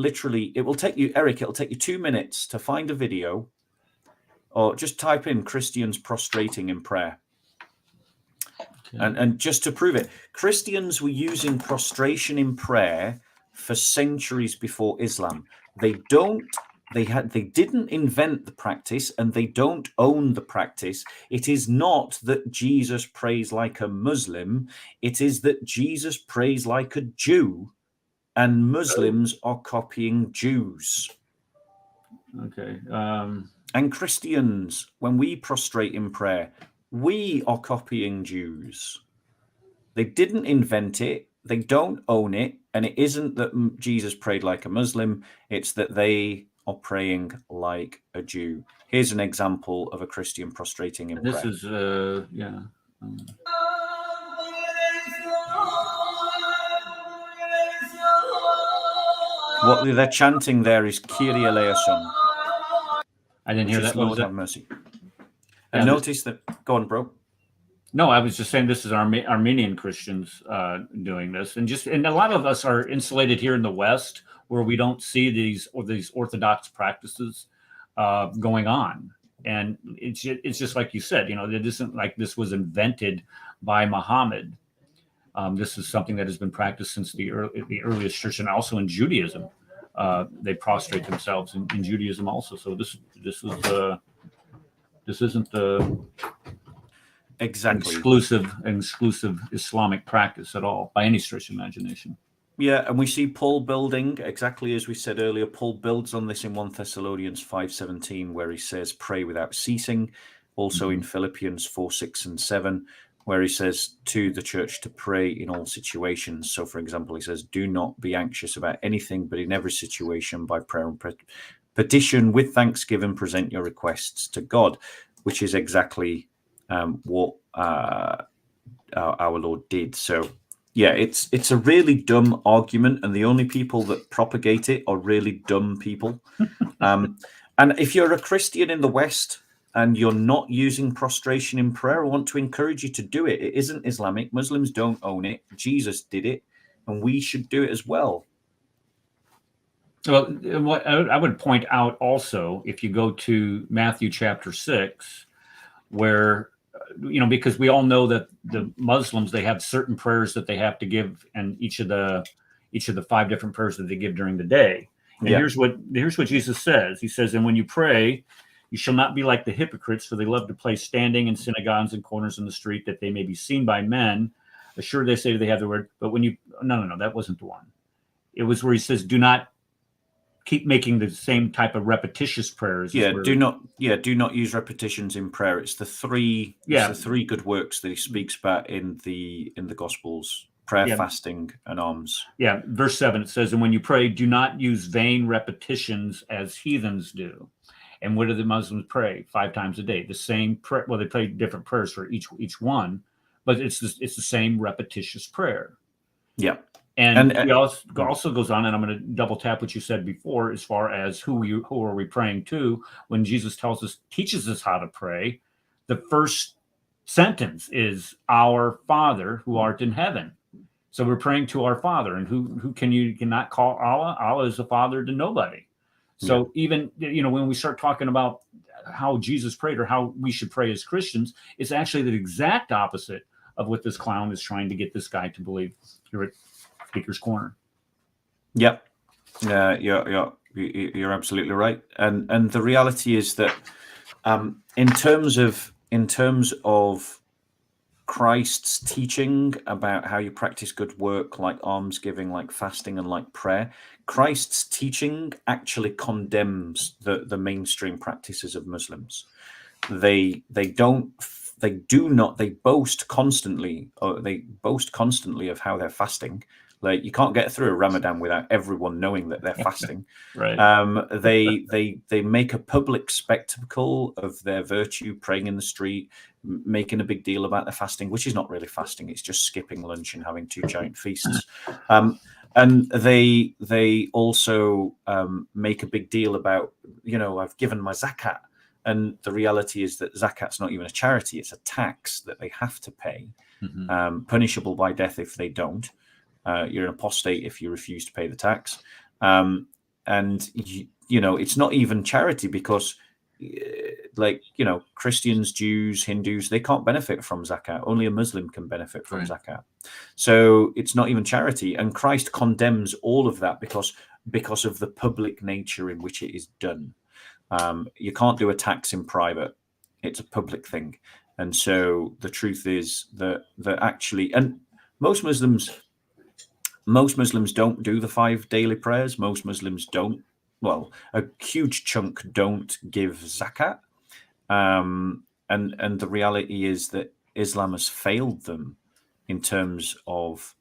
it will take you, Eric, it'll take you 2 minutes to find a video, or just type in Christians prostrating in prayer. And just to prove it, Christians were using prostration in prayer for centuries before Islam. They didn't invent the practice, and they don't own the practice. It is not that Jesus prays like a Muslim. It is that Jesus prays like a Jew, and Muslims are copying Jews. Okay. And Christians, when we prostrate in prayer, we are copying Jews. They didn't invent it. They don't own it. And it isn't that Jesus prayed like a Muslim. It's that they are praying like a Jew. Here's an example of a Christian prostrating in prayer. This is, What they're chanting there is Kyrie eleison. I didn't hear that. Lord have mercy. And notice that. Go on, bro. No, I was just saying this is Armenian Christians doing this, and a lot of us are insulated here in the West, where we don't see these Orthodox practices going on. And it's just like you said, it isn't like this was invented by Muhammad. This is something that has been practiced since the earliest church, and also in Judaism. They prostrate themselves in Judaism also. So this isn't the exactly exclusive Islamic practice at all by any stretch of imagination. Yeah, and we see Paul building, exactly as we said earlier, Paul builds on this in 1 Thessalonians 5:17, where he says, pray without ceasing. Also in Philippians 4:6 and 7, where he says to the church to pray in all situations. So, for example, he says, do not be anxious about anything, but in every situation, by prayer and petition, with thanksgiving, present your requests to God, which is exactly what our Lord did. So, yeah, it's a really dumb argument, and the only people that propagate it are really dumb people. And if you're a Christian in the West and you're not using prostration in prayer, I want to encourage you to do it. It isn't Islamic. Muslims don't own it. Jesus did it, and we should do it as well. Well, what I would point out also, if you go to Matthew chapter 6, where because we all know that the Muslims, they have certain prayers that they have to give, and each of the 5 different prayers that they give during the day. And Yeah. here's what Jesus says. He says, "And when you pray, you shall not be like the hypocrites, for they love to play standing in synagogues and corners in the street, that they may be seen by men. Assured they say they have the word, but when you no, that wasn't the one. It was where he says, do not keep making the same type of repetitious prayers. Do not use repetitions in prayer. It's the three good works that he speaks about in the Gospels: prayer, fasting, and alms. Yeah, verse 7, it says, "And when you pray, do not use vain repetitions as heathens do." And what do the Muslims pray? 5 times a day. The same prayer. Well, they pray different prayers for each one, but it's the same repetitious prayer. Yeah. And he also goes on, and I'm going to double tap what you said before, as far as who are we praying to. When Jesus teaches us how to pray, the first sentence is, "Our Father who art in heaven." So we're praying to our Father, and who cannot call Allah? Allah is a father to nobody. So even when we start talking about how Jesus prayed or how we should pray as Christians, it's actually the exact opposite of what this clown is trying to get this guy to believe here at Speaker's Corner. Yep. You're absolutely right. And the reality is that in terms of Christ's teaching about how you practice good work, like almsgiving, like fasting, and like prayer, Christ's teaching actually condemns the mainstream practices of Muslims. They boast constantly of how they're fasting. Like, you can't get through a Ramadan without everyone knowing that they're fasting. Right. They make a public spectacle of their virtue, praying in the street, making a big deal about their fasting, which is not really fasting. It's just skipping lunch and having 2 giant feasts. And they also make a big deal about, I've given my zakat. And the reality is that zakat's not even a charity. It's a tax that they have to pay, punishable by death if they don't. You're an apostate if you refuse to pay the tax. And it's not even charity, because Christians, Jews, Hindus, they can't benefit from zakat. Only a Muslim can benefit from zakat. So it's not even charity. And Christ condemns all of that because of the public nature in which it is done. You can't do a tax in private. It's a public thing. And so the truth is that actually, and most Muslims don't do the 5 daily prayers. Most Muslims don't. Well, a huge chunk don't give zakat. And the reality is that Islam has failed them in terms of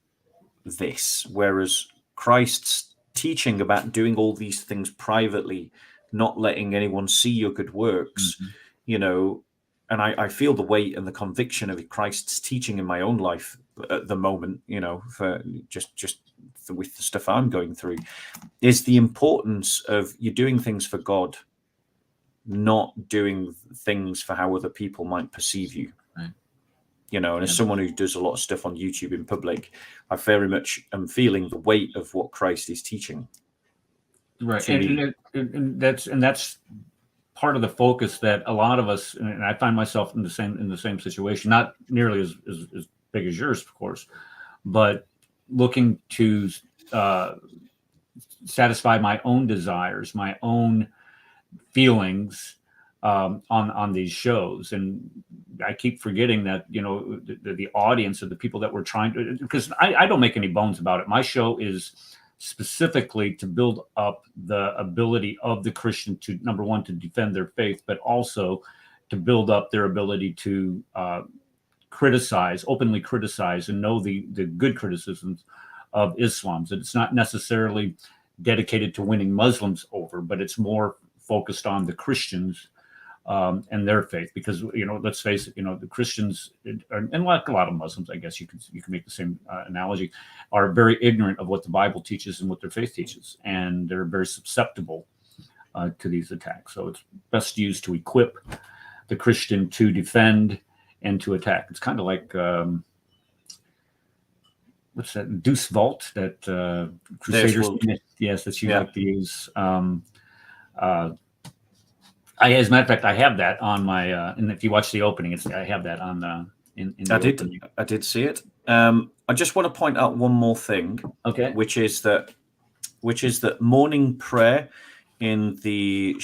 this. Whereas Christ's teaching about doing all these things privately, not letting anyone see your good works, and I feel the weight and the conviction of Christ's teaching in my own life at the moment, for just with the stuff I'm going through, is the importance of you doing things for God, not doing things for how other people might perceive you. Right. And as someone who does a lot of stuff on YouTube in public, I very much am feeling the weight of what Christ is teaching. Right. And that's part of the focus that a lot of us, and I find myself in the same situation, not nearly as big as yours, of course, but looking to satisfy my own desires, my own feelings on these shows. And I keep forgetting that, the audience of the people that we're trying to, because I don't make any bones about it. My show is specifically to build up the ability of the Christian to, number one, to defend their faith, but also to build up their ability to openly criticize, and know the good criticisms of Islam. That it's not necessarily dedicated to winning Muslims over, but it's more focused on the Christians and their faith. Because, let's face it, the Christians, and like a lot of Muslims, I guess you can make the same analogy, are very ignorant of what the Bible teaches and what their faith teaches, and they're very susceptible to these attacks. So it's best used to equip the Christian to defend and to attack. It's kind of like what's that, Deuce Vault, that Crusaders, yes, that you like to use. As a matter of fact, I have that on my, and if you watch the opening, I have that on the. I did see it. I just want to point out one more thing, okay, which is that which is that morning prayer in the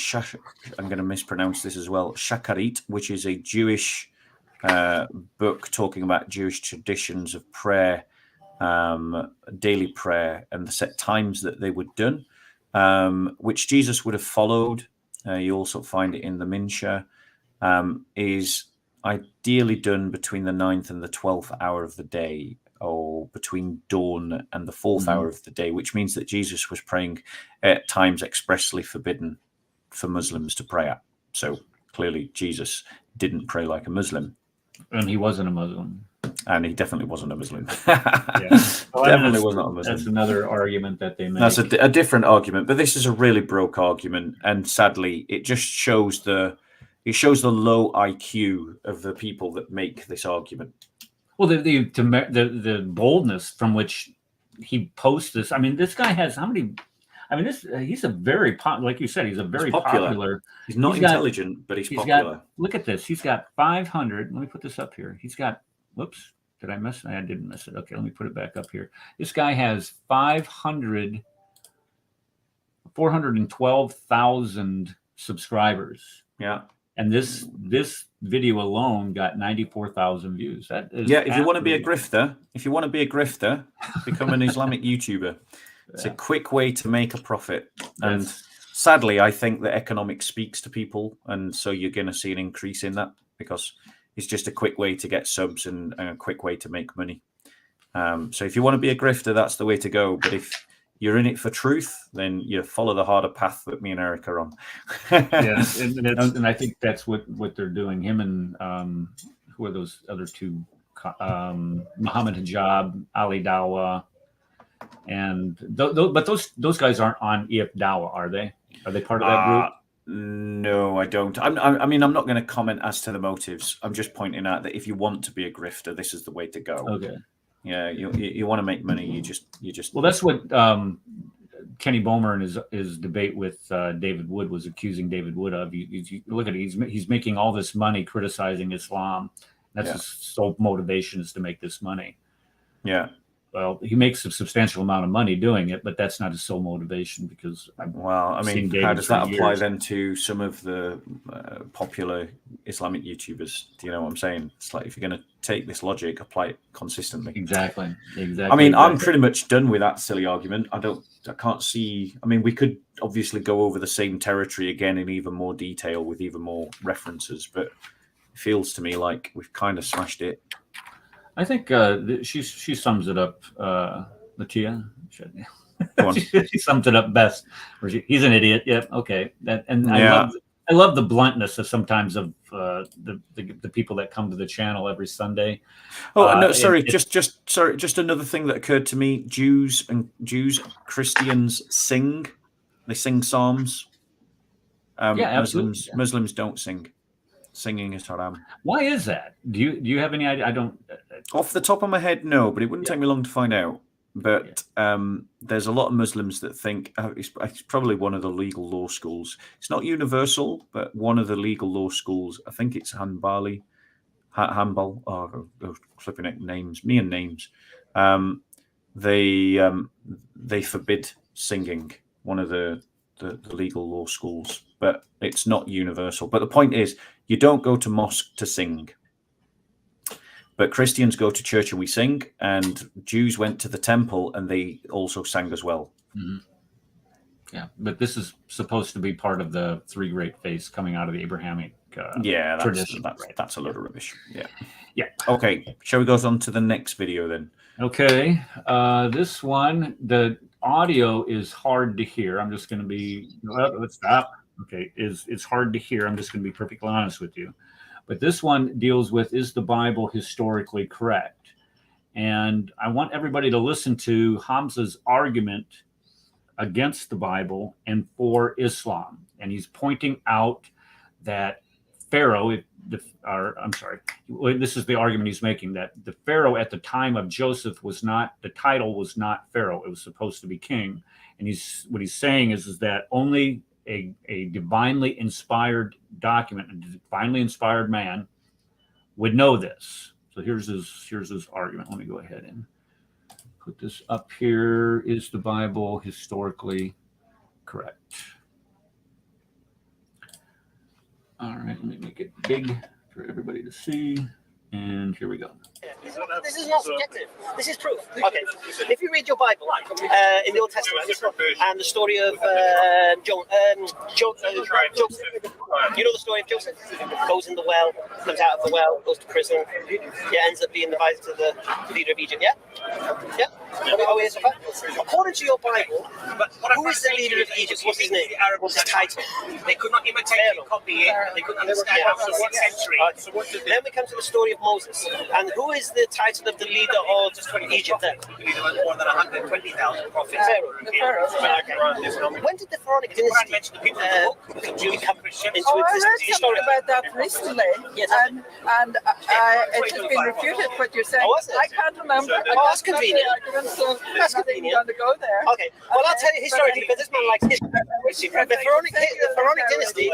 I'm going to mispronounce this as well, Shakarit, which is a Jewish book talking about Jewish traditions of prayer, daily prayer, and the set times that they were done, which Jesus would have followed. You also find it in the Minsha, is ideally done between the 9th and the 12th hour of the day, or between dawn and the 4th hour of the day, which means that Jesus was praying at times expressly forbidden for Muslims to pray at. So clearly Jesus didn't pray like a Muslim. And he wasn't a Muslim. And he definitely wasn't a Muslim. Definitely was not a Muslim. That's another argument that they make. That's a different argument, but this is a really broke argument, and sadly, it just shows the low IQ of the people that make this argument. Well, the boldness from which he posts this. I mean, this guy has how many? I mean, he's a very like you said, he's a very popular. He's not intelligent, but he's popular. Look at this. He's got 500. Let me put this up here. He's got. Whoops. Did I miss it? I didn't miss it. Okay, let me put it back up here. This guy has 412,000 subscribers. Yeah. And this video alone got 94,000 views. That is if you want to be a grifter, become an Islamic YouTuber. It's a quick way to make a profit. And sadly, I think that economics speaks to people, and so you're going to see an increase in that because it's just a quick way to get subs and a quick way to make money. So if you want to be a grifter, that's the way to go. But if you're in it for truth, then you follow the harder path that me and Eric are on. and I think that's what they're doing. Him and who are those other two? Muhammad Hijab, Ali Dawa, and but those guys aren't on EF Dawa, are they? Are they part of that group? No, I don't. I mean, I'm not going to comment as to the motives. I'm just pointing out that if you want to be a grifter, this is the way to go. Okay. Yeah, you want to make money. You just. Well, that's what Kenny Bomer in his debate with David Wood was accusing David Wood of. You look at it; he's making all this money criticizing Islam. That's his sole motivation, is to make this money. Yeah. Well, he makes a substantial amount of money doing it, but that's not his sole motivation because. Well, I mean, how does that apply then to some of the popular Islamic YouTubers? Do you know what I'm saying? It's like if you're going to take this logic, apply it consistently. Exactly. I mean, I'm pretty much done with that silly argument. I can't see. I mean, we could obviously go over the same territory again in even more detail with even more references, but it feels to me like we've kind of smashed it. I think she sums it up, Latia. She sums it up best. He's an idiot. Yep. Okay. I love the bluntness of sometimes of the people that come to the channel every Sunday. Oh no, sorry. Just another thing that occurred to me. Christians sing. They sing psalms. Absolutely. Muslims don't sing. Singing is haram. Why is that? Do you have any idea? I don't. Off the top of my head, no, but it wouldn't take me long to find out. But there's a lot of Muslims that think it's probably one of the legal law schools. It's not universal, but one of the legal law schools. I think it's Hanbal. Oh, flipping out names. Me and names. They forbid singing. One of the legal law schools, but it's not universal. But the point is, you don't go to mosque to sing. But Christians go to church and we sing, and Jews went to the temple and they also sang as well. Mm-hmm. Yeah, but this is supposed to be part of the three great faiths coming out of the Abrahamic tradition. That's a load of rubbish. Yeah. Yeah. Okay, shall we go on to the next video then? Okay, this one, the audio is hard to hear. I'm just going to be, let's stop. Okay, it's hard to hear. I'm just going to be perfectly honest with you. But this one deals with, is the Bible historically correct? And I want everybody to listen to Hamza's argument against the Bible and for Islam. And he's pointing out that Pharaoh, this is the argument he's making, that the Pharaoh at the time of Joseph the title was not Pharaoh. It was supposed to be king. And what he's saying is that only a divinely inspired document, a divinely inspired man would know this. So here's his argument. Let me go ahead and put this up here. Is the Bible historically correct? All right, let me make it big for everybody to see. And here we go. This is not subjective. This is proof. Okay. If you read your Bible in the Old Testament and the story of Joseph, you know the story of Joseph? Goes in the well, comes out of the well, goes to prison, ends up being advisor to the leader of Egypt. Yeah? Yeah? Oh, yes, okay. According to your Bible, who is the leader of Egypt? What's his name? What's his title? They could not imitate it, copy it. They couldn't understand how it was 6th century. Then we come to the story of Moses. And who is the title of the leader of Egypt then? There was more than 120,000 prophets. Pharaoh. Okay. When did the Pharaonic dynasty become into existence? Historically about that recently, Yes. and it has been refuted. What you're saying, Oh, was it? I can't remember. Oh, that's convenient. So That's I'm not even convenient. going to go there. Okay, well, I'll tell you historically, because this man likes history. The Pharaonic dynasty,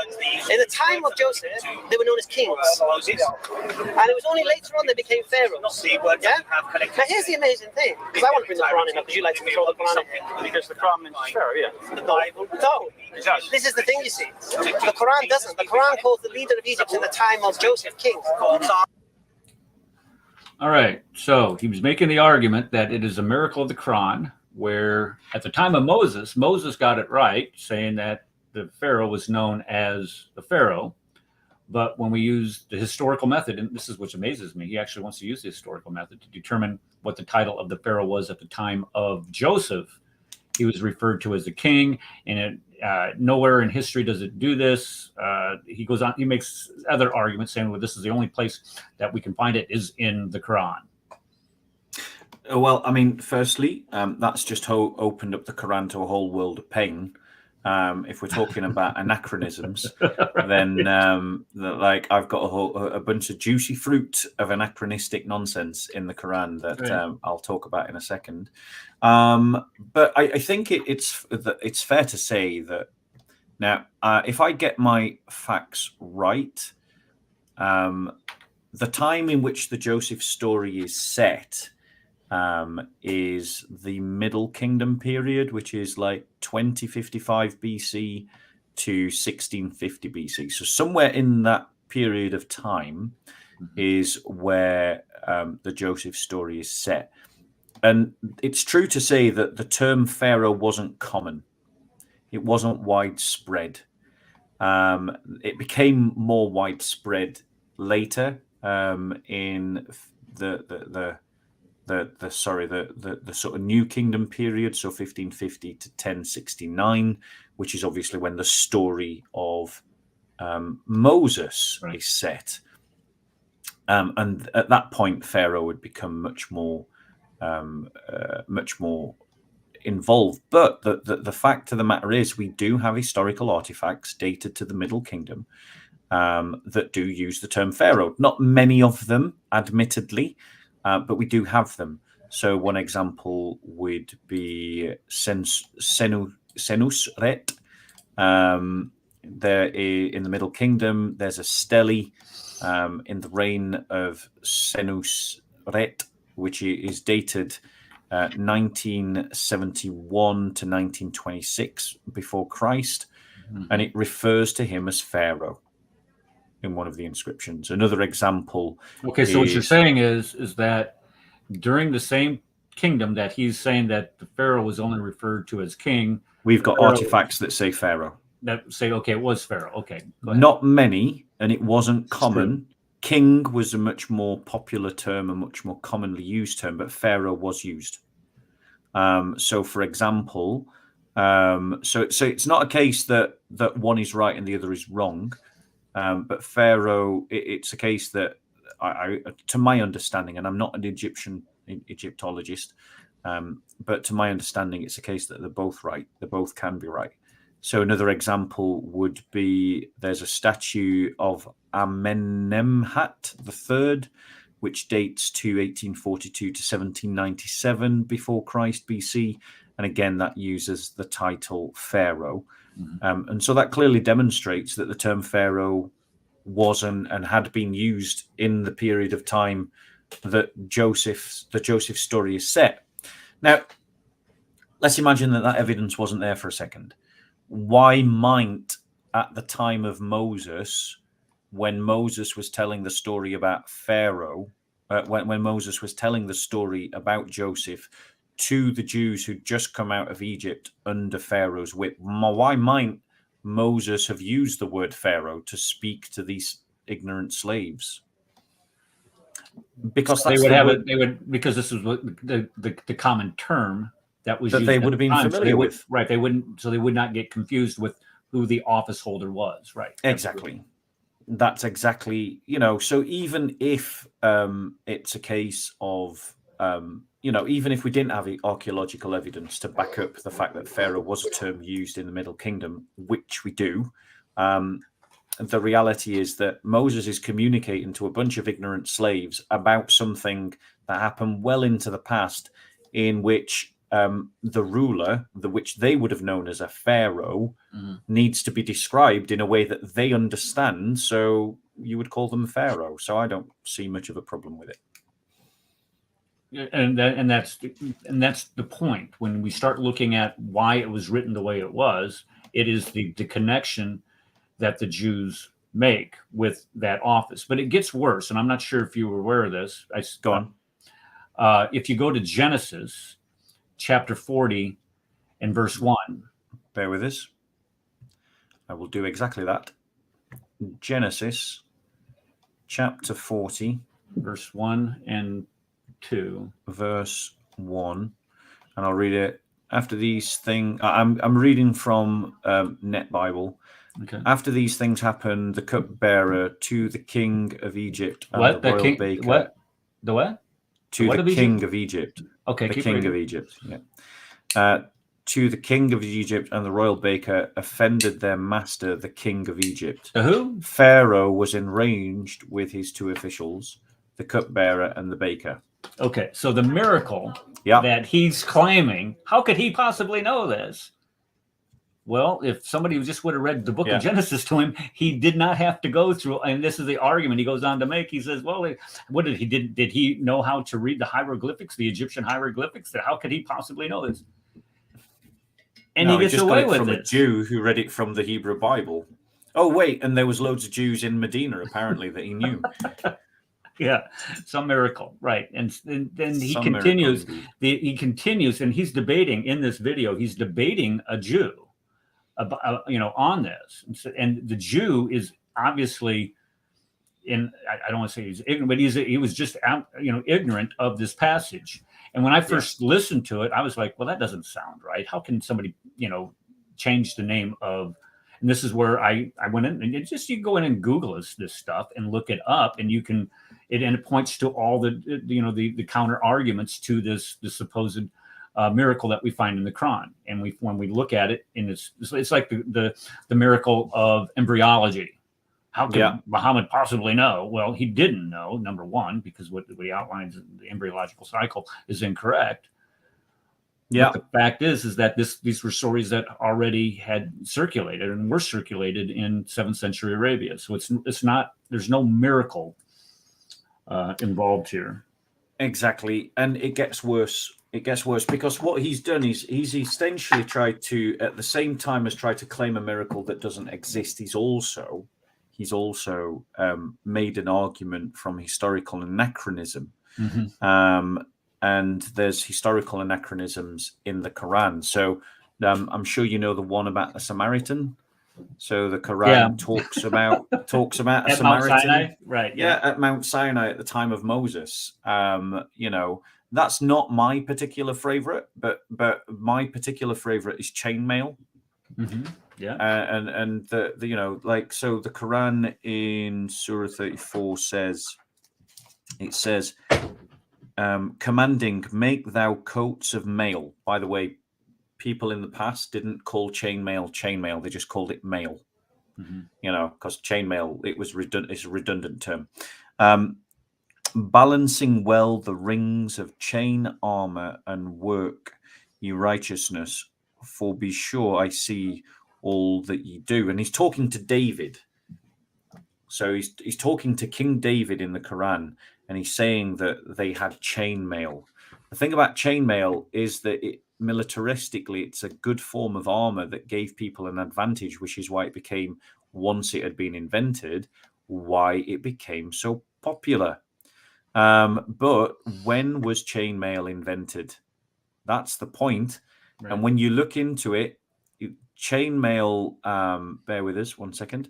in the time of Joseph, they were known as kings. And it was only later on they became pharaohs. Yeah? Now, here's the amazing thing, because I want to bring the Quran in, because you like to throw the Quran in. Because the Quran is Pharaoh, yeah. The Bible. No. This is the thing you see. The Quran doesn't. The Quran calls the leader of Egypt in the time of Joseph king. All right. So he was making the argument that it is a miracle of the Quran, where at the time of Moses, Moses got it right, saying that the Pharaoh was known as the Pharaoh. But when we use the historical method, and this is what amazes me, he actually wants to use the historical method to determine what the title of the Pharaoh was at the time of Joseph. He was referred to as the king, and nowhere in history does it do this. He goes on, he makes other arguments saying, well, this is the only place that we can find it is in the Quran. Well, I mean, firstly, that's just opened up the Quran to a whole world of pain. If we're talking about anachronisms, then like I've got a bunch of juicy fruit of anachronistic nonsense in the Quran that I'll talk about in a second. But I think it's fair to say that now, if I get my facts right, the time in which the Joseph story is set is the Middle Kingdom period, which is like 2055 BC to 1650 BC. So somewhere in that period of time is where the Joseph story is set. And it's true to say that the term Pharaoh wasn't common. It wasn't widespread. It became more widespread later in the sort of New Kingdom period, so 1550 to 1069, which is obviously when the story of Moses is set. And at that point, Pharaoh would become much more involved. But the fact of the matter is, we do have historical artifacts dated to the Middle Kingdom that do use the term Pharaoh. Not many of them, admittedly, but we do have them. So one example would be Senusret. There in the Middle Kingdom, there's a stele in the reign of Senusret, which is dated 1971 to 1926 before Christ, and it refers to him as Pharaoh in one of the inscriptions. Another example. Okay, so what you're saying is that during the same kingdom that he's saying that the Pharaoh was only referred to as king, we've got artifacts that say Pharaoh. That say, okay, it was Pharaoh. Okay, not many, and it wasn't common. King was a much more popular term, a much more commonly used term, but Pharaoh was used. So, for example, so it's not a case that one is right and the other is wrong. But Pharaoh, it's a case that, to my understanding, and I'm not an Egyptologist, but to my understanding, it's a case that they're both right. They both can be right. So another example would be there's a statue of Amenemhat III, which dates to 1842 to 1797 before Christ BC. And again, that uses the title Pharaoh. And so that clearly demonstrates that the term Pharaoh was and had been used in the period of time that the Joseph story is set. Now, let's imagine that evidence wasn't there for a second. Why might, at the time of Moses, when Moses was telling the story about Pharaoh, when Moses was telling the story about Joseph to the Jews who'd just come out of Egypt under Pharaoh's whip, why might Moses have used the word Pharaoh to speak to these ignorant slaves? Because they would have it. They would, because this is what the common term that was used they would have been familiar with. Right. They wouldn't. So they would not get confused with who the office holder was. Right. Exactly. That's exactly, so even if it's a case of, even if we didn't have archaeological evidence to back up the fact that Pharaoh was a term used in the Middle Kingdom, which we do, the reality is that Moses is communicating to a bunch of ignorant slaves about something that happened well into the past, in which the ruler, which they would have known as a pharaoh, needs to be described in a way that they understand. So you would call them pharaoh. So I don't see much of a problem with it. And that's the point. When we start looking at why it was written the way it was, it is the connection that the Jews make with that office. But it gets worse, and I'm not sure if you were aware of this. Go on. If you go to Genesis chapter 40 and verse 1. Bear with us. I will do exactly that. Genesis chapter 40. Verse 1 and 2. Verse 1. And I'll read it. After these things, I'm reading from Net Bible. Okay. After these things happened, the cupbearer to the king of Egypt and What? the royal king, baker. What? The what? To what the king of Egypt. Okay. The king of Egypt. Yeah. To the king of Egypt and the royal baker offended their master, the king of Egypt. The who? Pharaoh was enraged with his two officials, the cupbearer and the baker. Okay. So the miracle Yeah. that he's claiming, how could he possibly know this? Well, if somebody just would have read the book of Genesis to him, he did not have to go through. And this is the argument he goes on to make. He says, well, what did he did he know how to read the hieroglyphics, the Egyptian hieroglyphics? How could he possibly know this? And No, he gets just away got it with from it. a Jew who read it from the Hebrew Bible. Oh, wait, and there was loads of Jews in Medina, apparently, that he knew. Yeah, some miracle, right? And then he Some continues. miracle, He continues, and he's debating in this video. He's debating a Jew, about, on this, and the Jew is obviously I don't want to say he's ignorant, but he was just ignorant of this passage. And when I first listened to it, I was like, well, that doesn't sound right. How can somebody change the name of? And this is where I went in, and you go in and Google this stuff and look it up, and it points to all the counter arguments to this supposed miracle that we find in the Quran. And when we look at it, it's like the miracle of embryology. How could Muhammad possibly know? Well, he didn't know, number one, because what he outlines in the embryological cycle is incorrect. Yeah. But the fact is that these were stories that already had circulated and were circulated in 7th century Arabia. So it's not, there's no miracle involved here. Exactly. And it gets worse. It gets worse because what he's done is he's essentially tried to, at the same time as try to claim a miracle that doesn't exist, he's also made an argument from historical anachronism. Mm-hmm. And there's historical anachronisms in the Quran. So I'm sure you know the one about the Samaritan. So the Quran talks about a Samaritan, Mount Sinai? Right? Yeah, at Mount Sinai at the time of Moses. That's not my particular favorite, but my particular favorite is chainmail. Mm-hmm. Yeah, and so the Quran in Surah 34 says, commanding, make thou coats of mail. By the way, people in the past didn't call chainmail, they just called it mail. Mm-hmm. Because chainmail, it's a redundant term. Balancing well the rings of chain armor and work ye righteousness, for be sure I see all that ye do. And he's talking to David. So he's talking to King David in the Quran, and he's saying that they had chainmail. The thing about chainmail is that militaristically, it's a good form of armor that gave people an advantage, which is why it became, once it had been invented, why it became so popular. But when was chainmail invented? That's the point. Right. And when you look into it, chainmail, bear with us 1 second.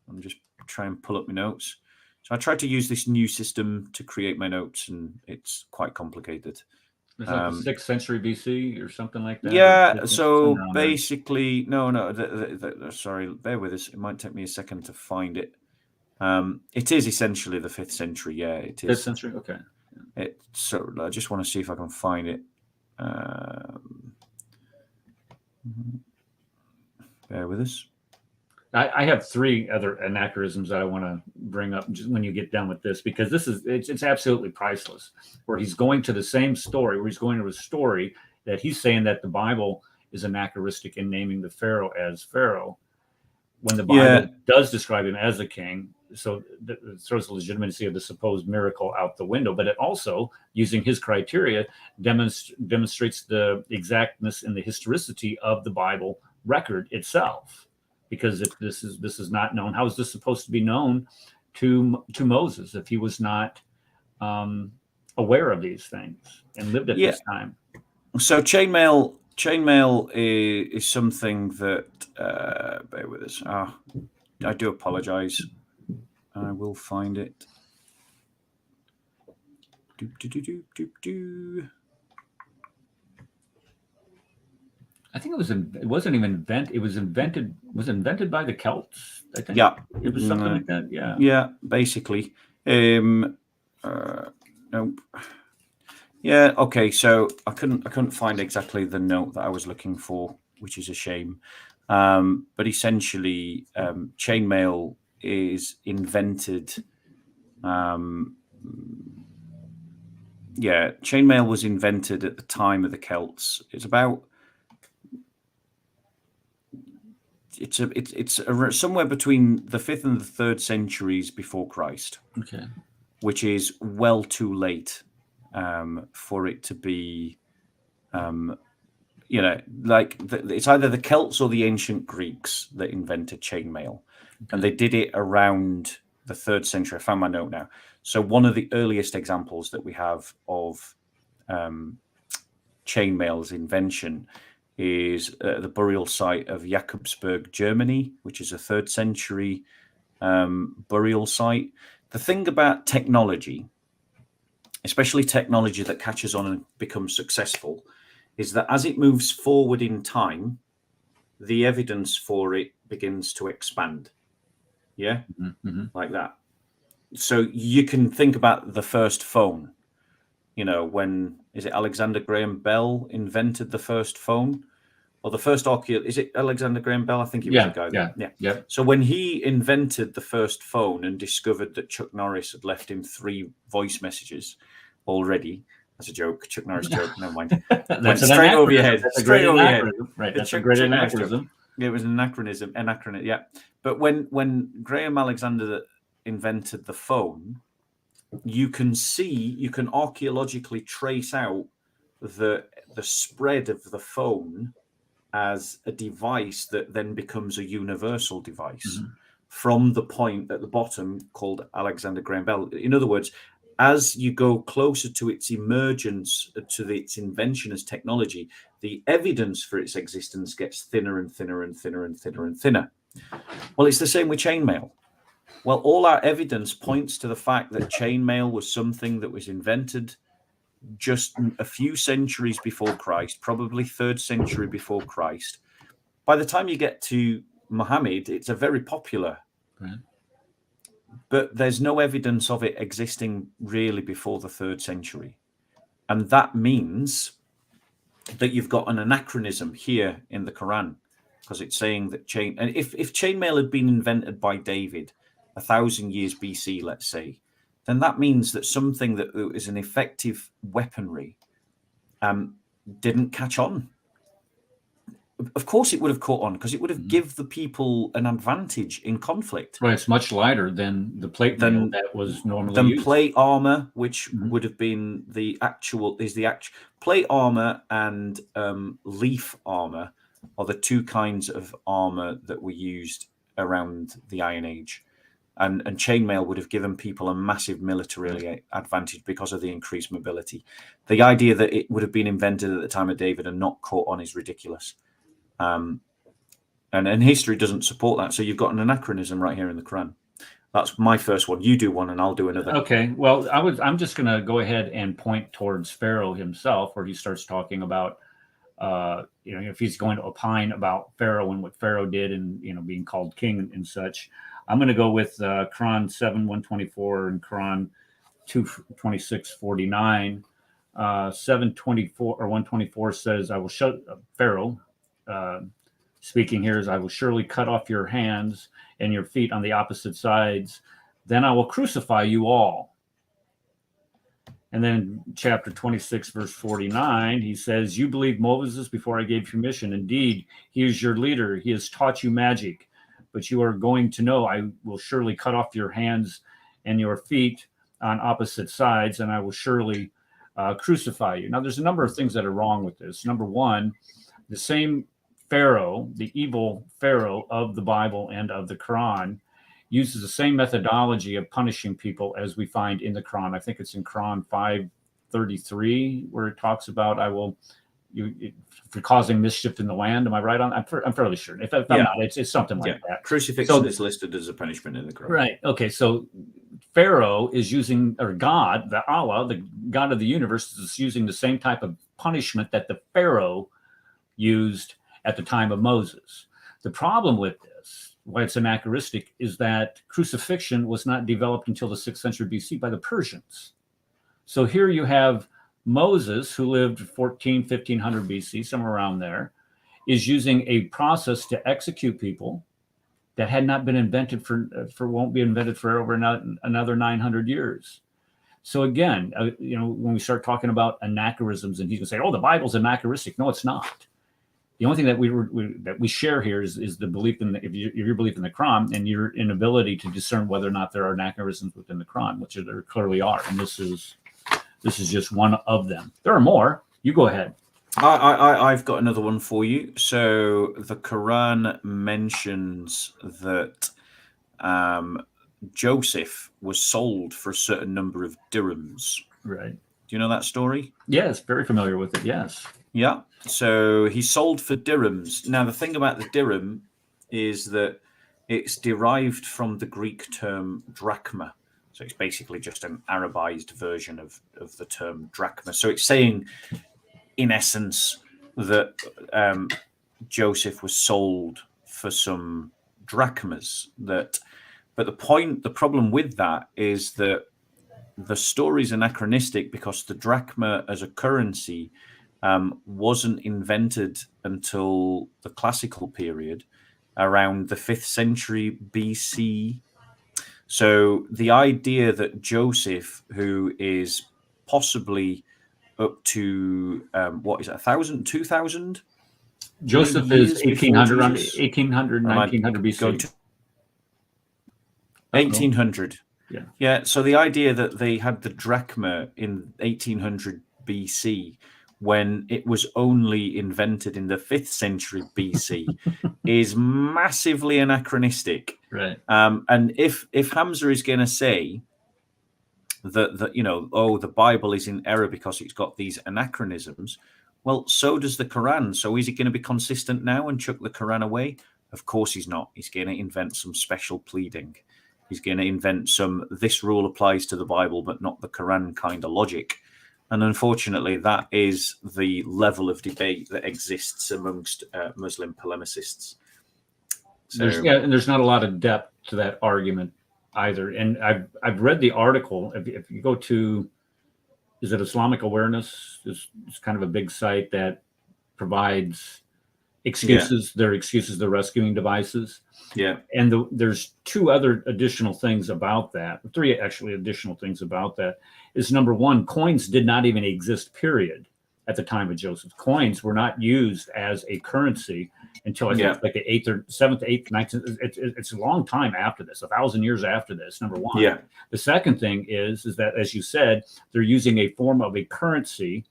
I'm just trying to pull up my notes. So I tried to use this new system to create my notes, and it's quite complicated. It's like the 6th century BC or something like that. Yeah. So basically, no. Sorry, bear with us. It might take me a second to find it. It is essentially the 5th century. Yeah, it is. 5th century. Okay. So I just want to see if I can find it. Bear with us. I have 3 other anachronisms that I want to bring up just when you get done with this, because it's absolutely priceless. Where he's going to the same story, where he's going to a story that he's saying that the Bible is anachronistic in naming the Pharaoh as Pharaoh, when the Bible does describe him as a king. So it throws the legitimacy of the supposed miracle out the window, but it also, using his criteria, demonstrates the exactness and the historicity of the Bible record itself. Because if this is not known, how is this supposed to be known to Moses if he was not aware of these things and lived at this time? So chainmail is something that bear with us. I do apologize. I will find it. I think it wasn't even invented. It was invented by the Celts, I think. Yeah. It was something like that. Yeah. Yeah, basically. Nope. Yeah, okay. So I couldn't find exactly the note that I was looking for, which is a shame. But essentially, chainmail is invented. Chainmail was invented at the time of the Celts. It's somewhere between the 5th and the 3rd centuries before Christ. Okay. Which is well too late for it to be, it's either the Celts or the ancient Greeks that invented chainmail. Okay. And they did it around the 3rd century. I found my note now. So one of the earliest examples that we have of chainmail's invention is the burial site of Jakobsberg, Germany, which is a 3rd century burial site. The thing about technology, especially technology that catches on and becomes successful, is that as it moves forward in time, the evidence for it begins to expand. Yeah, like that. So you can think about the first phone. When is it Alexander Graham Bell invented the first phone? Or the first is it Alexander Graham Bell? I think he was a guy. Yeah. So when he invented the first phone and discovered that Chuck Norris had left him 3 voice messages already, that's a joke. Chuck Norris joke. Never mind. That's straight over your head. Straight over your head. Right. That's a great anachronism. It was an anachronism. Yeah. But when Graham Alexander invented the phone, you can archaeologically trace out the spread of the phone as a device that then becomes a universal device from the point at the bottom called Alexander Graham Bell. In other words, as you go closer to its emergence, to its invention as technology, the evidence for its existence gets thinner and thinner and thinner and thinner and thinner. Well, it's the same with chainmail. Well, all our evidence points to the fact that chainmail was something that was invented just a few centuries before Christ, probably 3rd century before Christ. By the time you get to Muhammad, it's a very popular, but there's no evidence of it existing really before the 3rd century. And that means that you've got an anachronism here in the Quran, because it's saying that if chainmail had been invented by David 1,000 years BC, let's say, then that means that something that is an effective weaponry didn't catch on of course it would have caught on, because it would have give the people an advantage in conflict. Right, it's much lighter than the plate mail that was normally Than used. plate armor, which would have been the actual plate armor, and leaf armor are the two kinds of armor that were used around the Iron Age. And chainmail would have given people a massive military advantage because of the increased mobility. The idea that it would have been invented at the time of David and not caught on is ridiculous. And history doesn't support that. So you've got an anachronism right here in the Quran. That's my first one. You do one and I'll do another. Okay. Well, I'm just going to go ahead and point towards Pharaoh himself, where he starts talking about, if he's going to opine about Pharaoh and what Pharaoh did and, being called king and such. I'm going to go with Quran 7:124 and Quran 2:26-49. 7:24 or 124 says, "I will show Pharaoh." Speaking here is, "I will surely cut off your hands and your feet on the opposite sides. Then I will crucify you all." And then chapter 26, verse 49, he says, "You believed Moses before I gave you mission. Indeed, he is your leader. He has taught you magic. But you are going to know I will surely cut off your hands and your feet on opposite sides, and I will surely crucify you." Now, there's a number of things that are wrong with this. Number one, the same Pharaoh, the evil Pharaoh of the Bible and of the Quran, uses the same methodology of punishing people as we find in the Quran. I think it's in Quran 5:33, where it talks about, for causing mischief in the land. Am I right on? I'm fairly sure. If I'm not, it's something like that. Crucifixion is listed as a punishment in the Quran. Right. Okay. So Pharaoh is using, or God, the Allah, the God of the universe, is using the same type of punishment that the Pharaoh used at the time of Moses. The problem with this, why it's anachronistic, is that crucifixion was not developed until the 6th century BC by the Persians. So here you have Moses, who lived 1500 BC, somewhere around there, is using a process to execute people that had not been invented won't be invented for over another 900 years. So again, when we start talking about anachronisms, and he's going to say, "Oh, the Bible's anachronistic." No, it's not. The only thing that we share here is the belief in your belief in the Quran and your inability to discern whether or not there are anachronisms within the Quran, which there clearly are, and this is just one of them. There are more. You go ahead. I've got another one for you. So the Quran mentions that Joseph was sold for a certain number of dirhams. Right. Do you know that story? Yes, very familiar with it. Yes. Yeah. So he sold for dirhams. Now, the thing about the dirham is that it's derived from the Greek term drachma. So it's basically just an Arabized version of the term drachma. So it's saying, in essence, that Joseph was sold for some drachmas. But the problem with that is that the story is anachronistic because the drachma as a currency wasn't invented until the classical period, around the 5th century BC. So the idea that Joseph, who is possibly up to 1,000, 2,000? Joseph is 1800, 1900 BC. 1800. Yeah. So the idea that they had the drachma in 1800 BC, when it was only invented in the 5th century BC, is massively anachronistic. Right. And if Hamza is going to say that the Bible is in error because it's got these anachronisms, well, so does the Quran. So is he going to be consistent now and chuck the Quran away? Of course he's not. He's going to invent some special pleading. He's going to invent some, this rule applies to the Bible, but not the Quran kind of logic. And unfortunately, that is the level of debate that exists amongst Muslim polemicists. So, there's not a lot of depth to that argument either. And I've read the article. If you go to, is it Islamic Awareness? It's kind of a big site that provides excuses. Their excuses, their rescuing devices. Yeah. And there's two other additional things about that. Three actually additional things about that is, number one, coins did not even exist, period, at the time of Joseph. Coins were not used as a currency until I think like the 8th or 7th, 8th, 9th. It's a long time after this, 1,000 years after this, number one. Yeah. The second thing is that, as you said, they're using a form of a currency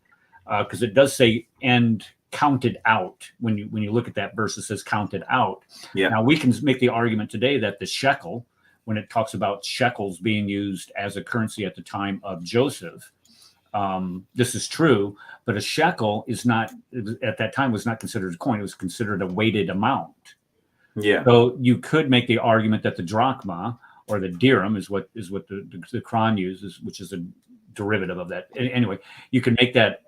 because it does say "and counted out." When you look at that verse, it says "counted out." Yeah. Now we can make the argument today that the shekel, when it talks about shekels being used as a currency at the time of Joseph, this is true, but a shekel is not, at that time, was not considered a coin. It was considered a weighted amount. Yeah. So you could make the argument that the drachma or the dirham is what the Quran uses, which is a derivative of that. Anyway, you can make that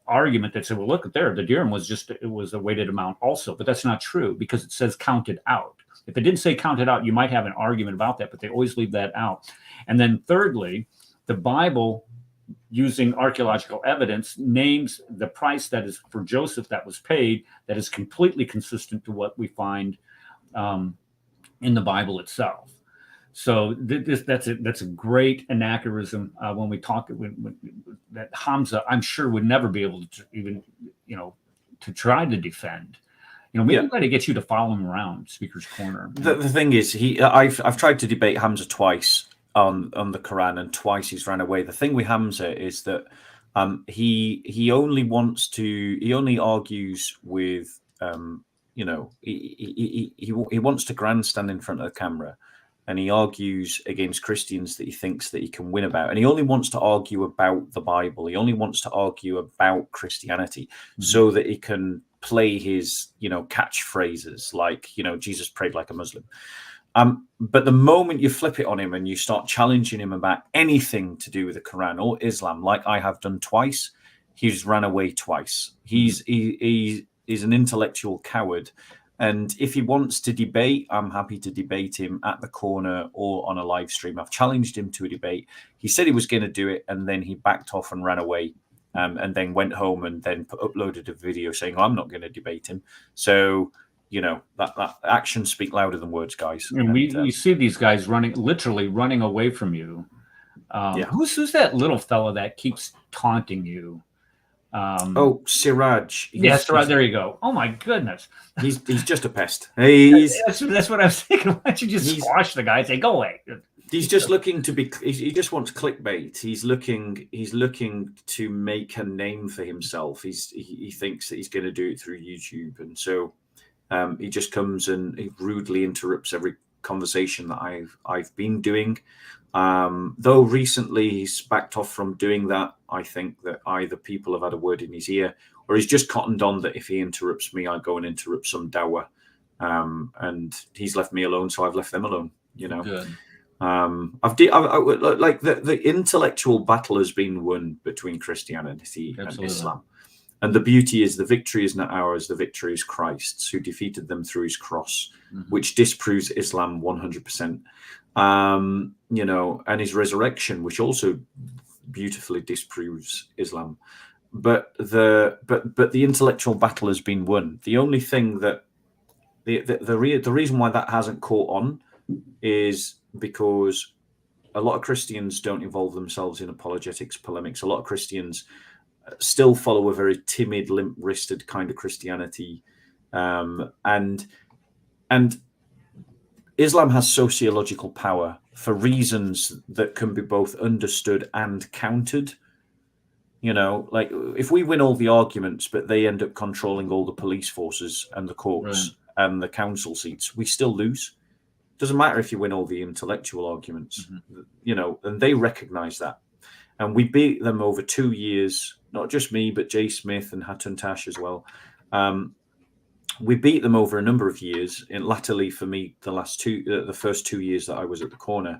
argument that said, well, look there, the dirham was a weighted amount also, but that's not true because it says counted out. If it didn't say counted out, you might have an argument about that, but they always leave that out. And then thirdly, the Bible, using archaeological evidence, names the price that is for Joseph that was paid that is completely consistent to what we find in the Bible itself. So that's a great anachronism when we talk that Hamza, I'm sure, would never be able to even, to try to defend. Maybe we got to get you to follow him around Speaker's Corner. The thing is, I've tried to debate Hamza twice on the Quran, and twice he's ran away. The thing with Hamza is that he only argues with he wants to grandstand in front of the camera, and he argues against Christians that he thinks that he can win about, and he only wants to argue about the Bible. He only wants to argue about Christianity so that he can play his catchphrases like Jesus prayed like a Muslim. But the moment you flip it on him and you start challenging him about anything to do with the Quran or Islam, like I have done twice, he's ran away twice. He's an intellectual coward. And if he wants to debate, I'm happy to debate him at the corner or on a live stream. I've challenged him to a debate. He said he was going to do it, and then he backed off and ran away, and then went home and then uploaded a video saying, I'm not going to debate him. So, that actions speak louder than words, guys. And you see these guys literally running away from you. Who's that little fella that keeps taunting you? Siraj. Yes, right. There you go. Oh my goodness, he's just a pest. That's what I was thinking. Why don't you just squash the guy and say, go away? He's just looking to be. He just wants clickbait. He's looking to make a name for himself. He thinks that he's going to do it through YouTube, and so he just comes and he rudely interrupts every conversation that I've been doing. Though recently he's backed off from doing that. I think that either people have had a word in his ear, or he's just cottoned on that if he interrupts me, I go and interrupt some dawah. And he's left me alone, so I've left them alone. Good. Like the intellectual battle has been won between Christianity and Islam. And the beauty is the victory is not ours, the victory is Christ's, who defeated them through his cross, which disproves Islam 100%. And his resurrection, which also beautifully disproves Islam. But the intellectual battle has been won. The only thing that the reason why that hasn't caught on is because a lot of Christians don't involve themselves in apologetics polemics. A lot of Christians still follow a very timid, limp-wristed kind of Christianity, and Islam has sociological power for reasons that can be both understood and countered. Like if we win all the arguments, but they end up controlling all the police forces and the courts and the council seats, we still lose. Doesn't matter if you win all the intellectual arguments, and they recognize that. And we beat them over 2 years, not just me, but Jay Smith and Hatun Tash as well. We beat them over a number of years, and latterly for me, the first 2 years that I was at the corner.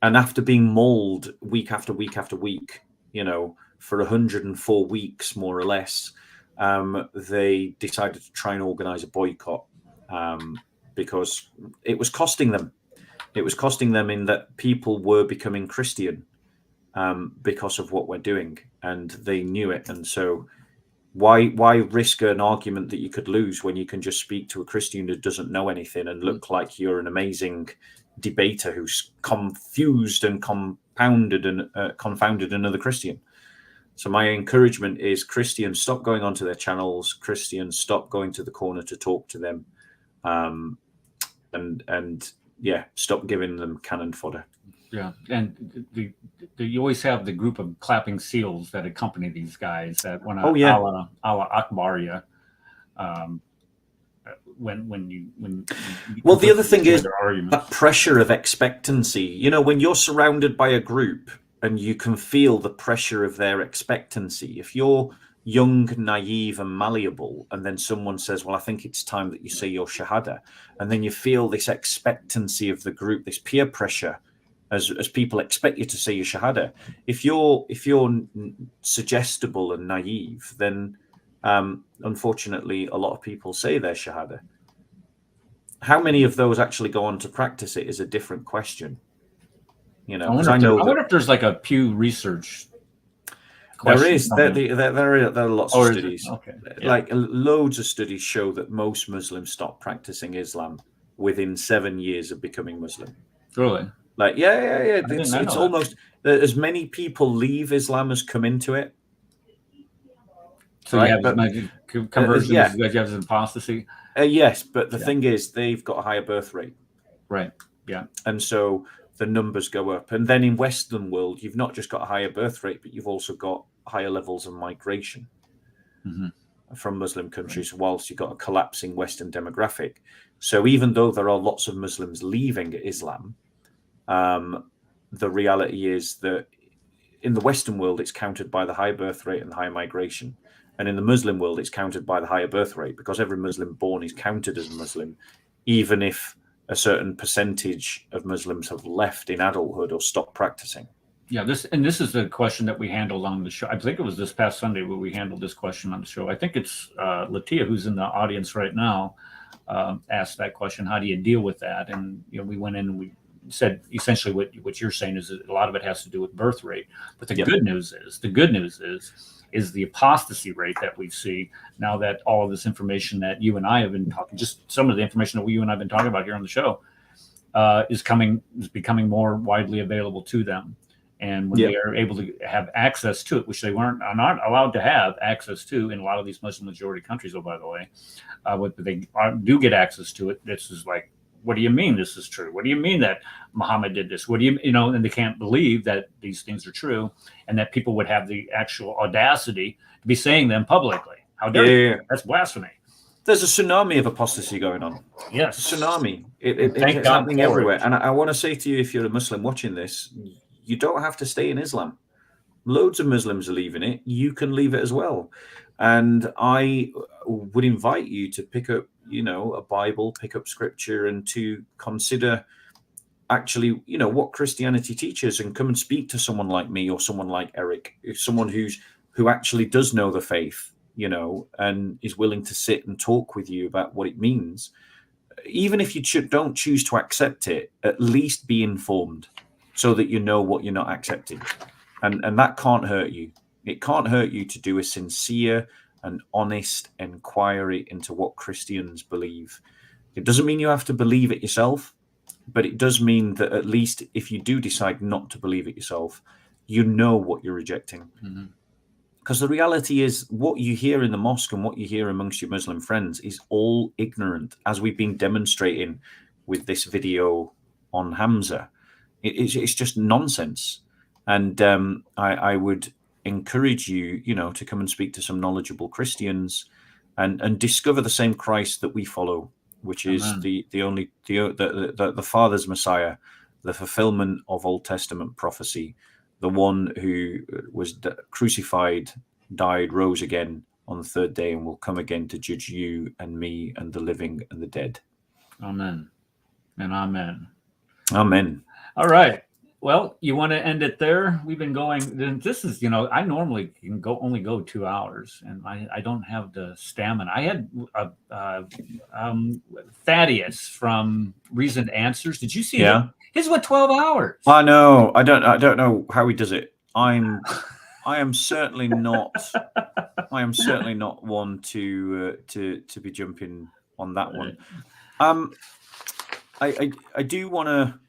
And after being mauled week after week after week, for 104 weeks, more or less, they decided to try and organize a boycott because it was costing them. It was costing them in that people were becoming Christian because of what we're doing, and they knew it. And so why risk an argument that you could lose when you can just speak to a Christian who doesn't know anything and look like you're an amazing debater who's confused and confounded another Christian? So my encouragement is Christians, stop going onto their channels. Christians, stop going to the corner to talk to them. And stop giving them cannon fodder. Yeah, and you always have the group of clapping seals that accompany these guys that want to Allah Akbar well, the other thing is that pressure of expectancy. You know, when you're surrounded by a group and you can feel the pressure of their expectancy, if you're young, naive and malleable, and then someone says, well, I think it's time that you say your shahada, and then you feel this expectancy of the group, this peer pressure as people expect you to say your shahada. If you're suggestible and naive, then unfortunately a lot of people say their shahada. How many of those actually go on to practice it is a different question. You know, I wonder if there's like a Pew Research. There is. There are lots of studies. Okay. Like loads of studies show that most Muslims stop practicing Islam within 7 years of becoming Muslim. Really? Like, yeah. It's almost as many people leave Islam as come into it. So you have conversions, you have apostasy. Yes, but the thing is, they've got a higher birth rate. Right. Yeah. And so the numbers go up. And then in Western world, you've not just got a higher birth rate, but you've also got higher levels of migration from Muslim countries, whilst you've got a collapsing Western demographic. So even though there are lots of Muslims leaving Islam, the reality is that in the Western world, it's counted by the high birth rate and the high migration. And in the Muslim world, it's counted by the higher birth rate, because every Muslim born is counted as a Muslim, even if a certain percentage of Muslims have left in adulthood or stopped practicing. Yeah, this is the question that we handled on the show. I think it was this past Sunday where we handled this question on the show. I think it's Latia, who's in the audience right now, asked that question. How do you deal with that? And we went in and we said essentially what you're saying is that a lot of it has to do with birth rate. But the good news is the apostasy rate that we see now that all of this information that you and I have been talking, just some of the information that you and I have been talking about here on the show, is becoming more widely available to them. And when they are able to have access to it, which they are not allowed to have access to in a lot of these Muslim majority countries, by the way, but they do get access to it. This is like, what do you mean this is true? What do you mean that Muhammad did this? What do you and they can't believe that these things are true and that people would have the actual audacity to be saying them publicly. How dare you? That's blasphemy. There's a tsunami of apostasy going on. Yes. A tsunami. It's happening everywhere. And I want to say to you, if you're a Muslim watching this, you don't have to stay in Islam. Loads of Muslims are leaving it. You can leave it as well. And I would invite you to pick up, a Bible, pick up scripture, and to consider actually, what Christianity teaches, and come and speak to someone like me or someone like Eric, someone who actually does know the faith, and is willing to sit and talk with you about what it means. Even if you don't choose to accept it, at least be informed so that you know what you're not accepting. And that can't hurt you. It can't hurt you to do a sincere and honest inquiry into what Christians believe. It doesn't mean you have to believe it yourself, but it does mean that at least if you do decide not to believe it yourself, you know what you're rejecting. Because the reality is, what you hear in the mosque and what you hear amongst your Muslim friends is all ignorant, as we've been demonstrating with this video on Hamza. It's just nonsense. And I would encourage you, to come and speak to some knowledgeable Christians and discover the same Christ that we follow, which is the Father's Messiah, the fulfillment of Old Testament prophecy, the one who was crucified, died, rose again on the third day, and will come again to judge you and me and the living and the dead. Amen. And amen. Amen. All right. Well, you want to end it there? We've been going. This is, I normally can only go 2 hours, and I don't have the stamina. I had Thaddeus from Reasoned Answers. Did you see him? His went 12 hours. I know. I don't know how he does it. I am certainly not. I am certainly not one to be jumping on that one. I do want to.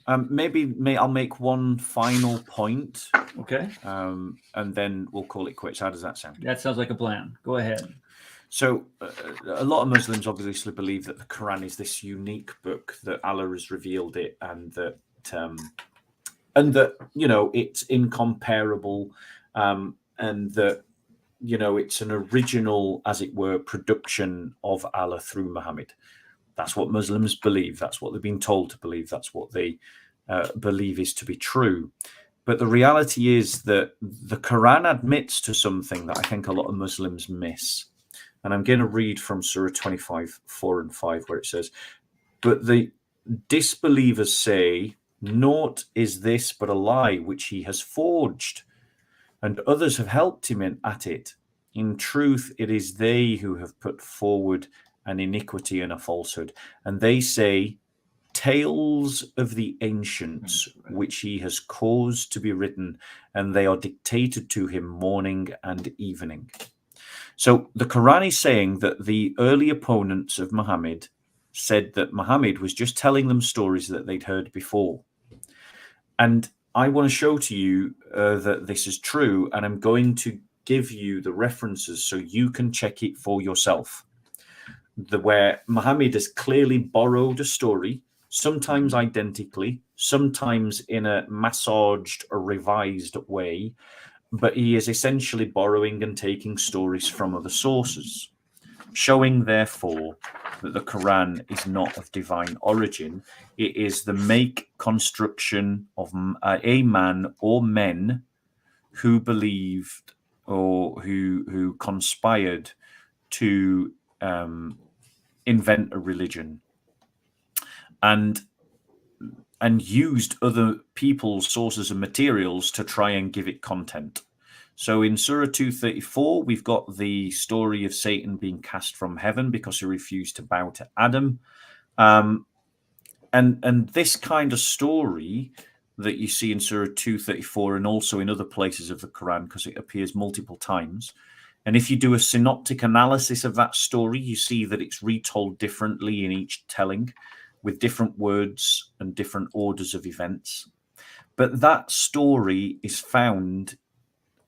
I'll make one final point, Okay. and then we'll call it quits. How does that sound? That sounds like a plan. Go ahead. So a lot of Muslims obviously believe that the Quran is this unique book, that Allah has revealed it, and that it's incomparable, and that it's an original, as it were, production of Allah through Muhammad. That's what Muslims believe. That's what they've been told to believe. That's what they believe is to be true. But the reality is that the Quran admits to something that I think a lot of Muslims miss. And I'm going to read from Surah 25, 4 and 5, where it says, "But the disbelievers say, naught is this but a lie which he has forged, and others have helped him at it. In truth, it is they who have put forward an iniquity and a falsehood. And they say, tales of the ancients, which he has caused to be written, and they are dictated to him morning and evening." So the Quran is saying that the early opponents of Muhammad said that Muhammad was just telling them stories that they'd heard before. And I want to show to you that this is true, and I'm going to give you the references so you can check it for yourself. Where Muhammad has clearly borrowed a story, sometimes identically, sometimes in a massaged or revised way, but he is essentially borrowing and taking stories from other sources, showing therefore that the Quran is not of divine origin. It is the make construction of a man or men who believed or who conspired to invent a religion and used other people's sources and materials to try and give it content. So in Surah 234, we've got the story of Satan being cast from heaven because he refused to bow to Adam. And this kind of story that you see in Surah 234 and also in other places of the Quran, because it appears multiple times. And if you do a synoptic analysis of that story, you see that it's retold differently in each telling, with different words and different orders of events. But that story is found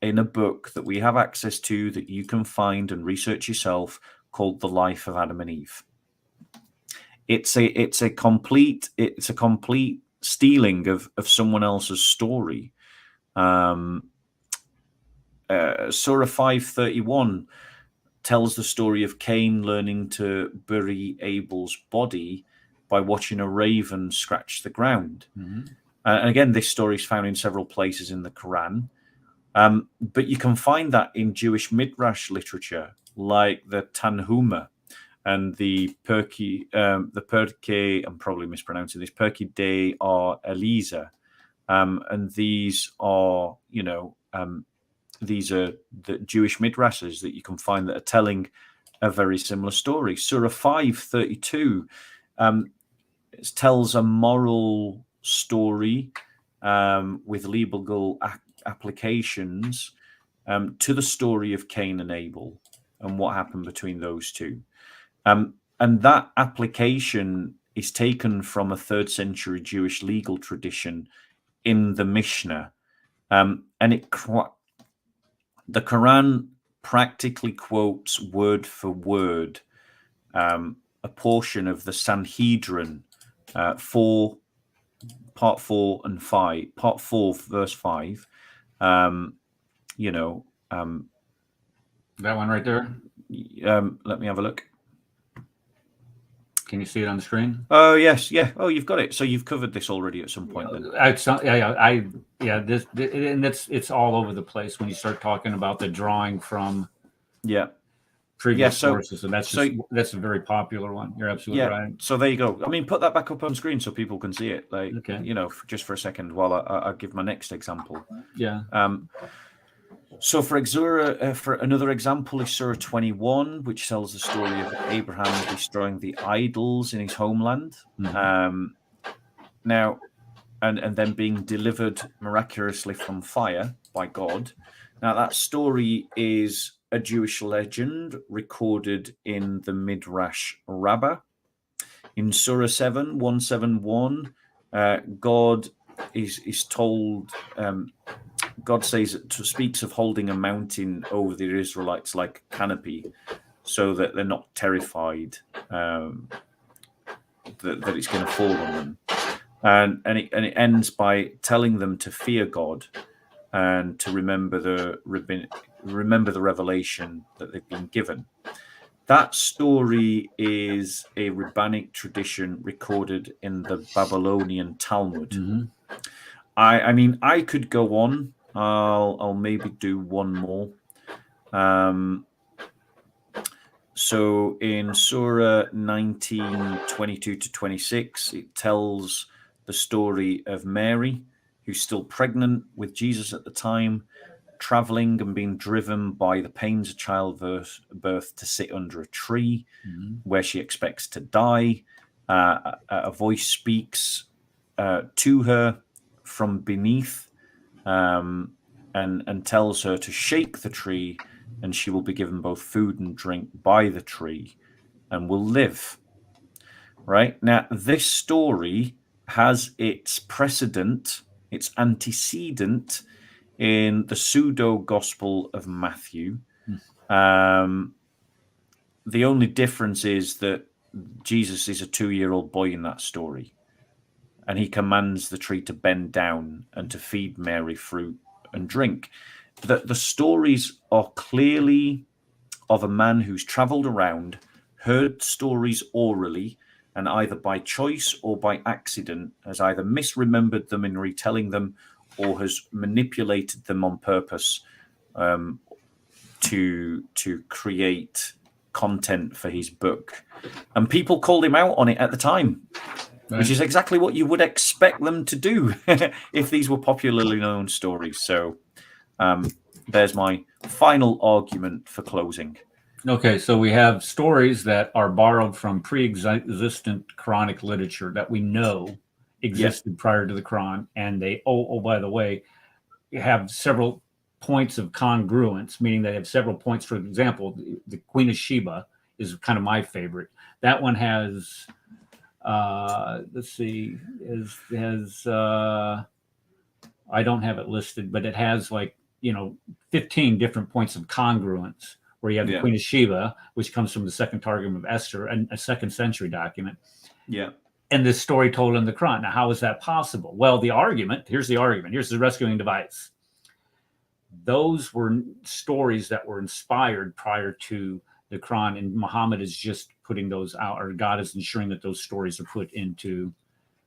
in a book that we have access to, that you can find and research yourself, called The Life of Adam and Eve. It's a complete stealing of someone else's story. Surah 5:31 tells the story of Cain learning to bury Abel's body by watching a raven scratch the ground. Mm-hmm. And again, this story is found in several places in the Quran. But you can find that in Jewish midrash literature, like the Tanhuma and the Pirkei, I'm probably mispronouncing this, Pirkei de Eliezer. And these are, these are the Jewish midrashes that you can find that are telling a very similar story. Surah 5:32 tells a moral story with legal applications to the story of Cain and Abel and what happened between those two. And that application is taken from a 3rd century Jewish legal tradition in the Mishnah. And the Quran practically quotes word for word a portion of the Sanhedrin, part 4 and 5, part 4, verse 5. That one right there. Let me have a look. Can you see it on the screen? Oh yes, yeah. Oh, you've got it. So you've covered this already at some point, then. It's all over the place when you start talking about the drawing from previous sources, and that's a very popular one. You're absolutely right. So there you go. I mean, put that back up on screen so people can see it. Just for a second while I give my next example. Yeah. So for another example is Surah 21, which tells the story of Abraham destroying the idols in his homeland. Mm-hmm. Now, and then being delivered miraculously from fire by God. Now, that story is a Jewish legend recorded in the Midrash Rabbah. In Surah 7:171, God is told. God says speaks of holding a mountain over the Israelites like a canopy, so that they're not terrified that it's going to fall on them. And it ends by telling them to fear God and to remember the revelation that they've been given. That story is a rabbinic tradition recorded in the Babylonian Talmud. Mm-hmm. I mean, I could go on. I'll maybe do one more. So in Surah 19:22-26, it tells the story of Mary, who's still pregnant with Jesus at the time, traveling and being driven by the pains of childbirth to sit under a tree where she expects to die. A voice speaks to her from beneath and tells her to shake the tree, and she will be given both food and drink by the tree and will live. Right? Now, this story has its precedent, its antecedent in the pseudo-gospel of Matthew. The only difference is that Jesus is a 2-year-old boy in that story, and he commands the tree to bend down and to feed Mary fruit and drink. The stories are clearly of a man who's traveled around, heard stories orally, and either by choice or by accident has either misremembered them in retelling them or has manipulated them on purpose to create content for his book. And people called him out on it at the time, which is exactly what you would expect them to do if these were popularly known stories. So there's my final argument for closing. Okay, so we have stories that are borrowed from pre-existent Quranic literature that we know existed prior to the Quran, and they, by the way, have several points of congruence, meaning they have several points. For example, the Queen of Sheba is kind of my favorite. That one has, let's see, I don't have it listed, but it has 15 different points of congruence, where you have the Queen of Sheba, which comes from the second Targum of Esther, and a 2nd century document. Yeah. And this story told in the Quran. Now, how is that possible? Well, here's the rescuing device. Those were stories that were inspired prior to the Quran, and Muhammad is just putting those out, or God is ensuring that those stories are put into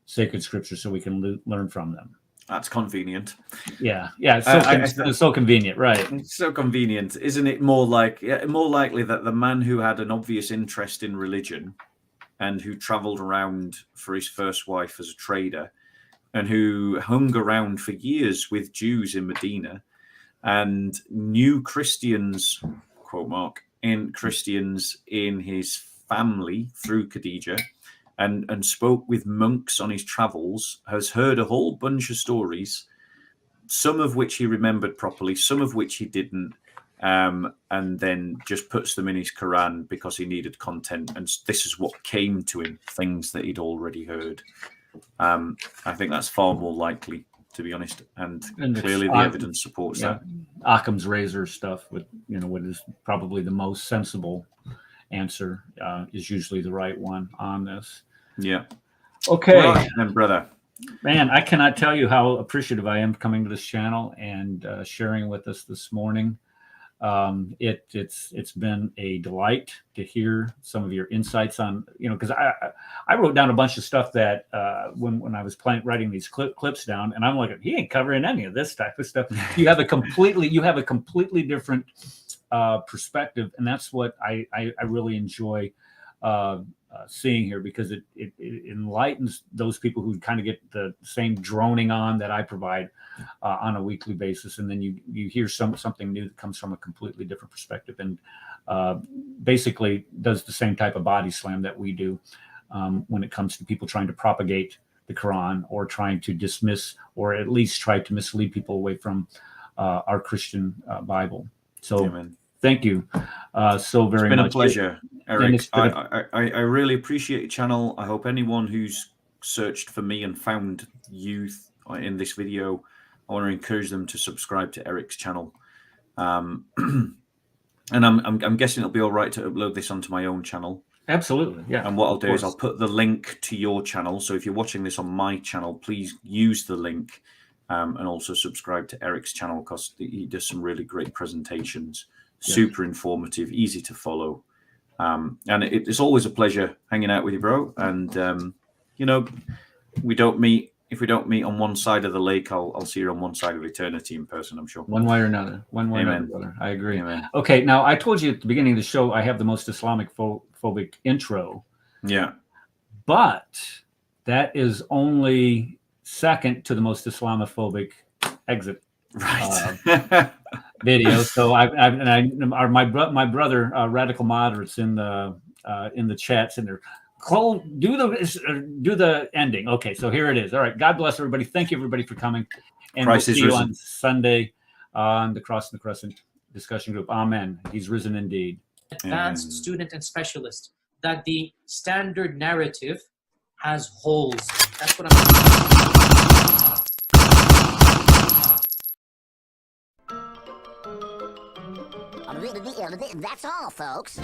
sacred scripture so we can learn from them. That's convenient. Yeah. It's so convenient, right? It's so convenient, isn't it? More likely that the man who had an obvious interest in religion and who traveled around for his first wife as a trader, and who hung around for years with Jews in Medina and knew Christians, quote mark, in Christians in his family through Khadijah, and spoke with monks on his travels, has heard a whole bunch of stories, some of which he remembered properly, some of which he didn't, and then just puts them in his Quran because he needed content. And this is what came to him, things that he'd already heard. I think that's far more likely, to be honest. And clearly the evidence supports that. Occam's razor stuff with, what is probably the most sensible answer is usually the right one on this. Yeah. Okay. Right, then, brother. Man, I cannot tell you how appreciative I am for coming to this channel and sharing with us this morning. It's been a delight to hear some of your insights on, because I wrote down a bunch of stuff that when I was writing these clips down, and I'm like, he ain't covering any of this type of stuff. You have a completely different perspective, and that's what I really enjoy seeing here, because it enlightens those people who kind of get the same droning on that I provide on a weekly basis, and then you hear something new that comes from a completely different perspective, and basically does the same type of body slam that we do when it comes to people trying to propagate the Quran, or trying to dismiss, or at least try to mislead people away from our Christian Bible. So. Amen. Thank you so very much. It's been a pleasure, Eric. I really appreciate your channel. I hope anyone who's searched for me and found you in this video, I want to encourage them to subscribe to Eric's channel. And I'm guessing it'll be all right to upload this onto my own channel. Absolutely, yeah. And what I'll do is I'll put the link to your channel. So if you're watching this on my channel, please use the link and also subscribe to Eric's channel, because he does some really great presentations, super informative, easy to follow. And it's always a pleasure hanging out with you, bro. And, you know, if we don't meet on one side of the lake, I'll see you on one side of eternity in person, I'm sure. One way or another. One way or another, brother. I agree. Amen. Okay, now I told you at the beginning of the show I have the most Islamic phobic intro. Yeah. But that is only second to the most Islamophobic exit video. So my brother Radical Moderate's in the chats, and they're do the ending. Okay, so here it is. All right. God bless everybody. Thank you everybody for coming, and we'll see you on Sunday on the Crescent Discussion Group. Amen. He's risen indeed. Advanced student and specialist, that the standard narrative has holes. That's what I'm. That's all, folks.